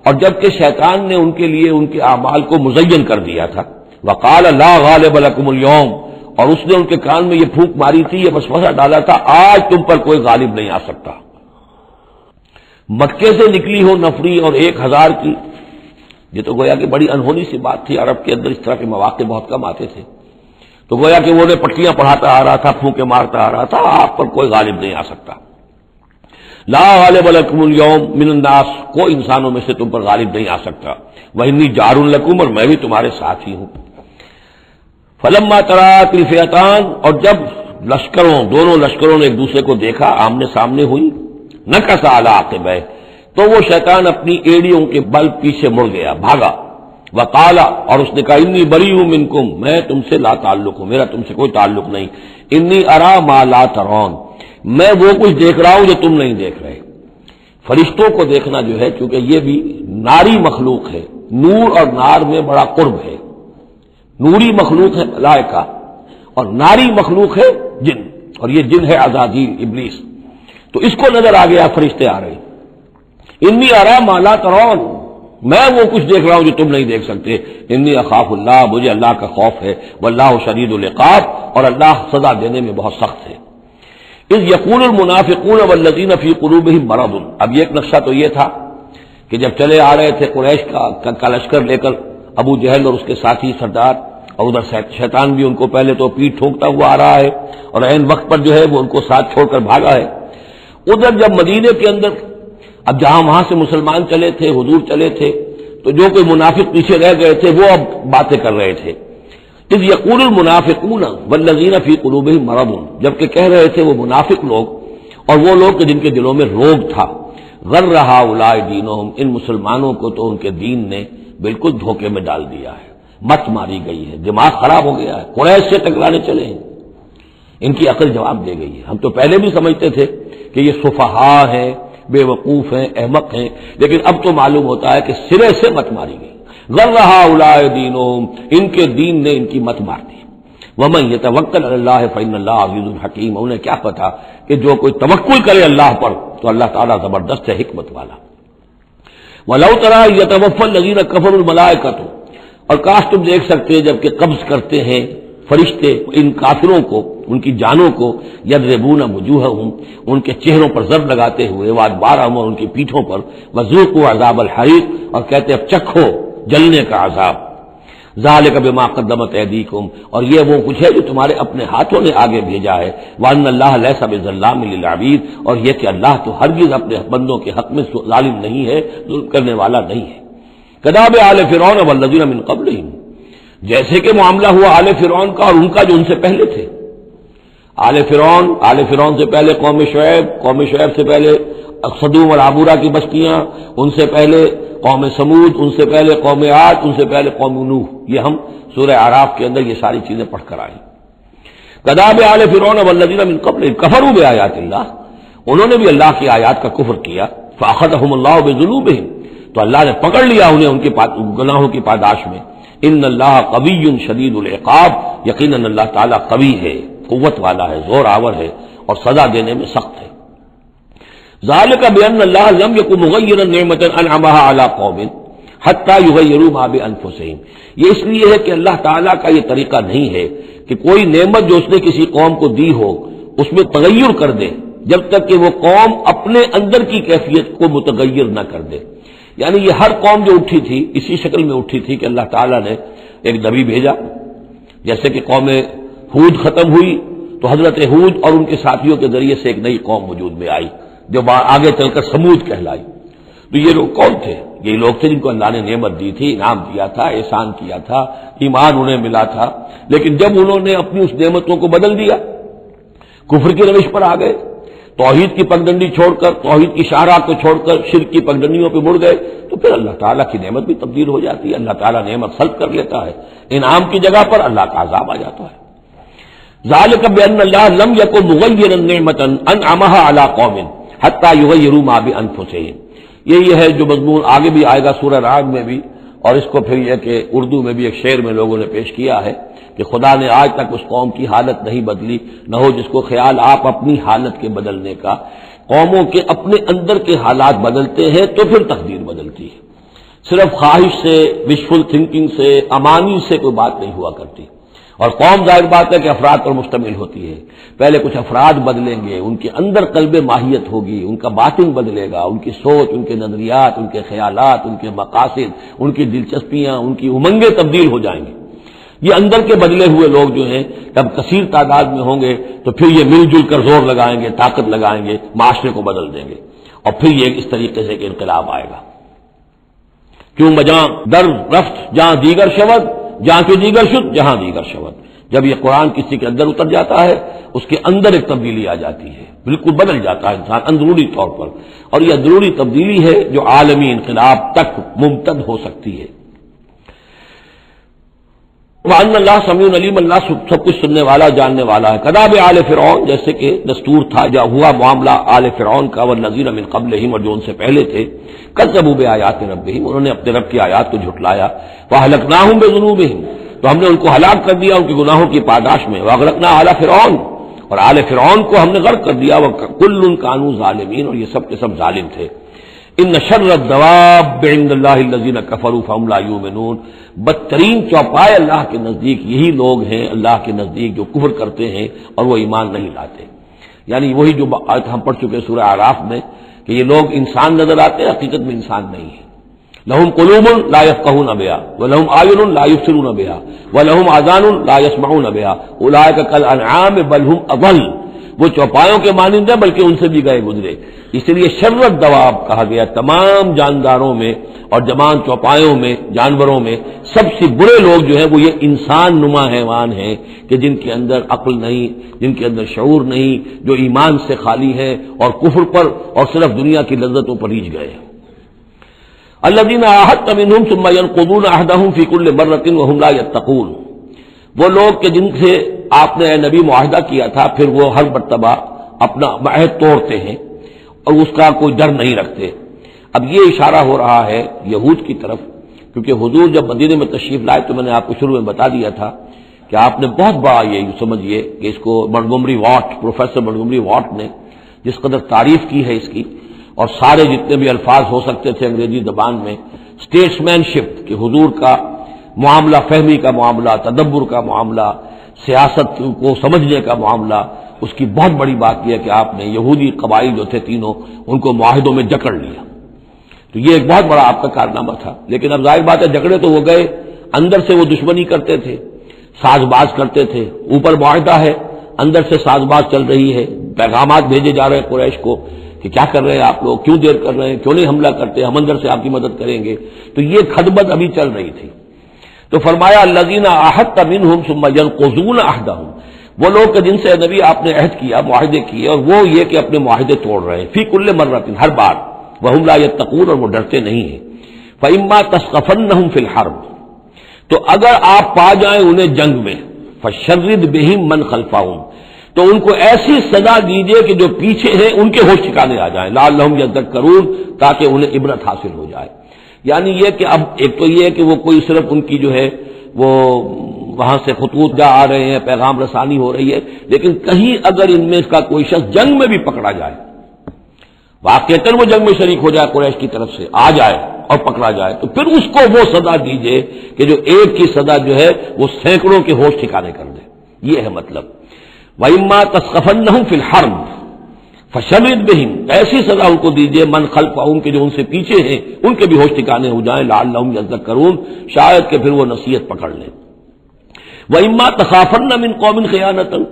[SPEAKER 1] اور جب کہ شیطان نے ان کے لیے ان کے اعمال کو مزین کر دیا تھا، وَقَالَ لَا غَالِبَ لَكُمُ الْيَوْمَ، اور اس نے ان کے کان میں یہ پھونک ماری تھی، یہ وسوسہ ڈالا تھا، آج تم پر کوئی غالب نہیں آ سکتا۔ مکے سے نکلی ہو نفری اور 1000 کی، یہ تو گویا کہ بڑی انہونی سی بات تھی، عرب کے اندر اس طرح کے مواقع بہت کم آتے تھے، تو گویا کہ وہ نے پٹیاں پڑھاتا آ رہا تھا، پھونکے مارتا آ رہا تھا، آپ پر کوئی غالب نہیں آ سکتا۔ لا غالب لکم اليوم من الناس، کوئی انسانوں میں سے تم پر غالب نہیں آ سکتا، وانی جار لکم، اور میں بھی تمہارے ساتھ ہی ہوں۔ فلما تراءت الفئتان، اور جب دونوں لشکروں نے ایک دوسرے کو دیکھا، آمنے سامنے ہوئی، نکص علی عقبیہ، تو وہ شیطان اپنی ایڑیوں کے بل پیچھے مڑ گیا، بھاگا۔ وقال، اور اس نے کہا انی بریء منکم، میں تم سے لا تعلق ہوں، میرا تم سے کوئی تعلق نہیں۔ انی ارا ما لا ترون، میں وہ کچھ دیکھ رہا ہوں جو تم نہیں دیکھ رہے۔ فرشتوں کو دیکھنا جو ہے، چونکہ یہ بھی ناری مخلوق ہے، نور اور نار میں بڑا قرب ہے، نوری مخلوق ہے ملائکہ اور ناری مخلوق ہے جن، اور یہ جن ہے عزازیل ابلیس، تو اس کو نظر آ گیا فرشتے آ رہے۔ انی ارا ما لا ترون، میں وہ کچھ دیکھ رہا ہوں جو تم نہیں دیکھ سکتے۔ انی اخاف اللہ، مجھے اللہ کا خوف ہے، واللہ شدید العقاب، اور اللہ سزا دینے میں بہت سخت ہے۔ اذ یقول المنافقون والذین فی قلوبہم مرض، اب یہ ایک نقشہ تو یہ تھا کہ جب چلے آ رہے تھے قریش کا لشکر لے کر ابو جہل اور اس کے ساتھی سردار، اور ادھر شیطان بھی ان کو پہلے تو پیٹ ٹھونکتا ہوا آ رہا ہے، اور عین وقت پر جو ہے وہ ان کو ساتھ چھوڑ کر بھاگا ہے۔ ادھر جب مدینے کے اندر اب جہاں وہاں سے مسلمان چلے تھے، حضور چلے تھے، تو جو کوئی منافق پیچھے رہ گئے تھے وہ اب باتیں کر رہے تھے۔ اذ یقول المنافقون والذین فی قلوبہم مرض، جبکہ کہہ رہے تھے وہ منافق لوگ اور وہ لوگ کہ جن کے دلوں میں روگ تھا، غر ہؤلاء دینہم، ان مسلمانوں کو تو ان کے دین نے بالکل دھوکے میں ڈال دیا ہے، مت ماری گئی ہے، دماغ خراب ہو گیا ہے، قریش سے ٹکرانے چلے ہیں، ان کی عقل جواب دے گئی ہے۔ ہم تو پہلے بھی سمجھتے تھے کہ یہ سفہا ہیں، بے وقوف ہیں، احمق ہیں، لیکن اب تو معلوم ہوتا ہے کہ سرے سے مت ماری گئی۔ غر ہؤلاء دینہم، ان کے دین نے ان کی مت مار دی۔ ومن یتوکل علی اللہ فإن اللہ عزیز حکیم، انہیں کیا پتا کہ جو کوئی توکل کرے اللہ پر تو اللہ تعالیٰ زبردست ہے، حکمت والا۔ ولو تری یتوفی الذین کفروا الملائکۃ، اور کاش تم دیکھ سکتے جب کہ قبض کرتے ہیں فرشتے ان کافروں کو، ان کی جانوں کو، یضربون وجوہہم، ان کے چہروں پر ضرب لگاتے ہوئے، وادبارہم، اور ان کی پیٹھوں پر، وذوقوا عذاب الحریق، اور کہتے اب چکھو جلنے کا عذاب۔ ذالک بما قدمت ایدیکم، اور یہ وہ کچھ ہے جو تمہارے اپنے ہاتھوں نے آگے بھیجا ہے۔ وان اللہ لیس بظلام للعبید، اور یہ کہ اللہ تو ہرگز اپنے بندوں کے حق میں ظالم نہیں ہے، ظلم کرنے والا نہیں ہے۔ کداب آل فرعون والذین من قبلہم، جیسے کہ معاملہ ہوا آل فرعون کا اور ان کا جو ان سے پہلے تھے۔ آل فرعون سے پہلے قوم شعیب سے پہلے صدوم اور عبورہ کی بستیاں، ان سے پہلے قوم سمود، ان سے پہلے قوم عاد، ان سے پہلے قوم نوح، یہ ہم سورہ اعراف کے اندر یہ ساری چیزیں پڑھ کر آئے۔ کداب آل فرعون والذین من قبلہم کفروا بآیات اللہ، انہوں نے بھی اللہ کی آیات کا کفر کیا، فاخذہم اللہ بذنوبہم، تو اللہ نے پکڑ لیا انہیں ان کے گناہوں کی پاداش میں۔ ان اللہ قوی شدید العقاب، یقیناً اللہ تعالیٰ قوی ہے، قوت والا ہے، زور آور ہے، اور سزا دینے میں سخت ہے۔ ذالک بان اللہ لم یکن مغیرا نعمۃ انعمها علی قوم حتی یغیروا ما بانفسہم، یہ اس لیے ہے کہ اللہ تعالیٰ کا یہ طریقہ نہیں ہے کہ کوئی نعمت جو اس نے کسی قوم کو دی ہو اس میں تغیر کر دے جب تک کہ وہ قوم اپنے اندر کی کیفیت کو متغیر نہ کر دے. یعنی یہ ہر قوم جو اٹھی تھی اسی شکل میں اٹھی تھی کہ اللہ تعالیٰ نے ایک نبی بھیجا. جیسے کہ قوم ہود ختم ہوئی تو حضرت ہود اور ان کے ساتھیوں کے ذریعے سے ایک نئی قوم وجود میں آئی جو آگے چل کر سمود کہلائی. تو یہ لوگ کون تھے؟ یہ لوگ تھے جن کو اللہ نے نعمت دی تھی، انعام دیا تھا، احسان کیا تھا، ایمان انہیں ملا تھا. لیکن جب انہوں نے اپنی اس نعمتوں کو بدل دیا، کفر کی روش پر آ گئے، توحید کی پگڈنڈی چھوڑ کر، توحید کی شاہراہ کو چھوڑ کر شرک کی پگڈنڈیوں پہ مڑ گئے، تو پھر اللہ تعالیٰ کی نعمت بھی تبدیل ہو جاتی ہے. اللہ تعالیٰ نعمت سلب کر لیتا ہے، انعام کی جگہ پر اللہ کا عذاب آ جاتا ہے. ذالک بأن اللہ لم یکن مغیرا نعمتا انعمها علی قوم حتی یغیروا ما بانفسہم. یہی ہے جو مضمون آگے بھی آئے گا سورہ رعد میں بھی، اور اس کو پھر یہ کہ اردو میں بھی ایک شعر میں لوگوں نے پیش کیا ہے کہ خدا نے آج تک اس قوم کی حالت نہیں بدلی، نہ ہو جس کو خیال آپ اپنی حالت کے بدلنے کا. قوموں کے اپنے اندر کے حالات بدلتے ہیں تو پھر تقدیر بدلتی ہے. صرف خواہش سے، وشفل تھنکنگ سے، امانی سے کوئی بات نہیں ہوا کرتی. اور قوم ظاہر بات ہے کہ افراد پر مشتمل ہوتی ہے. پہلے کچھ افراد بدلیں گے، ان کے اندر قلب ماہیت ہوگی، ان کا باطن بدلے گا، ان کی سوچ، ان کے نظریات، ان کے خیالات، ان کے مقاصد، ان کی دلچسپیاں، ان کی امنگیں تبدیل ہو جائیں گی. یہ اندر کے بدلے ہوئے لوگ جو ہیں جب کثیر تعداد میں ہوں گے تو پھر یہ مل جل کر زور لگائیں گے، طاقت لگائیں گے، معاشرے کو بدل دیں گے، اور پھر یہ اس طریقے سے کہ انقلاب آئے گا. کیوں بجاں در رفت جہاں دیگر شود، جہاں کے دیگر شد جہاں دیگر شود. جب یہ قرآن کسی کے اندر اتر جاتا ہے اس کے اندر ایک تبدیلی آ جاتی ہے، بالکل بدل جاتا ہے انسان اندرونی طور پر. اور یہ اندرونی تبدیلی ہے جو عالمی انقلاب تک ممتد ہو سکتی ہے. وَأَنَّ اللَّهَ سَمِيعٌ عَلِيمٌ، اللہ سب کچھ سننے والا، جاننے والا ہے. کداب آل فرعون، جیسے کہ دستور تھا یا ہوا معاملہ آل فرعون کا، والذین من قبلہم، اور جو ان سے پہلے تھے، کذبوا بآیات ربہم، انہوں نے اپنے رب کی آیات کو جھٹلایا. وَأَهْلَكْنَاهُمْ بِذُنُوبِهِمْ، تو ہم نے ان کو ہلاک کر دیا ان کے گناہوں کی پاداش میں. وَأَغْرَقْنَا آلَ فِرْعَوْنَ، اور آل فرعون کو ہم نے غرق کر دیا. وَكُلٌّ كَانُوا ظَالِمِينَ، اور یہ سب کے سب ظالم تھے. ان شر الدواب عند اللہ الذین کفروا فهم لا یؤمنون، بدترین چوپائے اللہ کے نزدیک یہی لوگ ہیں اللہ کے نزدیک جو کفر کرتے ہیں اور وہ ایمان نہیں لاتے. یعنی وہی جو آیت ہم پڑھ چکے سورہ اعراف میں کہ یہ لوگ انسان نظر آتے ہیں، حقیقت میں انسان نہیں ہے. لہم قلوب لا یفقہون بہا ولہم اعین لا یبصرون بہا ولہم آذان لا یسمعون بہا اولئک کالانعام بل ہم اضل. وہ چوپایوں کے مانند ہیں بلکہ ان سے بھی گئے گزرے. اس لیے شر الدواب کہا گیا. تمام جانداروں میں اور جمان چوپایوں میں، جانوروں میں سب سے برے لوگ جو ہیں وہ یہ انسان نما حیوان ہیں کہ جن کے اندر عقل نہیں، جن کے اندر شعور نہیں، جو ایمان سے خالی ہے اور کفر پر اور صرف دنیا کی لذتوں پر ریجھ گئے. الذین عاہدت منہم ثم ینقضون عہدہم فی کل مرۃ وہم لا یتقون، وہ لوگ کہ جن سے آپ نے اے نبی معاہدہ کیا تھا پھر وہ ہر مرتبہ اپنا عہد توڑتے ہیں اور اس کا کوئی ڈر نہیں رکھتے. اب یہ اشارہ ہو رہا ہے یہود کی طرف، کیونکہ حضور جب مدینے میں تشریف لائے تو میں نے آپ کو شروع میں بتا دیا تھا کہ آپ نے بہت بڑا یہ سمجھیے کہ اس کو Montgomery what, professor Montgomery what نے جس قدر تعریف کی ہے اس کی، اور سارے جتنے بھی الفاظ ہو سکتے تھے انگریزی زبان میں، اسٹیٹس مین شپ کہ حضور کا معاملہ، فہمی کا معاملہ، تدبر کا معاملہ، سیاست کو سمجھنے کا معاملہ، اس کی بہت بڑی بات یہ ہے کہ آپ نے یہودی قبائل جو تھے تینوں ان کو معاہدوں میں جکڑ لیا. تو یہ ایک بہت بڑا آپ کا کارنامہ تھا. لیکن اب ظاہر بات ہے جکڑے تو وہ گئے، اندر سے وہ دشمنی کرتے تھے، ساز باز کرتے تھے. اوپر معاہدہ ہے، اندر سے ساز باز چل رہی ہے، پیغامات بھیجے جا رہے ہیں قریش کو کہ کیا کر رہے ہیں آپ لوگ، کیوں دیر کر رہے ہیں، کیوں نہیں حملہ کرتے، ہم اندر سے آپ کی مدد کریں گے. تو یہ خدمت ابھی چل رہی تھی. تو فرمایا الذین عاہدت منہم ثم ینقضون عہدہم، وہ لوگ کہ جن سے نبی آپ نے عہد کیا، معاہدے کیے، اور وہ یہ کہ اپنے معاہدے توڑ رہے ہیں فی کل مرۃ، ہر بار. وہم لا یتقون، اور وہ ڈرتے نہیں ہیں. فإما تثقفنہم فی الحرب، تو اگر آپ پا جائیں انہیں جنگ میں، فشرد بہم من خلفہم، تو ان کو ایسی سزا دیجیے کہ جو پیچھے ہیں ان کے ہوش ٹھکانے آ جائیں، لعلہم یذکرون، تاکہ انہیں عبرت حاصل ہو جائے. یعنی یہ کہ اب ایک تو یہ کہ وہ کوئی صرف ان کی جو ہے وہ وہاں سے خطوط جا آ رہے ہیں، پیغام رسانی ہو رہی ہے، لیکن کہیں اگر ان میں کا کوئی شخص جنگ میں بھی پکڑا جائے، واقعتاً وہ جنگ میں شریک ہو جائے، قریش کی طرف سے آ جائے اور پکڑا جائے، تو پھر اس کو وہ سزا دیجیے کہ جو ایک کی سزا جو ہے وہ سینکڑوں کے ہوش ٹھکانے کر دے. یہ ہے مطلب. وَإِمَّا تَثْقَفَنَّهُمْ فِي الْحَرْبِ فشرد بہم، ایسی سزا ان کو دیجیے من خلفہم کے جو ان سے پیچھے ہیں ان کے بھی ہوش ٹھکانے ہو جائیں، لعلہم یذکرون، شاید کہ پھر وہ نصیحت پکڑ لیں۔ وَإِمَّا تَخَافَنَّ مِن قَوْمٍ خِيَانَةً،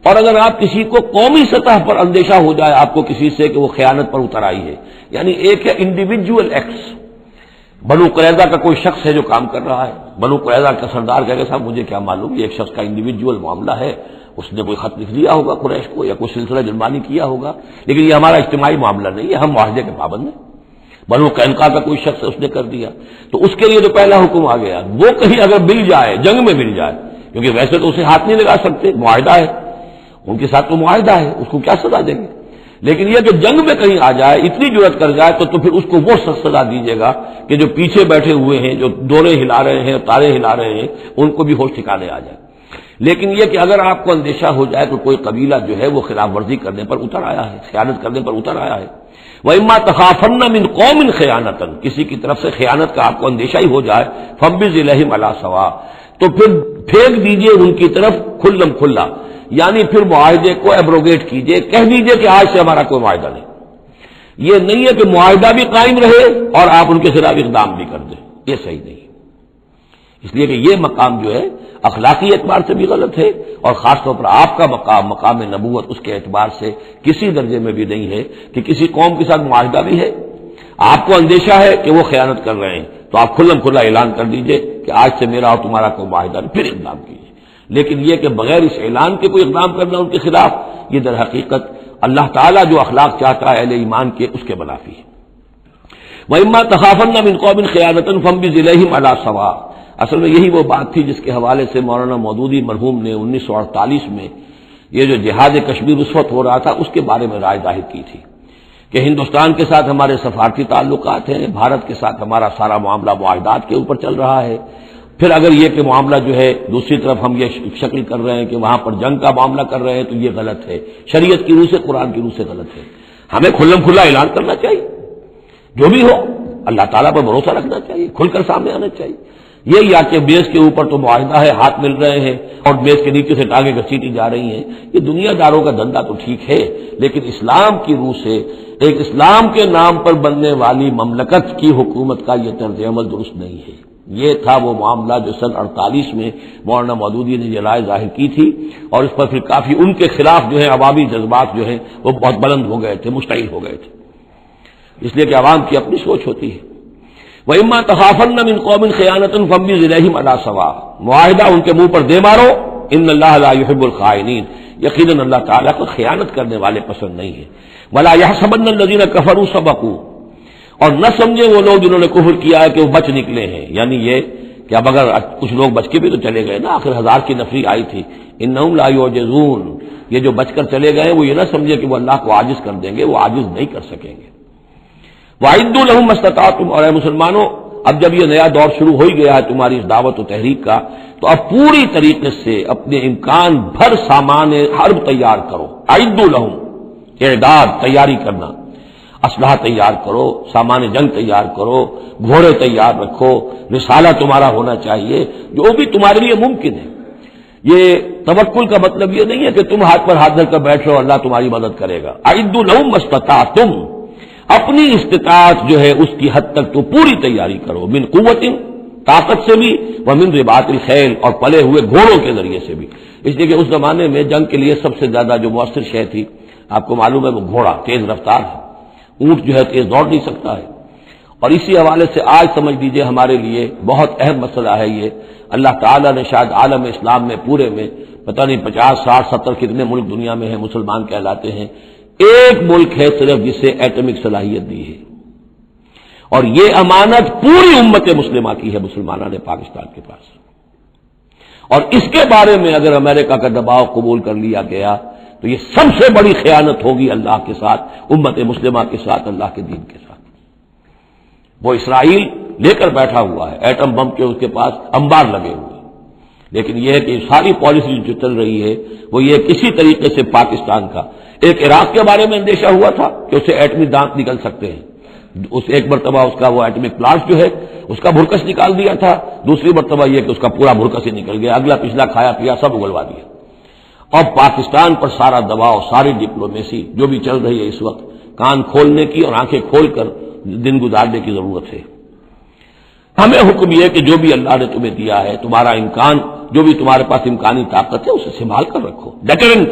[SPEAKER 1] اور اگر آپ کسی کو قومی سطح پر اندیشہ ہو جائے آپ کو کسی سے کہ وہ خیانت پر اتر آئی ہے، یعنی ایک ہے انڈیویجول ایکٹس، بنو قریظہ کا کوئی شخص ہے جو کام کر رہا ہے، بنو قریظہ کا سردار کہے گا صاحب مجھے کیا معلوم، یہ ایک شخص کا انڈیویجول معاملہ ہے، اس نے کوئی خط لکھ دیا ہوگا قریش کو یا کوئی سلسلہ جرمانی کیا ہوگا، لیکن یہ ہمارا اجتماعی معاملہ نہیں ہے، ہم معاہدے کے پابند ہیں۔ بنو قینقاع کا کوئی شخص اس نے کر دیا، تو اس کے لیے تو پہلا حکم آ گیا، وہ کہیں اگر مل جائے، جنگ میں مل جائے، کیونکہ ویسے تو اسے ہاتھ نہیں لگا سکتے، معاہدہ ہے ان کے ساتھ، تو معاہدہ ہے، اس کو کیا سزا دیں گے، لیکن یہ کہ جنگ میں کہیں آ جائے، اتنی جرأت کر جائے تو پھر اس کو وہ سزا دیجیے گا کہ جو پیچھے بیٹھے ہوئے ہیں، جو ڈورے ہلا رہے ہیں، تارے ہلا رہے ہیں، ان کو بھی ہوش ٹھکانے آ جائے۔ لیکن یہ کہ اگر آپ کو اندیشہ ہو جائے تو کوئی قبیلہ جو ہے وہ خلاف ورزی کرنے پر اتر آیا ہے، خیانت کرنے پر اتر آیا ہے، وَإِمَّا تَخَافَنَّ مِن قَوْمٍ خِيَانَةً، کسی کی طرف سے خیانت کا آپ کو اندیشہ ہی ہو جائے، فَانبِذْ إِلَيْهِمْ عَلَىٰ سَوَاءٍ، تو پھر پھینک دیجئے ان کی طرف کھلم کھلا، یعنی پھر معاہدے کو ایبروگیٹ کیجئے، کہہ دیجئے کہ آج سے ہمارا کوئی معاہدہ نہیں۔ یہ نہیں ہے کہ معاہدہ بھی قائم رہے اور آپ ان کے خلاف اقدام بھی کر دیں، یہ صحیح نہیں، اس لیے کہ یہ مقام جو ہے اخلاقی اعتبار سے بھی غلط ہے، اور خاص طور پر آپ کا مقام، مقام نبوت، اس کے اعتبار سے کسی درجے میں بھی نہیں ہے کہ کسی قوم کے ساتھ معاہدہ بھی ہے، آپ کو اندیشہ ہے کہ وہ خیانت کر رہے ہیں تو آپ کھلم کھلا اعلان کر دیجئے کہ آج سے میرا اور تمہارا کوئی معاہدہ نہیں، پھر اقدام کیجیے۔ لیکن یہ کہ بغیر اس اعلان کے کوئی اقدام کرنا ان کے خلاف، یہ در حقیقت اللہ تعالیٰ جو اخلاق چاہتا ہے اہل ایمان کے، اس کے منافی ہے۔ وَإِمَّا تَخَافَنَّ مِن قَوْمٍ خِيَانَةً فَانبِذْ إِلَيْهِمْ عَلَىٰ سَوَاءٍ، اصل میں یہی وہ بات تھی جس کے حوالے سے مولانا مودودی مرحوم نے 1948 میں یہ جو جہاد کشمیر اس وقت ہو رہا تھا اس کے بارے میں رائے ظاہر کی تھی کہ ہندوستان کے ساتھ ہمارے سفارتی تعلقات ہیں، بھارت کے ساتھ ہمارا سارا معاملہ معاہدات کے اوپر چل رہا ہے، پھر اگر یہ کہ معاملہ جو ہے دوسری طرف ہم یہ شکل کر رہے ہیں کہ وہاں پر جنگ کا معاملہ کر رہے ہیں تو یہ غلط ہے، شریعت کی روح سے، قرآن کی روح سے غلط ہے، ہمیں کھلم کھلا اعلان کرنا چاہیے، جو بھی ہو اللہ تعالیٰ پر بھروسہ رکھنا چاہیے، کھل کر سامنے آنا چاہیے۔ یہ یا کہ میز کے اوپر تو معاہدہ ہے، ہاتھ مل رہے ہیں اور میز کے نیچے سے ٹانگیں گھسیٹی جا رہی ہیں، یہ دنیا داروں کا دھندا تو ٹھیک ہے، لیکن اسلام کی روح سے ایک اسلام کے نام پر بننے والی مملکت کی حکومت کا یہ طرز عمل درست نہیں ہے۔ یہ تھا وہ معاملہ جو سن 48 میں مولانا مودودی نے یہ رائے ظاہر کی تھی، اور اس پر پھر کافی ان کے خلاف جو ہے عوامی جذبات جو ہیں وہ بہت بلند ہو گئے تھے، مشتعل ہو گئے تھے، اس لیے کہ عوام کی اپنی سوچ ہوتی ہے۔ وَإِمَّا تَخَافَنَّ مِن قَوْمٍ خِيَانَةً فَانبِذْ إِلَيْهِمْ عَلَىٰ سَوَاءٍ، معاہدہ ان کے منہ پر دے مارو، ان اللہ لا يحب الخائنین، یقیناً اللہ تعالیٰ کو خیانت کرنے والے پسند نہیں ہے۔ وَلَا يَحْسَبَنَّ الَّذِينَ كَفَرُوا سَبَقُوا، اور نہ سمجھے وہ لوگ جنہوں نے کفر کیا ہے کہ وہ بچ نکلے ہیں، یعنی یہ کہ اب اگر کچھ لوگ بچ کے بھی تو چلے گئے نا، آخر 1000 کی نفری آئی تھی، انہم لا یعجزون، یہ جو بچ کر چلے گئے وہ یہ نہ سمجھے کہ وہ اللہ کو عاجز کر دیں گے، وہ عاجز نہیں کر سکیں گے۔ وَأَعِدُّوا لَهُم مَّا اسْتَطَعْتُمْ، اور اے مسلمانوں اب جب یہ نیا دور شروع ہو ہی گیا ہے تمہاری اس دعوت و تحریک کا، تو اب پوری طریقے سے اپنے امکان بھر سامان حرب تیار کرو۔ اعدوا لہم، اعداد تیاری کرنا، اسلحہ تیار کرو، سامان جنگ تیار کرو، گھوڑے تیار رکھو، رسالہ تمہارا ہونا چاہیے، جو بھی تمہارے لیے ممکن ہے۔ یہ توکل کا مطلب یہ نہیں ہے کہ تم ہاتھ پر ہاتھ دھر کر بیٹھ رہو اللہ تمہاری مدد کرے گا۔ اعدوا لہم ما استطعتم، اپنی استطاعت جو ہے اس کی حد تک تو پوری تیاری کرو، من قوت، طاقت سے بھی، ومن رباط الخیل، اور پلے ہوئے گھوڑوں کے ذریعے سے بھی، اس لیے کہ اس زمانے میں جنگ کے لیے سب سے زیادہ جو مؤثر شے تھی آپ کو معلوم ہے وہ گھوڑا، تیز رفتار ہے، اونٹ جو ہے تیز دوڑ نہیں سکتا ہے، اور اسی حوالے سے آج سمجھ لیجیے ہمارے لیے بہت اہم مسئلہ ہے یہ، اللہ تعالیٰ نے شاید عالم اسلام میں پورے میں پتہ نہیں 50 60 70 کتنے ملک دنیا میں ہیں مسلمان کہلاتے ہیں، ایک ملک ہے صرف جسے ایٹمک صلاحیت دی ہے، اور یہ امانت پوری امت مسلمہ کی ہے، مسلمانوں نے پاکستان کے پاس، اور اس کے بارے میں اگر امریکہ کا دباؤ قبول کر لیا گیا تو یہ سب سے بڑی خیانت ہوگی اللہ کے ساتھ، امت مسلمہ کے ساتھ، اللہ کے دین کے ساتھ۔ وہ اسرائیل لے کر بیٹھا ہوا ہے ایٹم بم کے، اس کے پاس انبار لگے ہوئے، لیکن یہ ہے کہ ساری پالیسی جو چل رہی ہے وہ یہ کسی طریقے سے پاکستان کا، ایک عراق کے بارے میں اندیشہ ہوا تھا کہ اسے ایٹمی دانت نکل سکتے ہیں، اس ایک مرتبہ اس کا وہ ایٹمک پلانٹ جو ہے اس کا بھرکس نکال دیا تھا، دوسری مرتبہ یہ کہ اس کا پورا بھرکس ہی نکل گیا، اگلا پچھلا کھایا پیا سب اگلوا دیا۔ اور پاکستان پر سارا دباؤ، ساری ڈپلومیسی جو بھی چل رہی ہے اس وقت، کان کھولنے کی اور آنکھیں کھول کر دن گزارنے کی ضرورت ہے۔ ہمیں حکم یہ ہے کہ جو بھی اللہ نے تمہیں دیا ہے، تمہارا امکان، جو بھی تمہارے پاس امکانی طاقت ہے، اسے سنبھال کر رکھو، ڈیٹرنٹ۔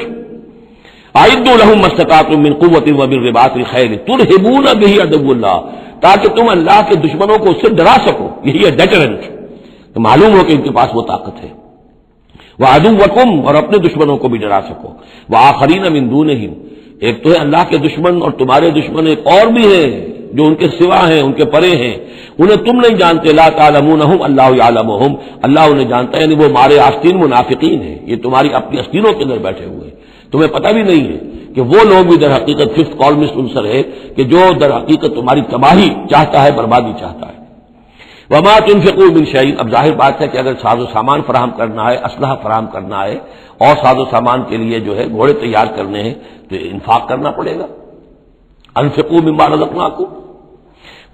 [SPEAKER 1] اعدوا لهم ما استطعتم من قوة ومن رباط الخيل ترهبون به عدو اللہ، تاکہ تم اللہ کے دشمنوں کو اس سے ڈرا سکو، یہی ہے ڈیٹرنٹ، تو معلوم ہو کہ ان کے پاس وہ طاقت ہے۔ وعدوکم، اور اپنے دشمنوں کو بھی ڈرا سکو، وآخرین من دونہم، ایک تو ہے اللہ کے دشمن اور تمہارے دشمن ایک اور بھی ہیں جو ان کے سوا ہیں، ان کے پرے ہیں، انہیں تم نہیں جانتے، لا تعلمونہم اللہ یعلمہم، اللہ انہیں جانتا ہے، یعنی وہ مارے آستین منافقین ہیں، یہ تمہاری اپنی آستینوں کے اندر بیٹھے ہوئے ہیں، تمہیں پتہ بھی نہیں ہے کہ وہ لوگ بھی در حقیقت ففتھ کالمسٹ عنصر ہے کہ جو در حقیقت تمہاری تباہی چاہتا ہے، بربادی چاہتا ہے۔ وما تنفقوا من شیء، اب ظاہر بات ہے کہ اگر ساز و سامان فراہم کرنا ہے، اسلحہ فراہم کرنا ہے، اور ساز و سامان کے لیے جو ہے گھوڑے تیار کرنے ہیں، تو انفاق کرنا پڑے گا۔ انفقوا مما رزقناکم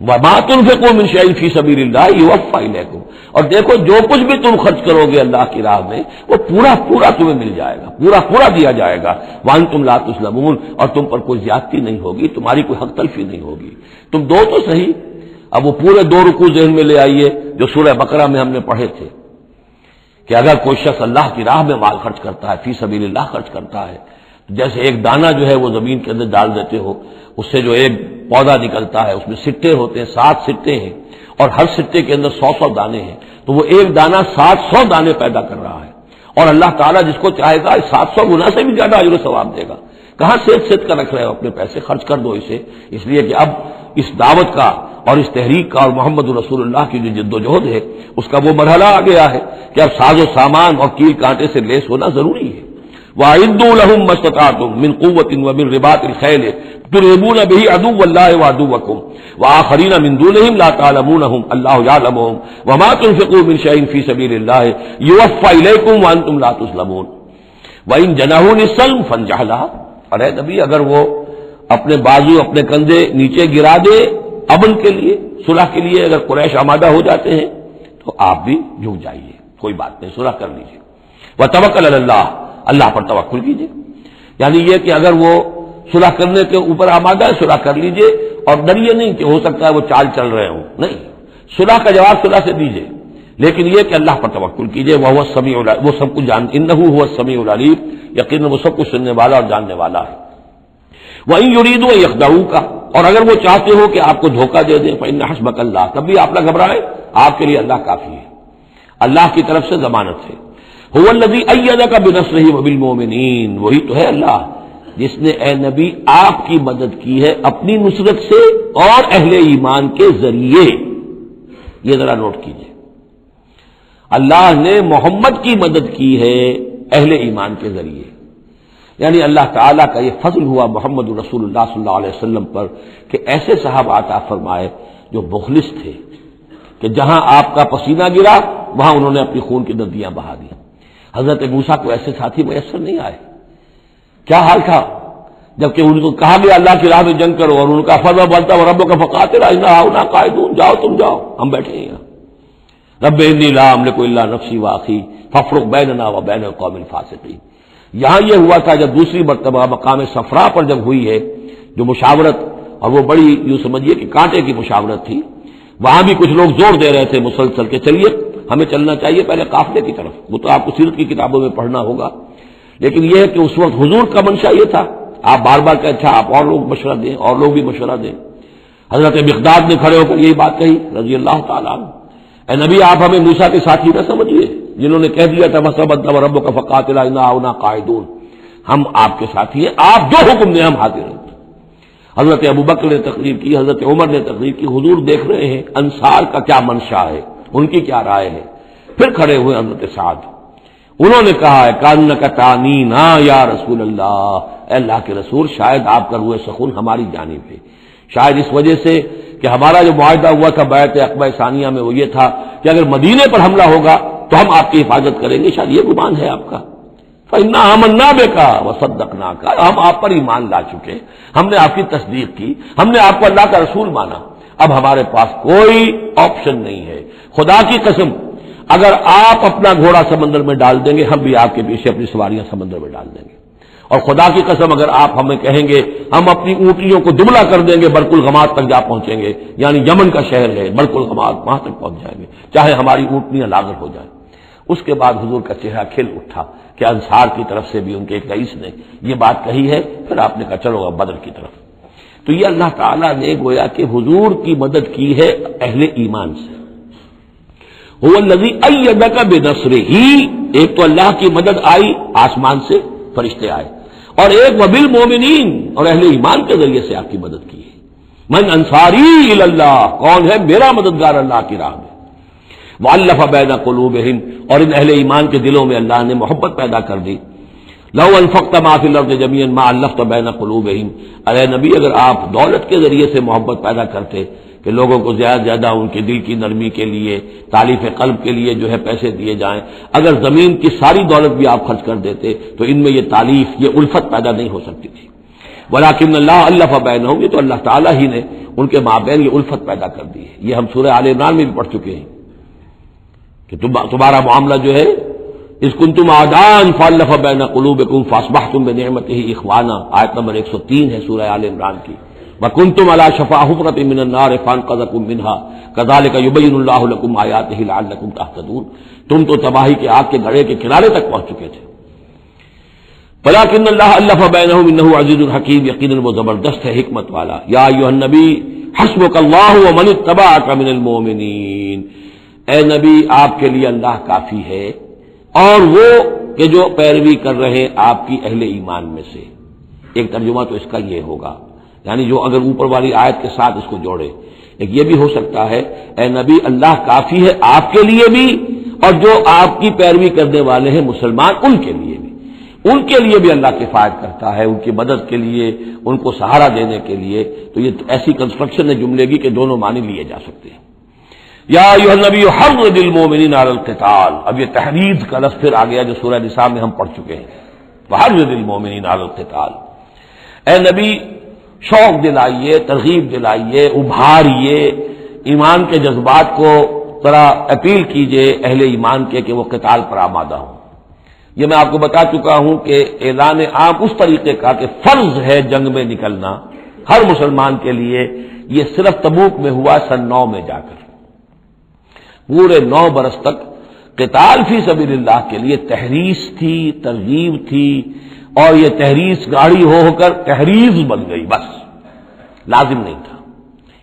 [SPEAKER 1] وما تنفقوا من شیء فی سبیل اللہ یوفی الیکم، اور دیکھو جو کچھ بھی تم خرچ کرو گے اللہ کی راہ میں، وہ پورا پورا تمہیں مل جائے گا، پورا پورا دیا جائے گا۔ وانتم لا تظلمون، اور تم پر کوئی زیادتی نہیں ہوگی، تمہاری کوئی حق تلفی نہیں ہوگی۔ تم دو تو صحیح، اب وہ پورے دو رکوع ذہن میں لے آئیے جو سورہ بقرہ میں ہم نے پڑھے تھے کہ اگر کوئی شخص اللہ کی راہ میں مال خرچ کرتا ہے، فی سبیل اللہ خرچ کرتا ہے، تو جیسے ایک دانہ جو ہے وہ زمین کے اندر ڈال دیتے ہو، اس سے جو ایک پودا نکلتا ہے، اس میں سٹے ہوتے ہیں، 7 سٹے ہیں، اور ہر سٹے کے اندر 100 دانے ہیں، تو وہ ایک دانہ 700 دانے پیدا کر رہا ہے، اور اللہ تعالیٰ جس کو چاہے گا 700 گنا سے بھی زیادہ اجر و ثواب دے گا۔ کہاں سیت کر رکھ رہے ہو اپنے پیسے، خرچ کر دو اسے، اس لیے کہ اب اس دعوت کا اور اس تحریک کا اور محمد رسول اللہ کی جو جد و جہد ہے، اس کا وہ مرحلہ آ گیا ہے کہ اب ساز و سامان اور کیل کانٹے سے لیس ہونا ضروری ہے۔ وَأَعِدُّوا لَهُم مَّا اسْتَطَعْتُم مِّن قُوَّةٍ وَمِن رِّبَاطِ الْخَيْلِ تُرْهِبُونَ بِهِ عَدُوَّ اللَّهِ وَعَدُوَّكُمْ وَآخَرِينَ مِن دُونِهِمْ لَا تَعْلَمُونَهُمْ اللَّهُ يَعْلَمُهُمْ وَمَا تُنفِقُوا مِن شَيْءٍ فِي سَبِيلِ اللَّهِ يُوَفَّى إِلَيْكُمْ وَأَنتُمْ لَا تُظْلَمُونَ وَإِن جَنَحُوا لِلسَّلْمِ فَانجَحْ لَهَا، اور اے نبی اگر وہ اپنے بازو اپنے کندھے نیچے گرا دے امن کے لیے، صلح کے لیے، اگر قریش آمادہ ہو جاتے ہیں تو آپ بھی جھک جائیے، کوئی بات نہیں، صلح کر لیجیے۔ وَتَوَکَّلْ عَلَى اللَّهِ، اللہ پر توکل کیجیے، یعنی یہ کہ اگر وہ صلح کرنے کے اوپر آمادہ ہے صلح کر لیجیے، اور ڈریے نہیں کہ ہو سکتا ہے وہ چال چل رہے ہوں، نہیں، صلح کا جواب صلح سے دیجیے، لیکن یہ کہ اللہ پر توکل کیجیے۔ وَهُوَ السَّمِيعُ العليم، وہ سب کچھ إِنَّهُ هُوَ السَّمِيعُ العليم، یقیناً وہ سب کچھ سننے والا اور جاننے والا ہے۔ وَإِن يُرِيدُوا أَن يَخْدَعُوكَ، اور اگر وہ چاہتے ہو کہ آپ کو دھوکہ دے دیں، فَإِنَّ حَسْبَكَ اللَّهُ، تب بھی آپ نہ گھبرائیں، آپ کے لیے اللہ کافی ہے، اللہ کی طرف سے ضمانت ہے۔ هُوَ الَّذِي أَيَّدَكَ بِنَصْرِهِ وَبِالْمُؤْمِنِينَ، وہی تو ہے اللہ جس نے اے نبی آپ کی مدد کی ہے اپنی نصرت سے اور اہل ایمان کے ذریعے۔ یہ ذرا نوٹ کیجئے، اللہ نے محمد کی مدد کی ہے اہل ایمان کے ذریعے، یعنی اللہ تعالیٰ کا یہ فضل ہوا محمد رسول اللہ صلی اللہ علیہ وسلم پر کہ ایسے صحابہ عطا فرمائے جو مخلص تھے، کہ جہاں آپ کا پسینہ گرا وہاں انہوں نے اپنی خون کی ندیاں بہا دی۔ حضرت موسیٰ کو ایسے ساتھی میسر نہیں آئے، کیا حال تھا جبکہ ان کو کہا گیا اللہ کی راہ میں جنگ کرو، اور ان کا فضل بنتا وہ رب کا فقاتل انا ہؤلاء قاعدون، جاؤ تم جاؤ، ہم بیٹھے ہیں یہاں۔ رب انی لا املک الا نفسی واخی فافرق بیننا وبین القوم الفاسقین۔ یہاں یہ ہوا تھا جب دوسری مرتبہ مقام صفرا پر جب ہوئی ہے جو مشاورت، اور وہ بڑی یوں سمجھیے کہ کانٹے کی مشاورت تھی، وہاں بھی کچھ لوگ زور دے رہے تھے مسلسل کہ چلیے ہمیں چلنا چاہیے پہلے قافلے کی طرف، وہ تو آپ کو سیرت کی کتابوں میں پڑھنا ہوگا، لیکن یہ ہے کہ اس وقت حضور کا منشا یہ تھا، آپ بار بار کہ اچھا آپ اور لوگ مشورہ دیں، اور لوگ بھی مشورہ دیں۔ حضرت مقداد نے کھڑے ہو کر یہی بات کہی رضی اللہ تعالیٰ عنہ، اے نبی آپ ہمیں موسیٰ کے ساتھی نہ سمجھیے جنہوں نے کہہ دیا تھا فَسَبَّتْنَا وَرَبُّكَ فَقَاتِلْ إِنَّا هُنَا قَاعِدُونَ، ہم آپ کے ساتھی ہیں، آپ جو حکم دیں ہم حاضر ہیں۔ حضرت ابوبکر نے تقریر کی، حضرت عمر نے تقریر کی، حضور دیکھ رہے ہیں انصار کا کیا منشا ہے، ان کی کیا رائے ہے۔ پھر کھڑے ہوئے حضرت سعد، انہوں نے کہا ہے کانک تعنینا یا رسول اللہ، اے اللہ کے رسول شاید آپ کا روح سخن ہماری جانب ہے، شاید اس وجہ سے کہ ہمارا جو معاہدہ ہوا تھا بیعت عقبہ ثانیہ میں وہ یہ تھا کہ اگر مدینے پر حملہ ہوگا تو ہم آپ کی حفاظت کریں گے، شاید یہ گمان ہے آپ کا۔ فإنا آمنا بک وصدقناک، ہم آپ پر ایمان لا چکے، ہم نے آپ کی تصدیق کی، ہم نے آپ کو اللہ کا رسول مانا، اب ہمارے پاس کوئی آپشن نہیں ہے۔ خدا کی قسم اگر آپ اپنا گھوڑا سمندر میں ڈال دیں گے ہم بھی آپ کے پیچھے اپنی سواریاں سمندر میں ڈال دیں گے، اور خدا کی قسم اگر آپ ہمیں کہیں گے ہم اپنی اونٹنیوں کو دبلا کر دیں گے، برق الغماد تک جا پہنچیں گے، یعنی یمن کا شہر ہے برق الغماد، وہاں تک پہنچ جائیں گے چاہے ہماری اونٹنیاں لاغر ہو جائیں۔ اس کے بعد حضور کا چہرہ کھل اٹھا کہ انصار کی طرف سے بھی ان کے ایک رئیس نے یہ بات کہی ہے، پھر آپ نے کہا چلو اب بدر کی طرف۔ تو یہ اللہ تعالیٰ نے گویا کہ حضور کی مدد کی ہے اہل ایمان سے۔ هو الذی ایدک بنصرہ، ایک تو اللہ کی مدد آئی آسمان سے، فرشتے آئے، اور ایک وبالمؤمنین، اور اہل ایمان کے ذریعے سے آپ کی مدد کی ہے۔ من انصاری الی اللہ، کون ہے میرا مددگار اللہ کی راہ میں؟ وَأَلَّفَ بَيْنَ قُلُوبِهِمْ، اور ان اہل ایمان کے دلوں میں اللہ نے محبت پیدا کر دی۔ لَوْ أَنفَقْتَ مَا فِي الْأَرْضِ جَمِيعًا مَا أَلَّفْتَ بَيْنَ قُلُوبِهِمْ، اے نبی اگر آپ دولت کے ذریعے سے محبت پیدا کرتے کہ لوگوں کو زیادہ زیادہ ان کے دل کی نرمی کے لیے، تالیف قلب کے لیے جو ہے پیسے دیے جائیں، اگر زمین کی ساری دولت بھی آپ خرچ کر دیتے تو ان میں یہ تالیف، یہ الفت پیدا نہیں ہو سکتی تھی۔ وَلَٰكِنَّ اللَّهَ أَلَّفَ بَيْنَهُمْ، یہ تو اللہ تعالیٰ ہی نے ان کے مابین یہ الفت پیدا کر دی ہے۔ یہ ہم سورہ آل عمران میں بھی پڑھ چکے ہیں کہ تمہارا معاملہ جو ہے اذ کنتم اعداء فالف بین قلوبکم فاصبحتم بنعمتہ اخوانا، آیت نمبر 103 ہے سورہ آل عمران کی۔ وکنتم علی شفا حفرۃ من النار فانقذکم منها کذالک یبین اللہ لکم آیاتہ لعلکم تہتدون، تم تو تباہی کے آگ کے گڑھے کے کنارے تک پہنچ چکے تھے۔ ولکن اللہ الف بینہم انہ عزیز حکیم، یقیناً وہ زبردست ہے حکمت والا۔ یا ایھا النبی حسبک اللہ ومن اتبعک من المؤمنین، اے نبی آپ کے لیے اللہ کافی ہے اور وہ کہ جو پیروی کر رہے ہیں آپ کی اہل ایمان میں سے۔ ایک ترجمہ تو اس کا یہ ہوگا، یعنی جو اگر اوپر والی آیت کے ساتھ اس کو جوڑے، ایک یہ بھی ہو سکتا ہے اے نبی اللہ کافی ہے آپ کے لیے بھی اور جو آپ کی پیروی کرنے والے ہیں مسلمان ان کے لیے بھی، ان کے لیے بھی اللہ کفایت کرتا ہے، ان کی مدد کے لیے، ان کو سہارا دینے کے لیے۔ تو یہ ایسی کنسٹرکشن ہے جملے کی کہ دونوں معنی لیے جا سکتے ہیں۔ یا ایھا النبی حرض المؤمنین علی القتال، اب یہ تحرید کا لفظ پھر آ گیا جو سورہ نساء میں ہم پڑھ چکے ہیں۔ وحرض المؤمنین علی القتال، اے نبی شوق دلائیے، ترغیب دلائیے، ابھاریے، ایمان کے جذبات کو ذرا اپیل کیجیے اہل ایمان کے کہ وہ قتال پر آمادہ ہوں۔ یہ میں آپ کو بتا چکا ہوں کہ اعلان عام اس طریقے کا کہ فرض ہے جنگ میں نکلنا ہر مسلمان کے لیے، یہ صرف تبوک میں ہوا سن 9 میں جا کر۔ پورے 9 برس تک قتال فی سبیل اللہ کے لیے تحریض تھی، ترغیب تھی، اور یہ تحریض گاڑی ہو کر تحریض بن گئی، بس لازم نہیں تھا۔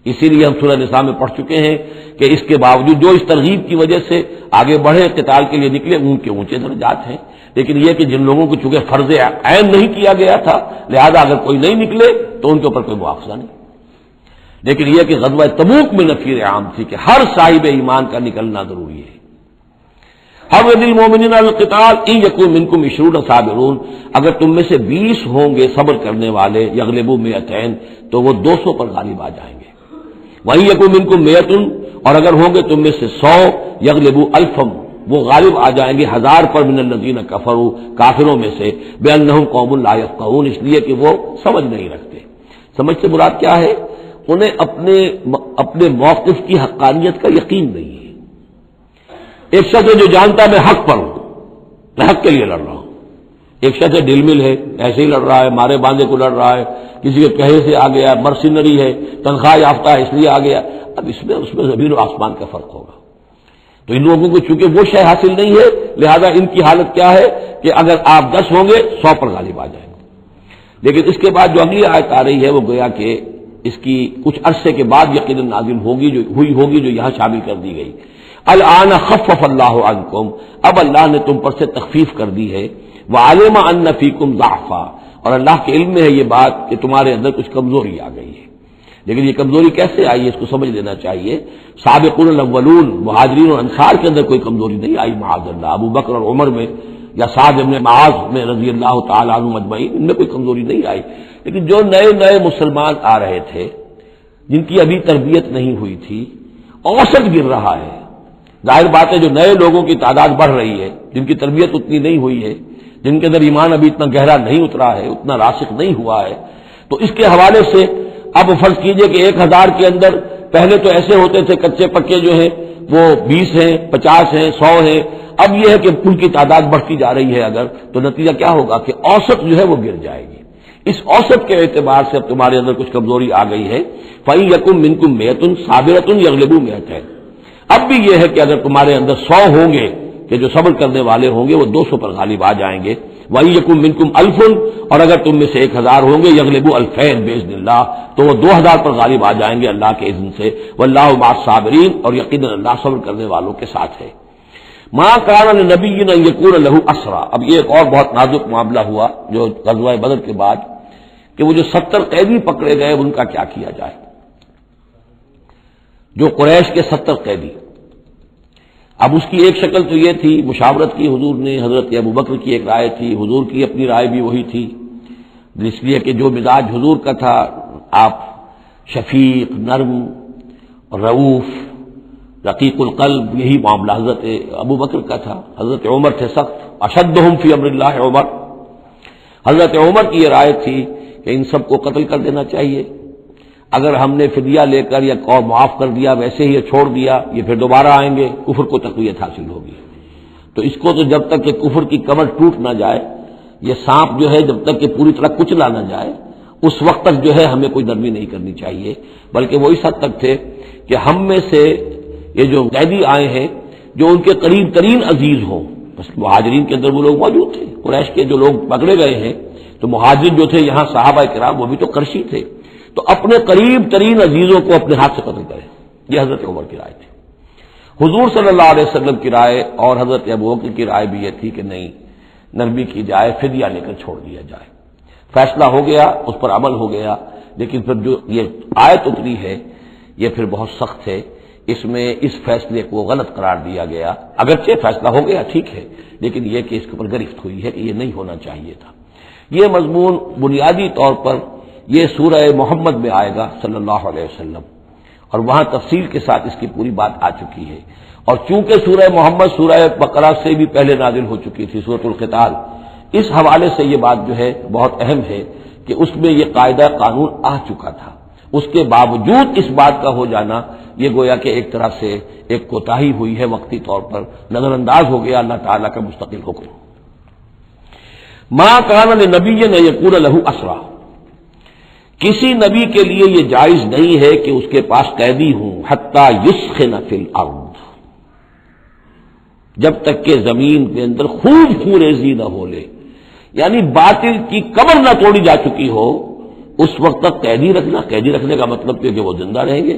[SPEAKER 1] اسی لیے ہم سورہ نساء میں پڑھ چکے ہیں کہ اس کے باوجود جو اس ترغیب کی وجہ سے آگے بڑھے قتال کے لیے نکلے ان کے اونچے درجات ہیں، لیکن یہ کہ جن لوگوں کو چونکہ فرض عین نہیں کیا گیا تھا لہذا اگر کوئی نہیں نکلے تو ان کے اوپر کوئی مواخذہ نہیں۔ لیکن یہ کہ غزوہ تبوک میں نفیر عام تھی کہ ہر صاحب ایمان کا نکلنا ضروری ہے۔ حرض المؤمنین علی القتال ان یکن منکم 20 صابرون، اگر تم میں سے 20 ہوں گے صبر کرنے والے، یغلبوا 200 تو وہ 200 پر غالب آ جائیں گے۔ وَإِن یکن منکم 100، اور اگر ہوں گے تم میں سے 100، یغلبوا 1000، وہ غالب آ جائیں گے 1000 پر، من الذین کفروا، کافروں میں سے، بأنہم قوم لا یفقہون، اس لیے کہ وہ سمجھ نہیں رکھتے۔ سمجھ سے مراد کیا ہے؟ انہیں اپنے موقف کی حقانیت کا یقین نہیں ہے۔ ایک شخص جو جانتا میں حق پر ہوں، میں حق کے لیے لڑ رہا ہوں، ایک شخص ڈل مل ہے، ایسے ہی لڑ رہا ہے، مارے باندھے کو لڑ رہا ہے، کسی کے کہے سے آ گیا، مرسنری ہے، تنخواہ یافتہ ہے اس لیے آ گیا۔ اب اس میں زمین و آسمان کا فرق ہوگا۔ تو ان لوگوں کو چونکہ وہ شے حاصل نہیں ہے لہذا ان کی حالت کیا ہے کہ اگر آپ 10 ہوں گے 100 پر غالب آ جائیں گے۔ لیکن اس کے بعد جو اگلی آیت آ رہی ہے وہ گویا کہ اس کی کچھ عرصے کے بعد یقیناً نازل ہوگی، جو یہاں شامل کر دی گئی۔ الآن خفف اللہ عنکم، اب اللہ نے تم پر سے تخفیف کر دی ہے، وعلم ان فیکم ضعفا، اور اللہ کے علم میں ہے یہ بات کہ تمہارے اندر کچھ کمزوری آ گئی ہے۔ لیکن یہ کمزوری کیسے آئی ہے اس کو سمجھ لینا چاہیے۔ سابقون الاولون، مہاجرین اور انصار کے اندر کوئی کمزوری نہیں آئی معاذ اللہ، ابو بکر اور عمر میں یا سعد بن معاذ میں رضی اللہ تعالیٰ عنہم اجمعین، ان میں کوئی کمزوری نہیں آئی۔ لیکن جو نئے مسلمان آ رہے تھے جن کی ابھی تربیت نہیں ہوئی تھی، اوسط گر رہا ہے۔ ظاہر بات ہے جو نئے لوگوں کی تعداد بڑھ رہی ہے، جن کی تربیت اتنی نہیں ہوئی ہے، جن کے اندر ایمان ابھی اتنا گہرا نہیں اترا ہے، اتنا راسخ نہیں ہوا ہے، تو اس کے حوالے سے اب فرض کیجئے کہ 1000 کے اندر پہلے تو ایسے ہوتے تھے کچے پکے جو ہیں وہ 20 ہیں، 50 ہیں، 100 ہیں، اب یہ ہے کہ ان کی تعداد بڑھتی جا رہی ہے اگر، تو نتیجہ کیا ہوگا کہ اوسط جو ہے وہ گر جائے گی۔ اس اوسط کے اعتبار سے اب تمہارے اندر کچھ کمزوری آ گئی ہے۔ فَإِن يَكُن مِّنكُم مِّائَةٌ صَابِرَةٌ يَغْلِبُوا مِائَتَيْنِ، اب بھی یہ ہے کہ اگر تمہارے اندر 100 ہوں گے کہ جو صبر کرنے والے ہوں گے وہ 200 پر غالب آ جائیں گے۔ وَإِن يَكُن مِّنكُم أَلْفٌ، اور اگر تم میں سے 1000 ہوں گے يَغْلِبُوا أَلْفَيْنِ بِإِذْنِ اللَّهِ، تو وہ 2000 پر غالب آ جائیں گے اللہ کے اذن سے۔ وَاللَّهُ مَعَ الصَّابِرِينَ، اور یقیناً اللہ صبر کرنے والوں کے ساتھ ہے۔ مَا كَانَ لِنَبِيٍّ أَن يَكُونَ لَهُ أَسْرَىٰ، اب یہ ایک اور بہت نازک معاملہ ہوا جو غزوہ بدر کے بعد، کہ وہ جو 70 قیدی پکڑے گئے ان کا کیا کیا جائے۔ جو قریش کے 70 قیدی، اب اس کی ایک شکل تو یہ تھی، مشاورت کی حضور نے، حضرت ابوبکر کی ایک رائے تھی، حضور کی اپنی رائے بھی وہی تھی، اس لیے کہ جو مزاج حضور کا تھا، آپ شفیق، نرم، رؤوف، رقیق القلب، یہی معاملہ حضرت ابوبکر کا تھا۔ حضرت عمر تھے سخت، اشدہم فی امر اللہ عمر، حضرت عمر کی یہ رائے تھی کہ ان سب کو قتل کر دینا چاہیے، اگر ہم نے فدیہ لے کر یا اور معاف کر دیا ویسے ہی چھوڑ دیا، یہ پھر دوبارہ آئیں گے، کفر کو تقویت حاصل ہوگی۔ تو اس کو تو جب تک کہ کفر کی کمر ٹوٹ نہ جائے، یہ سانپ جو ہے جب تک کہ پوری طرح کچلا نہ جائے، اس وقت تک جو ہے ہمیں کوئی نرمی نہیں کرنی چاہیے، بلکہ وہ اس حد تک تھے کہ ہم میں سے یہ جو قیدی آئے ہیں جو ان کے قریب ترین عزیز ہوں، بس مہاجرین کے اندر وہ لوگ موجود تھے، قریش کے جو لوگ پکڑے گئے ہیں، تو مہاجرین جو تھے یہاں صحابہ کرام وہ بھی تو قرشی تھے، تو اپنے قریب ترین عزیزوں کو اپنے ہاتھ سے قتل کریں، یہ حضرت عمر کی رائے تھی۔ حضور صلی اللہ علیہ وسلم کی رائے اور حضرت ابوبکر کی رائے بھی یہ تھی کہ نہیں، نرمی کی جائے، فدیہ لے کر چھوڑ دیا جائے۔ فیصلہ ہو گیا، اس پر عمل ہو گیا، لیکن پھر جو یہ آیت اتری ہے یہ پھر بہت سخت ہے، اس میں اس فیصلے کو غلط قرار دیا گیا، اگرچہ فیصلہ ہو گیا ٹھیک ہے، لیکن یہ کہ اس کے اوپر گرفت ہوئی ہے کہ یہ نہیں ہونا چاہیے تھا۔ یہ مضمون بنیادی طور پر یہ سورہ محمد میں آئے گا صلی اللہ علیہ وسلم، اور وہاں تفصیل کے ساتھ اس کی پوری بات آ چکی ہے، اور چونکہ سورہ محمد سورہ بقرہ سے بھی پہلے نازل ہو چکی تھی، سورۃ القتال، اس حوالے سے یہ بات جو ہے بہت اہم ہے کہ اس میں یہ قاعدہ قانون آ چکا تھا، اس کے باوجود اس بات کا ہو جانا یہ گویا کہ ایک طرح سے ایک کوتاہی ہوئی ہے، وقتی طور پر نظر انداز ہو گیا اللہ تعالیٰ کا مستقل حکم۔ ما کان لنبی ان یکون لہ اسریٰ، کسی نبی کے لیے یہ جائز نہیں ہے کہ اس کے پاس قیدی ہوں، حتی یسخن فی الارض، جب تک کہ زمین کے اندر خوب خونریزی نہ ہو لے، یعنی باطل کی کمر نہ توڑی جا چکی ہو، اس وقت تک قیدی رکھنا، قیدی رکھنے کا مطلب کہ وہ زندہ رہیں گے،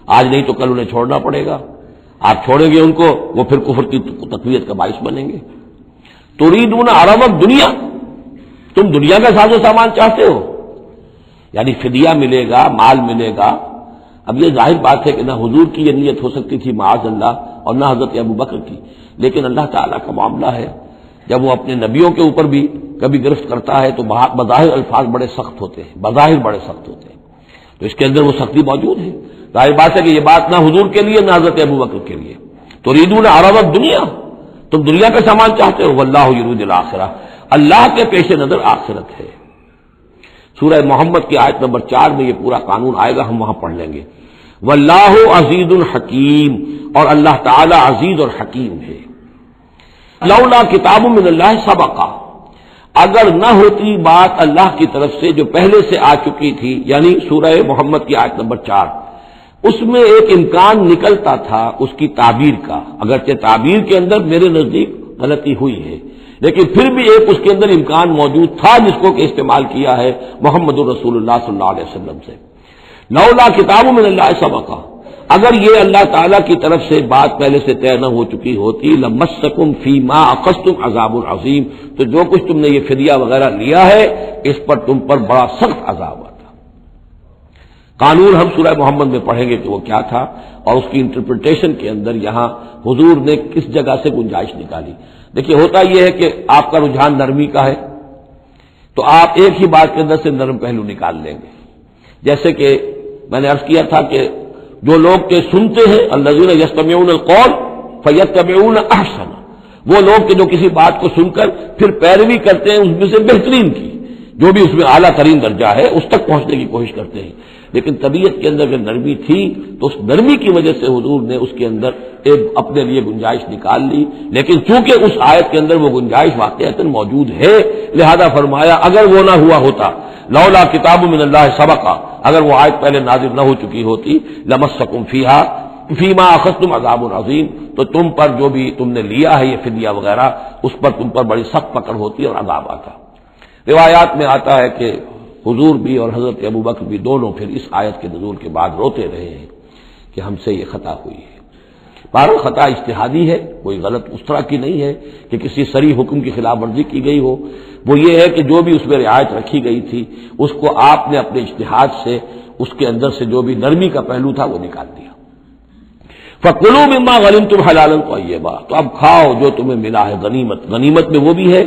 [SPEAKER 1] آج نہیں تو کل انہیں چھوڑنا پڑے گا، آپ چھوڑیں گے ان کو وہ پھر کفر کی تقویت کا باعث بنیں گے۔ تريدون عرض الدنیا، تم دنیا کا ساز و سامان چاہتے ہو، یعنی فدیہ ملے گا، مال ملے گا۔ اب یہ ظاہر بات ہے کہ نہ حضور کی یہ نیت ہو سکتی تھی معاذ اللہ، اور نہ حضرت ابوبکر کی، لیکن اللہ تعالیٰ کا معاملہ ہے، جب وہ اپنے نبیوں کے اوپر بھی کبھی گرفت کرتا ہے تو بظاہر الفاظ بڑے سخت ہوتے ہیں، بظاہر بڑے سخت ہوتے ہیں، تو اس کے اندر وہ سختی موجود ہے۔ ظاہر بات ہے کہ یہ بات نہ حضور کے لیے نہ حضرت ابوبکر کے لیے۔ تريدون عرض الدنیا، تم دنیا کا سامان چاہتے ہو، واللہ یرید الآخرہ، اللہ کے پیش نظر آخرت ہے۔ سورہ محمد کی آیت نمبر 4 میں یہ پورا قانون آئے گا، ہم وہاں پڑھ لیں گے۔ واللہ عزیز الحکیم، اور اللہ تعالی عزیز اور حکیم ہے۔ لولا کتاب من اللہ سبقا، اگر نہ ہوتی بات اللہ کی طرف سے جو پہلے سے آ چکی تھی، یعنی سورہ محمد کی آیت نمبر 4، اس میں ایک امکان نکلتا تھا اس کی تعبیر کا، اگرچہ تعبیر کے اندر میرے نزدیک غلطی ہوئی ہے، لیکن پھر بھی ایک اس کے اندر امکان موجود تھا جس کو کہ استعمال کیا ہے محمد الرسول اللہ صلی اللہ علیہ وسلم سے۔ لولا کتاب من اللہ سبقا، اگر یہ اللہ تعالیٰ کی طرف سے بات پہلے سے طے نہ ہو چکی ہوتی، لمسکم فیما اخذتم عذاب عظیم، تو جو کچھ تم نے یہ فدیہ وغیرہ لیا ہے اس پر تم پر بڑا سخت عذاب آتا۔ قانون ہم سورہ محمد میں پڑھیں گے کہ وہ کیا تھا، اور اس کی انٹرپریٹیشن کے اندر یہاں حضور نے کس جگہ سے گنجائش نکالی۔ دیکھیے ہوتا یہ ہے کہ آپ کا رجحان نرمی کا ہے تو آپ ایک ہی بات کے اندر سے نرم پہلو نکال لیں گے، جیسے کہ میں نے عرض کیا تھا کہ جو لوگ کہ سنتے ہیں الذین یستمعون القول فیتبعون احسن، وہ لوگ کہ جو کسی بات کو سن کر پھر پیروی کرتے ہیں اس میں سے بہترین کی، جو بھی اس میں اعلیٰ ترین درجہ ہے اس تک پہنچنے کی کوشش کرتے ہیں۔ لیکن طبیعت کے اندر اگر نرمی تھی تو اس نرمی کی وجہ سے حضور نے اس کے اندر ایک اپنے لیے گنجائش نکال لی، لیکن چونکہ اس آیت کے اندر وہ گنجائش واقعتاً موجود ہے، لہذا فرمایا اگر وہ نہ ہوا ہوتا، لولا کتاب من اللہ سبقا، اگر وہ آیت پہلے نازل نہ ہو چکی ہوتی، لمسکم فیہا فیما اخذتم عذاب عظیم، تو تم پر جو بھی تم نے لیا ہے یہ فدیہ وغیرہ، اس پر تم پر بڑی سخت پکڑ ہوتی اور عذاب آتا۔ روایات میں آتا ہے کہ حضور بھی اور حضرت ابوبکر بھی دونوں پھر اس آیت کے نزول کے بعد روتے رہے ہیں کہ ہم سے یہ خطا ہوئی ہے۔ بہرحال خطا اجتہادی ہے، کوئی غلط اس طرح کی نہیں ہے کہ کسی صریح حکم کی خلاف ورزی کی گئی ہو، وہ یہ ہے کہ جو بھی اس میں رعایت رکھی گئی تھی اس کو آپ نے اپنے اجتہاد سے اس کے اندر سے جو بھی نرمی کا پہلو تھا وہ نکال دیا۔ فَكُلُوا مِمَّا غَنِمْتُمْ حَلَالًا طَيِّبًا، تو اب کھاؤ جو تمہیں ملا ہے غنیمت، غنیمت میں وہ بھی ہے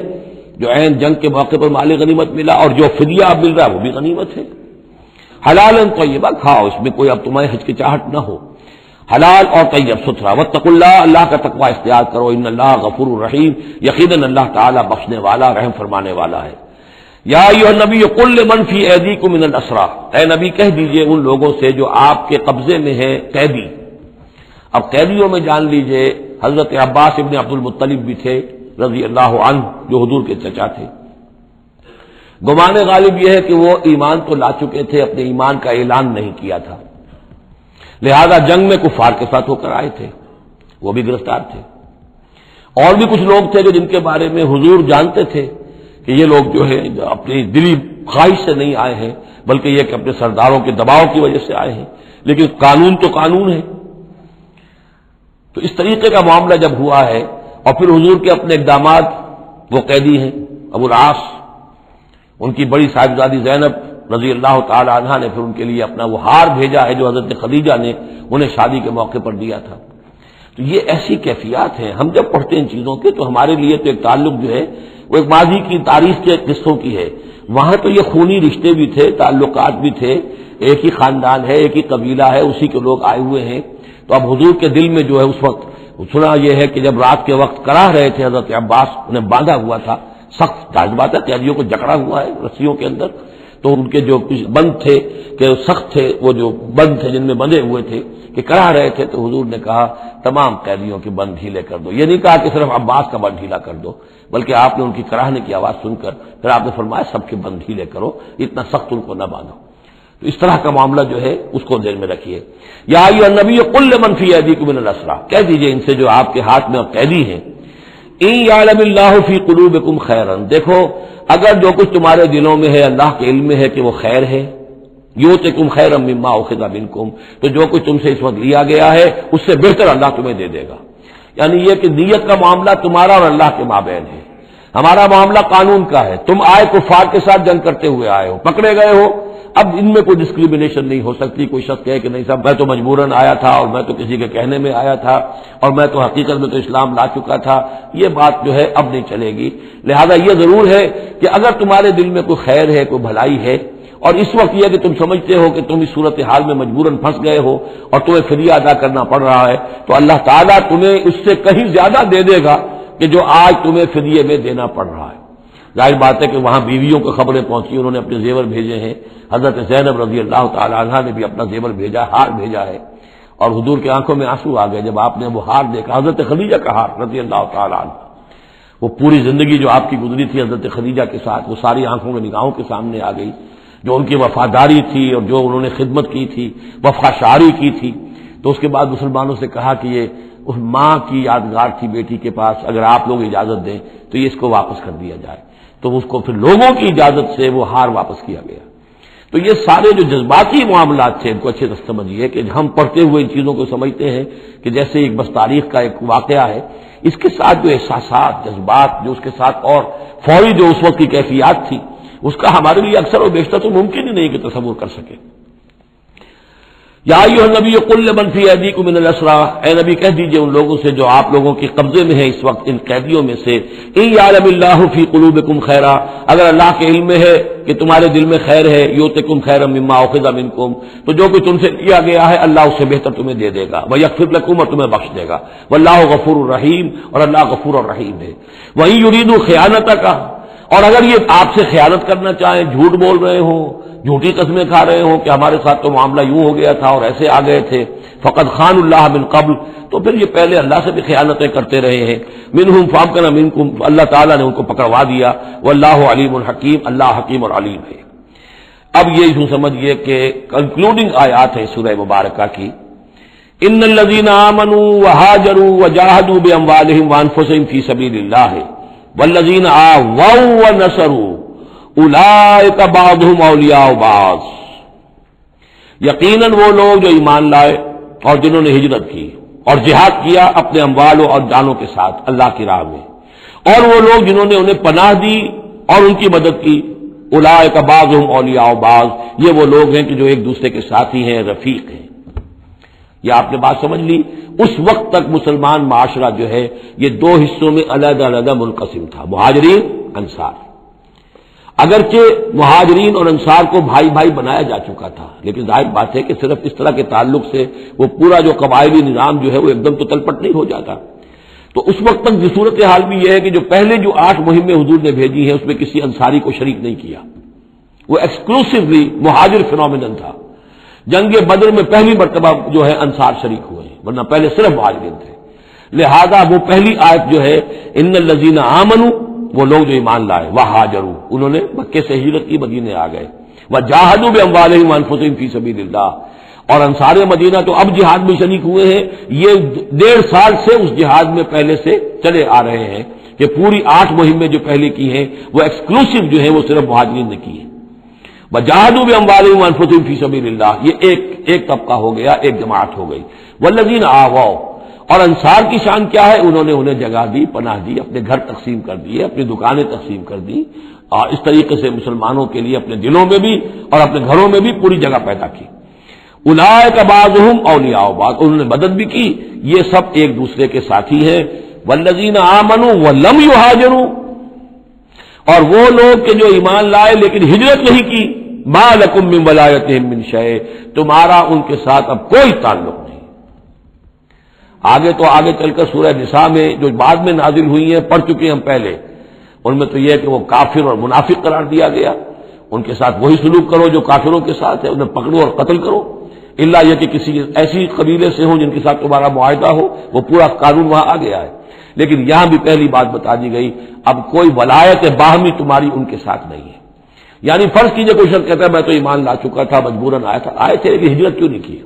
[SPEAKER 1] جو عین جنگ کے موقع پر مال غنیمت ملا، اور جو فدیہ اب مل رہا ہے وہ بھی غنیمت ہے۔ حلالا طیبا، کھاؤ، اس میں کوئی اب تمہیں ہچکچاہٹ نہ ہو، حلال اور طیب ستھرا۔ واتقوا اللہ، اللہ کا تقوی اختیار کرو، ان اللہ غفور الرحیم، یقیناً اللہ تعالی بخشنے والا رحم فرمانے والا ہے۔ یا ایھا النبی قل لمن فی ایدیکم من الاسریٰ، اے نبی کہہ دیجئے ان لوگوں سے جو آپ کے قبضے میں ہیں قیدی۔ اب قیدیوں میں جان لیجئے حضرت عباس ابن عبد المطلب بھی تھے رضی اللہ عنہ، جو حضور کے چچا تھے۔ گمان غالب یہ ہے کہ وہ ایمان تو لا چکے تھے، اپنے ایمان کا اعلان نہیں کیا تھا، لہذا جنگ میں کفار کے ساتھ ہو کر آئے تھے، وہ بھی گرفتار تھے۔ اور بھی کچھ لوگ تھے جو جن کے بارے میں حضور جانتے تھے کہ یہ لوگ جو ہے اپنی دلی خواہش سے نہیں آئے ہیں، بلکہ یہ کہ اپنے سرداروں کے دباؤ کی وجہ سے آئے ہیں، لیکن قانون تو قانون ہے۔ تو اس طریقے کا معاملہ جب ہوا ہے، اور پھر حضور کے اپنے اقدامات، وہ قیدی ہیں ابو العاص، ان کی بڑی صاحبزادی زینب رضی اللہ تعالی عنہا نے پھر ان کے لیے اپنا وہ ہار بھیجا ہے جو حضرت خدیجہ نے انہیں شادی کے موقع پر دیا تھا۔ تو یہ ایسی کیفیات ہیں، ہم جب پڑھتے ہیں ان چیزوں کے تو ہمارے لیے تو ایک تعلق جو ہے وہ ایک ماضی کی تاریخ کے قصوں کی ہے، وہاں تو یہ خونی رشتے بھی تھے، تعلقات بھی تھے، ایک ہی خاندان ہے، ایک ہی قبیلہ ہے، اسی کے لوگ آئے ہوئے ہیں۔ تو اب حضور کے دل میں جو ہے اس وقت سنا یہ ہے کہ جب رات کے وقت کراہ رہے تھے حضرت عباس، انہیں باندھا ہوا تھا، سخت جذبات ہے، قیدیوں کو جکڑا ہوا ہے رسیوں کے اندر، تو ان کے جو بند تھے کہ سخت تھے، وہ جو بند تھے جن میں بندھے ہوئے تھے کہ کراہ رہے تھے، تو حضور نے کہا تمام قیدیوں کے بند ڈھیلے کر دو۔ یہ نہیں کہا کہ صرف عباس کا بند ڈھیلا کر دو، بلکہ آپ نے ان کی کراہنے کی آواز سن کر پھر آپ نے فرمایا سب کے بند ڈھیلے کرو، اتنا سخت ان کو نہ باندھو۔ تو اس طرح کا معاملہ جو ہے اس کو ذہن میں رکھیے۔ یا ایھا النبی قل لمن فی ایدیکم من الاسریٰ، کہہ دیجئے ان سے جو آپ کے ہاتھ میں اب قیدی ہیں، ان یعلم اللہ فی قلوبکم خیرا، دیکھو اگر جو کچھ تمہارے دلوں میں ہے اللہ کے علم میں ہے کہ وہ خیر ہے، یؤتکم خیرا مما اخذ منکم، تو جو کچھ تم سے اس وقت لیا گیا ہے اس سے بہتر اللہ تمہیں دے دے گا۔ یعنی یہ کہ نیت کا معاملہ تمہارا اور اللہ کے مابین ہے، ہمارا معاملہ قانون کا ہے۔ تم آئے کفار کے ساتھ جنگ کرتے ہوئے آئے ہو، پکڑے گئے ہو، اب ان میں کوئی ڈسکریمنیشن نہیں ہو سکتی، کوئی شخص کہے کہ نہیں صاحب میں تو مجبوراً آیا تھا اور میں تو کسی کے کہنے میں آیا تھا اور میں تو حقیقت میں تو اسلام لا چکا تھا، یہ بات جو ہے اب نہیں چلے گی۔ لہذا یہ ضرور ہے کہ اگر تمہارے دل میں کوئی خیر ہے، کوئی بھلائی ہے، اور اس وقت یہ کہ تم سمجھتے ہو کہ تم اس صورتحال میں مجبوراً پھنس گئے ہو اور تمہیں فدیہ ادا کرنا پڑ رہا ہے، تو اللہ تعالیٰ تمہیں اس سے کہیں زیادہ دے دے گا کہ جو آج تمہیں فدیے میں دینا پڑ رہا ہے۔ ظاہر بات ہے کہ وہاں بیویوں کو خبریں پہنچی، انہوں نے اپنے زیور بھیجے ہیں، حضرت زینب رضی اللہ تعالی عنہ نے بھی اپنا زیور بھیجا، ہار بھیجا ہے، اور حضور کی آنکھوں میں آنسو آ گئے جب آپ نے وہ ہار دیکھا، حضرت خدیجہ کا ہار رضی اللہ تعالی عنہ۔ وہ پوری زندگی جو آپ کی گزری تھی حضرت خدیجہ کے ساتھ، وہ ساری آنکھوں میں نگاہوں کے سامنے آ گئی، جو ان کی وفاداری تھی اور جو انہوں نے خدمت کی تھی، وفا شعاری کی تھی۔ تو اس کے بعد مسلمانوں سے کہا کہ یہ اس ماں کی یادگار تھی بیٹی کے پاس، اگر آپ لوگ اجازت دیں تو یہ اس کو واپس کر دیا جائے، تو اس کو پھر لوگوں کی اجازت سے وہ ہار واپس کیا گیا۔ تو یہ سارے جو جذباتی معاملات تھے ان کو اچھے سے سمجھیے کہ ہم پڑھتے ہوئے ان چیزوں کو سمجھتے ہیں کہ جیسے ایک بس تاریخ کا ایک واقعہ ہے، اس کے ساتھ جو احساسات، جذبات، جو اس کے ساتھ اور فوری جو اس وقت کی کیفیات تھی، اس کا ہمارے لیے اکثر و بیشتر تو ممکن ہی نہیں کہ تصور کر سکے۔ یا ایھا النبی قل لمن فی ایدیکم من الاسریٰ، اے نبی کہہ دیجئے ان لوگوں سے جو آپ لوگوں کے قبضے میں ہیں اس وقت، ان قیدیوں میں سے، ان یعلم اللہ فی قلوبکم خیرا، اگر اللہ کے علم میں ہے کہ تمہارے دل میں خیر ہے، یؤتکم خیرا مما اخذ منکم، تو جو کچھ تم سے لیا گیا ہے اللہ اس سے بہتر تمہیں دے دے گا، ویغفر لکم، اور تمہیں بخش دے گا، واللہ غفور الرحیم، اور اللہ غفور الرحیم ہے۔ وَإِن يُرِيدُوا خِيَانَتَكَ، اور اگر یہ آپ سے خیانت کرنا چاہیں، جھوٹ بول رہے ہوں، جھوٹی قسمیں کھا رہے ہوں کہ ہمارے ساتھ تو معاملہ یوں ہو گیا تھا اور ایسے آ گئے تھے، فقد خان اللہ من قبل، تو پھر یہ پہلے اللہ سے بھی خیانتیں کرتے رہے ہیں، منہم فامکن منکم، اللہ تعالیٰ نے ان کو پکڑوا دیا، واللہ علیم الحکیم، اللہ حکیم اور علیم ہے۔ اب یہ یوں سمجھیے کہ کنکلوڈنگ آیات ہے سورہ مبارکہ کی، ان الذین آمنوا وہاجروا وجاہدوا باموالہم وانفسہم فی سبیل اللہ والذین آووا ونصروا اولئک بعضهم اولیاء بعض، یقیناً وہ لوگ جو ایمان لائے اور جنہوں نے ہجرت کی اور جہاد کیا اپنے اموالوں اور جانوں کے ساتھ اللہ کی راہ میں، اور وہ لوگ جنہوں نے انہیں پناہ دی اور ان کی مدد کی، اولئک بعضهم اولیاء بعض، یہ وہ لوگ ہیں کہ جو ایک دوسرے کے ساتھی ہیں، رفیق ہیں۔ یہ آپ نے بات سمجھ لی۔ اس وقت تک مسلمان معاشرہ جو ہے یہ دو حصوں میں علیحدہ علیحدہ منقسم تھا، مہاجرین، انصار۔ اگرچہ مہاجرین اور انصار کو بھائی بھائی بنایا جا چکا تھا، لیکن ظاہر بات ہے کہ صرف اس طرح کے تعلق سے وہ پورا جو قبائلی نظام جو ہے وہ ایک دم تو تلپٹ نہیں ہو جاتا۔ تو اس وقت تک کی صورتحال بھی یہ ہے کہ جو پہلے جو 8 مہمیں حضور نے بھیجی ہیں اس میں کسی انصاری کو شریک نہیں کیا، وہ ایکسکلوسیولی مہاجر فینومینن تھا۔ جنگ بدر میں پہلی مرتبہ جو ہے انصار شریک ہوئے ہیں، ورنہ پہلے صرف مہاجرین تھے۔ لہذا وہ پہلی آیت جو ہے ان الذین آمنوا، وہ لوگ جو ایمان لائے، وہاجروا، انہوں نے مکے سے ہجرت کی، مدینے آ گئے، وجاہدوا باموالہم وانفسہم فی سبیل اللہ، اور انصار مدینہ تو اب جہاد میں شریک ہوئے ہیں، یہ 1.5 سال سے اس جہاد میں پہلے سے چلے آ رہے ہیں کہ پوری 8 مہمیں جو پہلے کی ہیں وہ ایکسکلوسیو جو ہیں وہ صرف مہاجرین نے کی ہیں۔ وجاہدوا باموالہم وانفسہم فی سبیل اللہ، یہ ایک طبقہ ہو گیا، ایک جماعت ہو گئی۔ والذین آووا، اور انصار کی شان کیا ہے؟ انہیں جگہ دی، پناہ دی، اپنے گھر تقسیم کر دیے، اپنی دکانیں تقسیم کر دی، اور اس طریقے سے مسلمانوں کے لیے اپنے دلوں میں بھی اور اپنے گھروں میں بھی پوری جگہ پیدا کی۔ اولئک بعضهم اولیاء بعض، انہوں نے مدد بھی کی، یہ سب ایک دوسرے کے ساتھی ہیں۔ والذین آمنوا ولم یہاجروا، اور وہ لوگ کہ جو ایمان لائے لیکن ہجرت نہیں کی، ما لکم من ولایتہم من شیء، تمہارا ان کے ساتھ اب کوئی تعلق نہیں۔ آگے چل کر سورہ نساء میں جو بعد میں نازل ہوئی ہیں، پڑھ چکے ہم پہلے، ان میں تو یہ ہے کہ وہ کافر اور منافق قرار دیا گیا، ان کے ساتھ وہی سلوک کرو جو کافروں کے ساتھ ہے، انہیں پکڑو اور قتل کرو، الا یہ کہ کسی ایسی قبیلے سے ہوں جن کے ساتھ تمہارا معاہدہ ہو، وہ پورا قانون وہاں آ گیا ہے۔ لیکن یہاں بھی پہلی بات بتا دی گئی، اب کوئی ولایت باہمی تمہاری ان کے ساتھ نہیں ہے۔ یعنی فرض کیجئے کوئی شخص کہتا ہے میں تو ایمان لا چکا تھا، مجبوراً آئے تھے لیکن ہجرت کیوں نہیں کی؟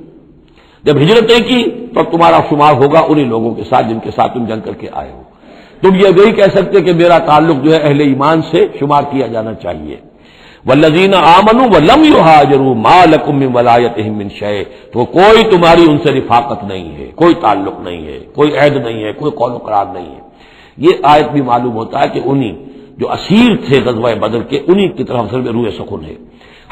[SPEAKER 1] جب ہجرت نہیں کی تو اب تمہارا شمار ہوگا انہی لوگوں کے ساتھ جن کے ساتھ تم جنگ کر کے آئے ہو۔ تم یہ نہیں کہہ سکتے کہ میرا تعلق جو ہے اہل ایمان سے شمار کیا جانا چاہیے۔ والذین آمنوا ولم یہاجروا ما لکم من ولایتہم من شیء، تو کوئی تمہاری ان سے رفاقت نہیں ہے، کوئی تعلق نہیں ہے، کوئی عہد نہیں ہے، کوئی قول و قرار نہیں ہے۔ یہ آیت بھی معلوم ہوتا ہے کہ انہی جو اسیر تھے غزوہ بدر کے، انہی کی طرف سے روح سکون ہے،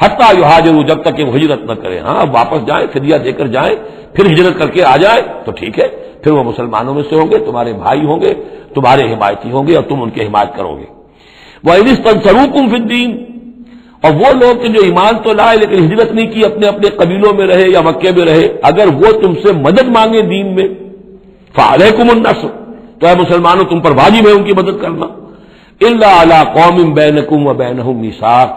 [SPEAKER 1] حتیٰ یہاجروا، جب تک کہ وہ ہجرت نہ کریں۔ ہاں واپس جائیں، فدیہ دے کر جائیں، پھر ہجرت کر کے آ جائیں تو ٹھیک ہے، پھر وہ مسلمانوں میں سے ہوں گے، تمہارے بھائی ہوں گے، تمہارے حمایتی ہوں گے اور تم ان کی حمایت کرو گے۔ وَإِنِ اسْتَنصَرُوكُمْ فِي الدِّينِ، اور وہ لوگ کہ جو ایمان تو لائے لیکن ہجرت نہیں کی، اپنے اپنے قبیلوں میں رہے یا مکے میں رہے، اگر وہ تم سے مدد مانگے دین میں، فَعَلَيْكُمُ النَّصْرُ، تو اے مسلمانوں تم پر واجب ہے ان کی مدد کرنا، إِلَّا عَلَىٰ قَوْمٍ بَيْنَكُمْ وَبَيْنَهُم مِّيثَاقٌ،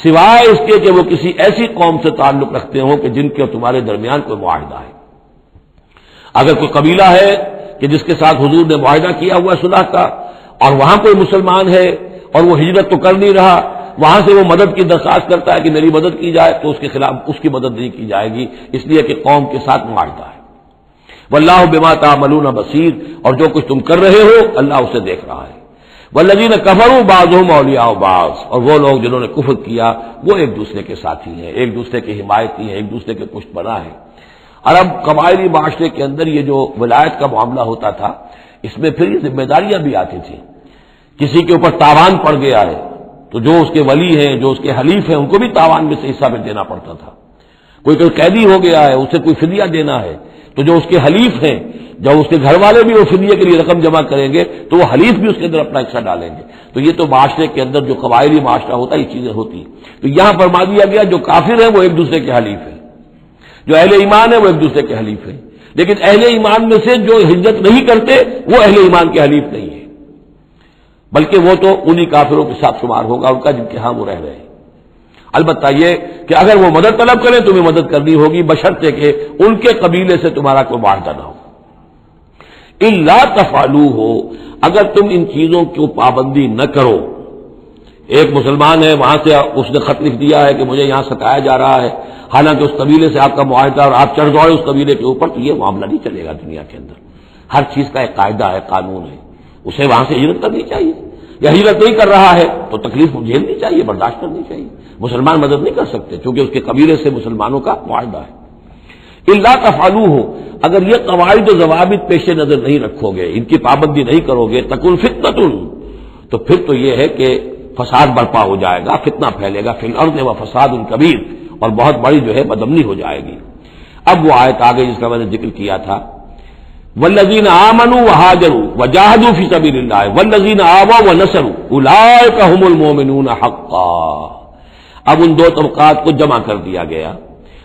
[SPEAKER 1] سوائے اس کے کہ وہ کسی ایسی قوم سے تعلق رکھتے ہوں کہ جن کے اور تمہارے درمیان کوئی معاہدہ ہے۔ اگر کوئی قبیلہ ہے کہ جس کے ساتھ حضور نے معاہدہ کیا ہوا ہے صلح کا، اور وہاں کوئی مسلمان ہے اور وہ ہجرت تو کر نہیں رہا، وہاں سے وہ مدد کی درخواست کرتا ہے کہ میری مدد کی جائے، تو اس کے خلاف اس کی مدد نہیں کی جائے گی، اس لیے کہ قوم کے ساتھ معاہدہ ہے۔ واللہ بما تعملون بصیر، اور جو کچھ تم کر رہے ہو اللہ اسے دیکھ رہا ہے۔ والذین کفروا بعضهم اولیاء بعض، اور وہ لوگ جنہوں نے کفر کیا وہ ایک دوسرے کے ساتھی ہیں، ایک دوسرے کے حمایتی ہیں، ایک دوسرے کے پشت پناہ ہیں۔ عرب قبائلی معاشرے کے اندر یہ جو ولایت کا معاملہ ہوتا تھا، اس میں پھر یہ ذمہ داریاں بھی آتی تھیں۔ کسی کے اوپر تاوان پڑ گیا ہے تو جو اس کے ولی ہیں، جو اس کے حلیف ہیں، ان کو بھی تاوان میں سے حصہ میں دینا پڑتا تھا۔ کوئی قیدی ہو گیا ہے، اسے کوئی فدیہ دینا ہے، تو جو اس کے حلیف ہیں، جب اس کے گھر والے بھی وہ فدیے کے لیے رقم جمع کریں گے تو وہ حلیف بھی اس کے اندر اپنا حصہ ڈالیں گے۔ تو یہ تو معاشرے کے اندر جو قبائلی معاشرہ ہوتا ہے یہ چیزیں ہوتی ہیں۔ تو یہاں فرما دیا گیا جو کافر ہیں وہ ایک دوسرے کے حلیف ہیں، جو اہل ایمان ہے وہ ایک دوسرے کے حلیف ہیں، لیکن اہل ایمان میں سے جو ہجرت نہیں کرتے وہ اہل ایمان کے حلیف نہیں ہے، بلکہ وہ تو انہی کافروں کے ساتھ شمار ہوگا ان کا جن کے ہاں وہ رہ رہے ہیں۔ البتہ یہ کہ اگر وہ مدد طلب کریں تمہیں مدد کرنی ہوگی بشرطے کہ ان کے قبیلے سے تمہارا کوئی معاہدہ نہ ہو. الا تفعلوا ہو، اگر تم ان چیزوں کی پابندی نہ کرو. ایک مسلمان ہے، وہاں سے اس نے خط لکھ دیا ہے کہ مجھے یہاں ستایا جا رہا ہے، حالانکہ اس قبیلے سے آپ کا معاہدہ اور آپ چڑھ دوڑے اس قبیلے کے اوپر، تو یہ معاملہ نہیں چلے گا. دنیا کے اندر ہر چیز کا ایک قاعدہ ہے، قانون ہے. اسے وہاں سے ہجرت کرنی چاہیے، یا ہجرت نہیں کر رہا ہے تو تکلیف جھیلنی چاہیے، برداشت کرنی چاہیے. مسلمان مدد نہیں کر سکتے چونکہ اس کے قبیلے سے مسلمانوں کا معاہدہ ہے. الا تفعلوا ہو، اگر یہ قواعد و ضوابط پیش نظر نہیں رکھو گے، ان کی پابندی نہیں کرو گے، تکن فتنۃ، تو پھر تو یہ ہے کہ فساد برپا ہو جائے گا، فتنہ پھیلے گا، فی الارض و فساد کبیر، اور بہت بڑی جو ہے بدامنی ہو جائے گی. اب وہ آیت آگے جس کا میں نے ذکر کیا تھا، والذین آمنوا وہاجروا وجاہدوا فی سبیل اللہ والذین آووا ونصروا اولئک هم المؤمنون حقا. اب ان دو طبقات کو جمع کر دیا گیا،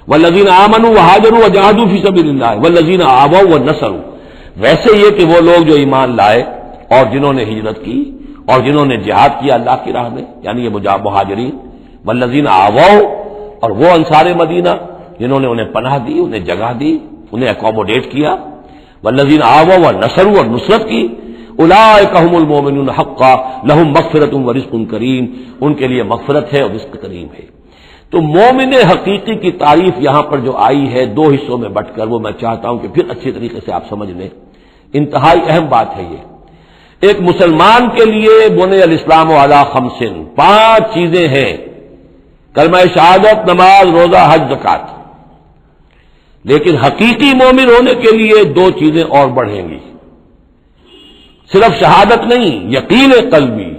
[SPEAKER 1] والذین آمنوا وہاجروا وجاہدوا فی سبیل اللہ والذین آووا ونصروا. ویسے یہ کہ وہ لوگ جو ایمان لائے اور جنہوں نے ہجرت کی اور جنہوں نے جہاد کیا اللہ کی راہ میں، یعنی یہ مہاجرین، والذین آووا، اور وہ انصار مدینہ جنہوں نے انہیں پناہ دی، انہیں جگہ دی، انہیں اکوموڈیٹ کیا، والذین آووا ونصروا، اور نصرت کی، اولئک هم المؤمنون حقا لهم مغفرۃ ورزق کریم، ان کے لیے مغفرت ہے اور رزق کریم ہے. تو مومن حقیقی کی تعریف یہاں پر جو آئی ہے دو حصوں میں بٹ کر، وہ میں چاہتا ہوں کہ پھر اچھی طریقے سے آپ سمجھ لیں. انتہائی اہم بات ہے یہ. ایک مسلمان کے لیے بنی الاسلام علی خمس، 5 چیزیں ہیں، کلمہ شہادت، نماز، روزہ، حج، زکوٰۃ. لیکن حقیقی مومن ہونے کے لیے 2 چیزیں اور بڑھیں گی، صرف شہادت نہیں، یقین قلبی،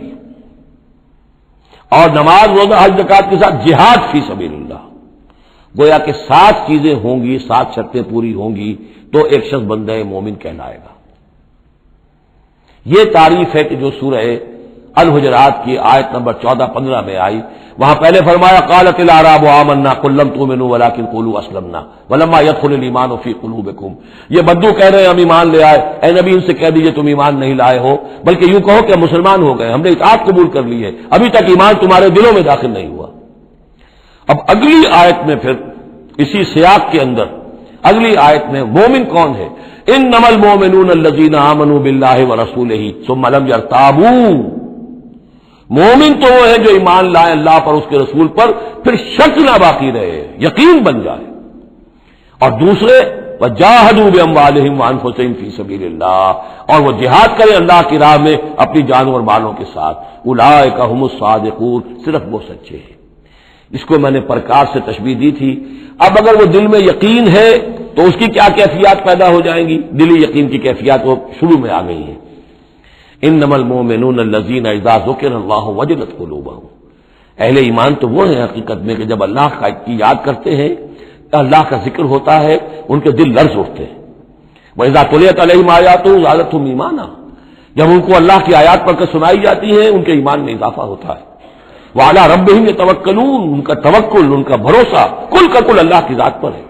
[SPEAKER 1] اور نماز، روزہ، حج، زکوٰۃ کے ساتھ جہاد فی سبیل اللہ. گویا کہ 7 چیزیں ہوں گی، 7 شرطیں پوری ہوں گی تو ایک شخص بندہ مومن کہلائے گا. یہ تعریف ہے کہ جو سورہ الحجرات کی آیت نمبر 14-15 میں آئی. وہاں پہلے فرمایا قالت الاعراب آمنا قل لم تؤمنوا ولکن قولوا اسلمنا ولما يدخل الايمان في قلوبكم. یہ بدو کہہ رہے ہیں ہم ایمان لے آئے، اے نبی ان سے کہہ دیجئے تم ایمان نہیں لائے ہو، بلکہ یوں کہو کہ مسلمان ہو گئے، ہم نے اطاعت قبول کر لی ہے، ابھی تک ایمان تمہارے دلوں میں داخل نہیں ہوا. اب اگلی آیت میں پھر اسی سیاق کے اندر اگلی آیت میں مومن کون ہے؟ انما المؤمنون الذين آمنوا بالله ورسوله ثم لم يرتابوا. مومن تو وہ ہے جو ایمان لائے اللہ پر، اس کے رسول پر، پھر شک نہ باقی رہے، یقین بن جائے. اور دوسرے وجاہدوا باموالہم وانفسہم فی سبیل اللہ، اور وہ جہاد کریں اللہ کی راہ میں اپنی جانوں اور مالوں کے ساتھ. اولئک هم الصادقون، صرف وہ سچے ہیں. اس کو میں نے پرکار سے تشبیہ دی تھی. اب اگر وہ دل میں یقین ہے تو اس کی کیا کیفیات پیدا ہو جائیں گی؟ دلی یقین کی کیفیات وہ شروع میں آ گئی ہیں. انما المؤمنون الذین اذا ذکر اللہ وجلت قلوبہم. اہل ایمان تو وہ ہیں حقیقت میں کہ جب اللہ کی یاد کرتے ہیں، اللہ کا ذکر ہوتا ہے، ان کے دل لرز اٹھتے ہیں. وَإِذَا تُلِيَتْ عَلَيْهِمْ آيَاتُهُ زَادَتْهُمْ ایمانا. جب ان کو اللہ کی آیات پڑھ کر سنائی جاتی ہیں ان کے ایمان میں اضافہ ہوتا ہے. وَعَلَىٰ رَبِّهِمْ يَتَوَكَّلُونَ، ان کا توکل، ان کا بھروسہ کل کا کل اللہ کی ذات پر ہے.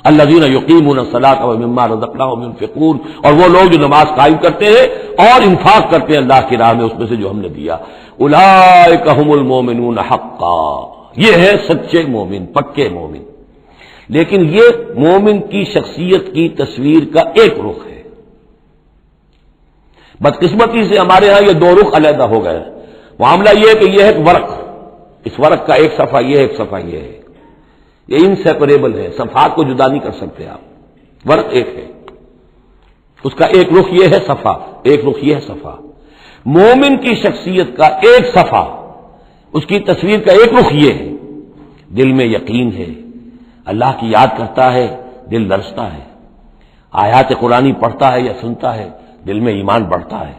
[SPEAKER 1] الذین یقیمون الصلاۃ ومما رزقناہم ينفقون، اور وہ لوگ جو نماز قائم کرتے ہیں اور انفاق کرتے ہیں اللہ کی راہ میں اس میں سے جو ہم نے دیا. اولئک هم المؤمنون حقا، یہ ہے سچے مومن، پکے مومن. لیکن یہ مومن کی شخصیت کی تصویر کا ایک رخ ہے. بدقسمتی سے ہمارے ہاں یہ 2 رخ علیحدہ ہو گئے. معاملہ یہ ہے کہ یہ ہے ایک ورق، اس ورق کا ایک صفحہ یہ ہے، ایک صفحہ یہ ہے، یہ انسیپریبل ہے، صفحات کو جدا نہیں کر سکتے آپ. ورق ایک ہے، اس کا ایک رخ یہ ہے صفحہ، ایک رخ یہ ہے صفحہ. مومن کی شخصیت کا ایک صفحہ، اس کی تصویر کا ایک رخ یہ ہے، دل میں یقین ہے، اللہ کی یاد کرتا ہے، دل لرزتا ہے، آیات قرآنی پڑھتا ہے یا سنتا ہے، دل میں ایمان بڑھتا ہے،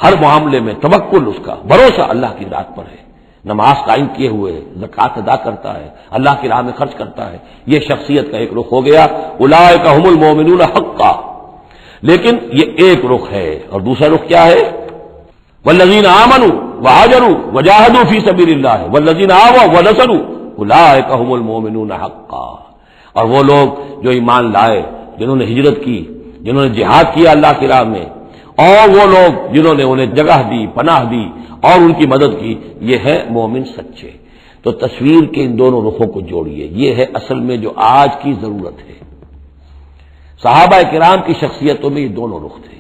[SPEAKER 1] ہر معاملے میں توکل، اس کا بھروسہ اللہ کی ذات پر ہے، نماز قائم کیے ہوئے زکوٰۃ ادا کرتا ہے، اللہ کی راہ میں خرچ کرتا ہے. یہ شخصیت کا ایک رخ ہو گیا. اولئک هم المؤمنون حقا. لیکن یہ ایک رخ ہے، اور دوسرا رخ کیا ہے؟ والذین آمنوا وہاجروا وجاہدوا فی سبیل اللہ والذین آووا ونصروا اولئک هم المؤمنون حقا. اور وہ لوگ جو ایمان لائے، جنہوں نے ہجرت کی، جنہوں نے جہاد کیا اللہ کی راہ میں، اور وہ لوگ جنہوں نے انہیں جگہ دی، پناہ دی اور ان کی مدد کی، یہ ہے مومن سچے. تو تو تصویر کے ان دونوں رخوں کو جوڑیے. یہ ہے اصل میں جو آج کی ضرورت ہے. صحابہ کرام کی شخصیتوں میں یہ دونوں رخ تھے.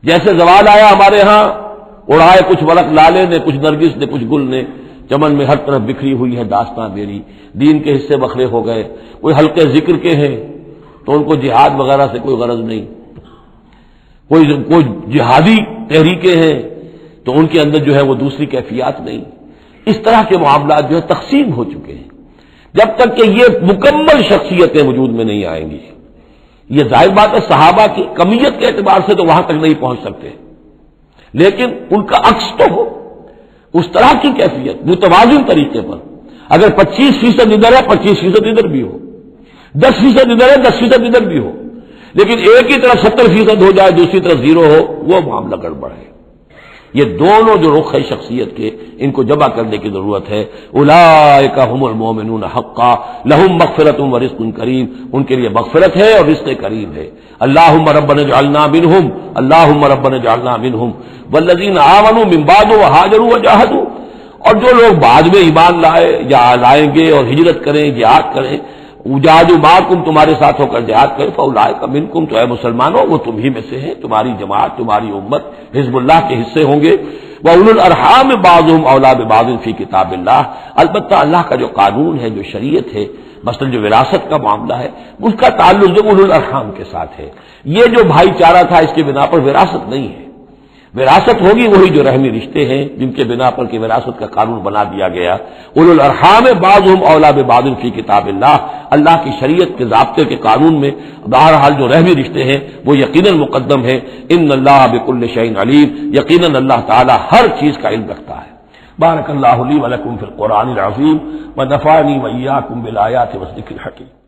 [SPEAKER 1] جیسے زوال آیا ہمارے ہاں، اڑائے کچھ ورق لالے نے، کچھ نرگس نے، کچھ گل نے، چمن میں ہر طرف بکھری ہوئی ہے داستاں میری، دین کے حصے بکھرے ہو گئے. کوئی حلقے ذکر کے ہیں تو ان کو جہاد وغیرہ سے کوئی غرض نہیں، کوئی جہادی تحریکیں ہیں تو ان کے اندر جو ہے وہ دوسری کیفیات نہیں. اس طرح کے معاملات جو ہے تقسیم ہو چکے ہیں. جب تک کہ یہ مکمل شخصیتیں وجود میں نہیں آئیں گی، یہ ظاہر بات ہے صحابہ کی کمیت کے اعتبار سے تو وہاں تک نہیں پہنچ سکتے، لیکن ان کا عکس تو ہو، اس طرح کی کیفیت متوازن طریقے پر. اگر 25% ادھر ہے 25% ادھر بھی ہو، 10% ادھر ہے 10% ادھر بھی ہو، لیکن ایک ہی طرف 70% ہو جائے دوسری طرف 0 ہو، وہ معاملہ گڑبڑ ہے. یہ دونوں جو رخ ہے شخصیت کے، ان کو جمع کرنے کی ضرورت ہے. اولئک هم المؤمنون حقا لهم مغفرۃ ورزق کریم. ان کے لیے مغفرت ہے اور رزق کریم ہے. اللهم ربنا اجعلنا منهم، اللهم ربنا اجعلنا منهم والذین آمنوا من بعد وهاجروا وجاهدوا. اور جو لوگ بعد میں ایمان لائے یا لائیں گے اور ہجرت کریں، جہاد کریں، وجاہدوا معکم تمہارے ساتھ ہو کر جہاد کریں، فاولئک منکم تو اے مسلمانوں وہ تم ہی میں سے ہیں، تمہاری جماعت، تمہاری امت حزب اللہ کے حصے ہوں گے. وَأُولُو الْأَرْحَامِ بَعْضُهُمْ أَوْلَىٰ بِبَعْضٍ فِي کتاب اللہ. البتہ اللہ کا جو قانون ہے، جو شریعت ہے، مثلا جو وراثت کا معاملہ ہے، اس کا تعلق جو اولو الارحام کے ساتھ ہے. یہ جو بھائی چارہ تھا اس کے بنا پر وراثت نہیں ہے. وراثت ہوگی وہی جو رحمی رشتے ہیں جن کے بنا پر کہ وراثت کا قانون بنا دیا گیا. اولو الارحام بعضهم اولیٰ ببعض فی کتاب اللہ. اللہ کی شریعت کے ضابطے کے قانون میں بہرحال جو رحمی رشتے ہیں وہ یقیناً مقدم ہے. ان اللہ بکل شیء علیم. یقیناً اللہ تعالی ہر چیز کا علم رکھتا ہے. بارک اللہ لی ولکم فی القرآن العظیم ونفعنی وإیاکم بالآیات والذکر الحکیم.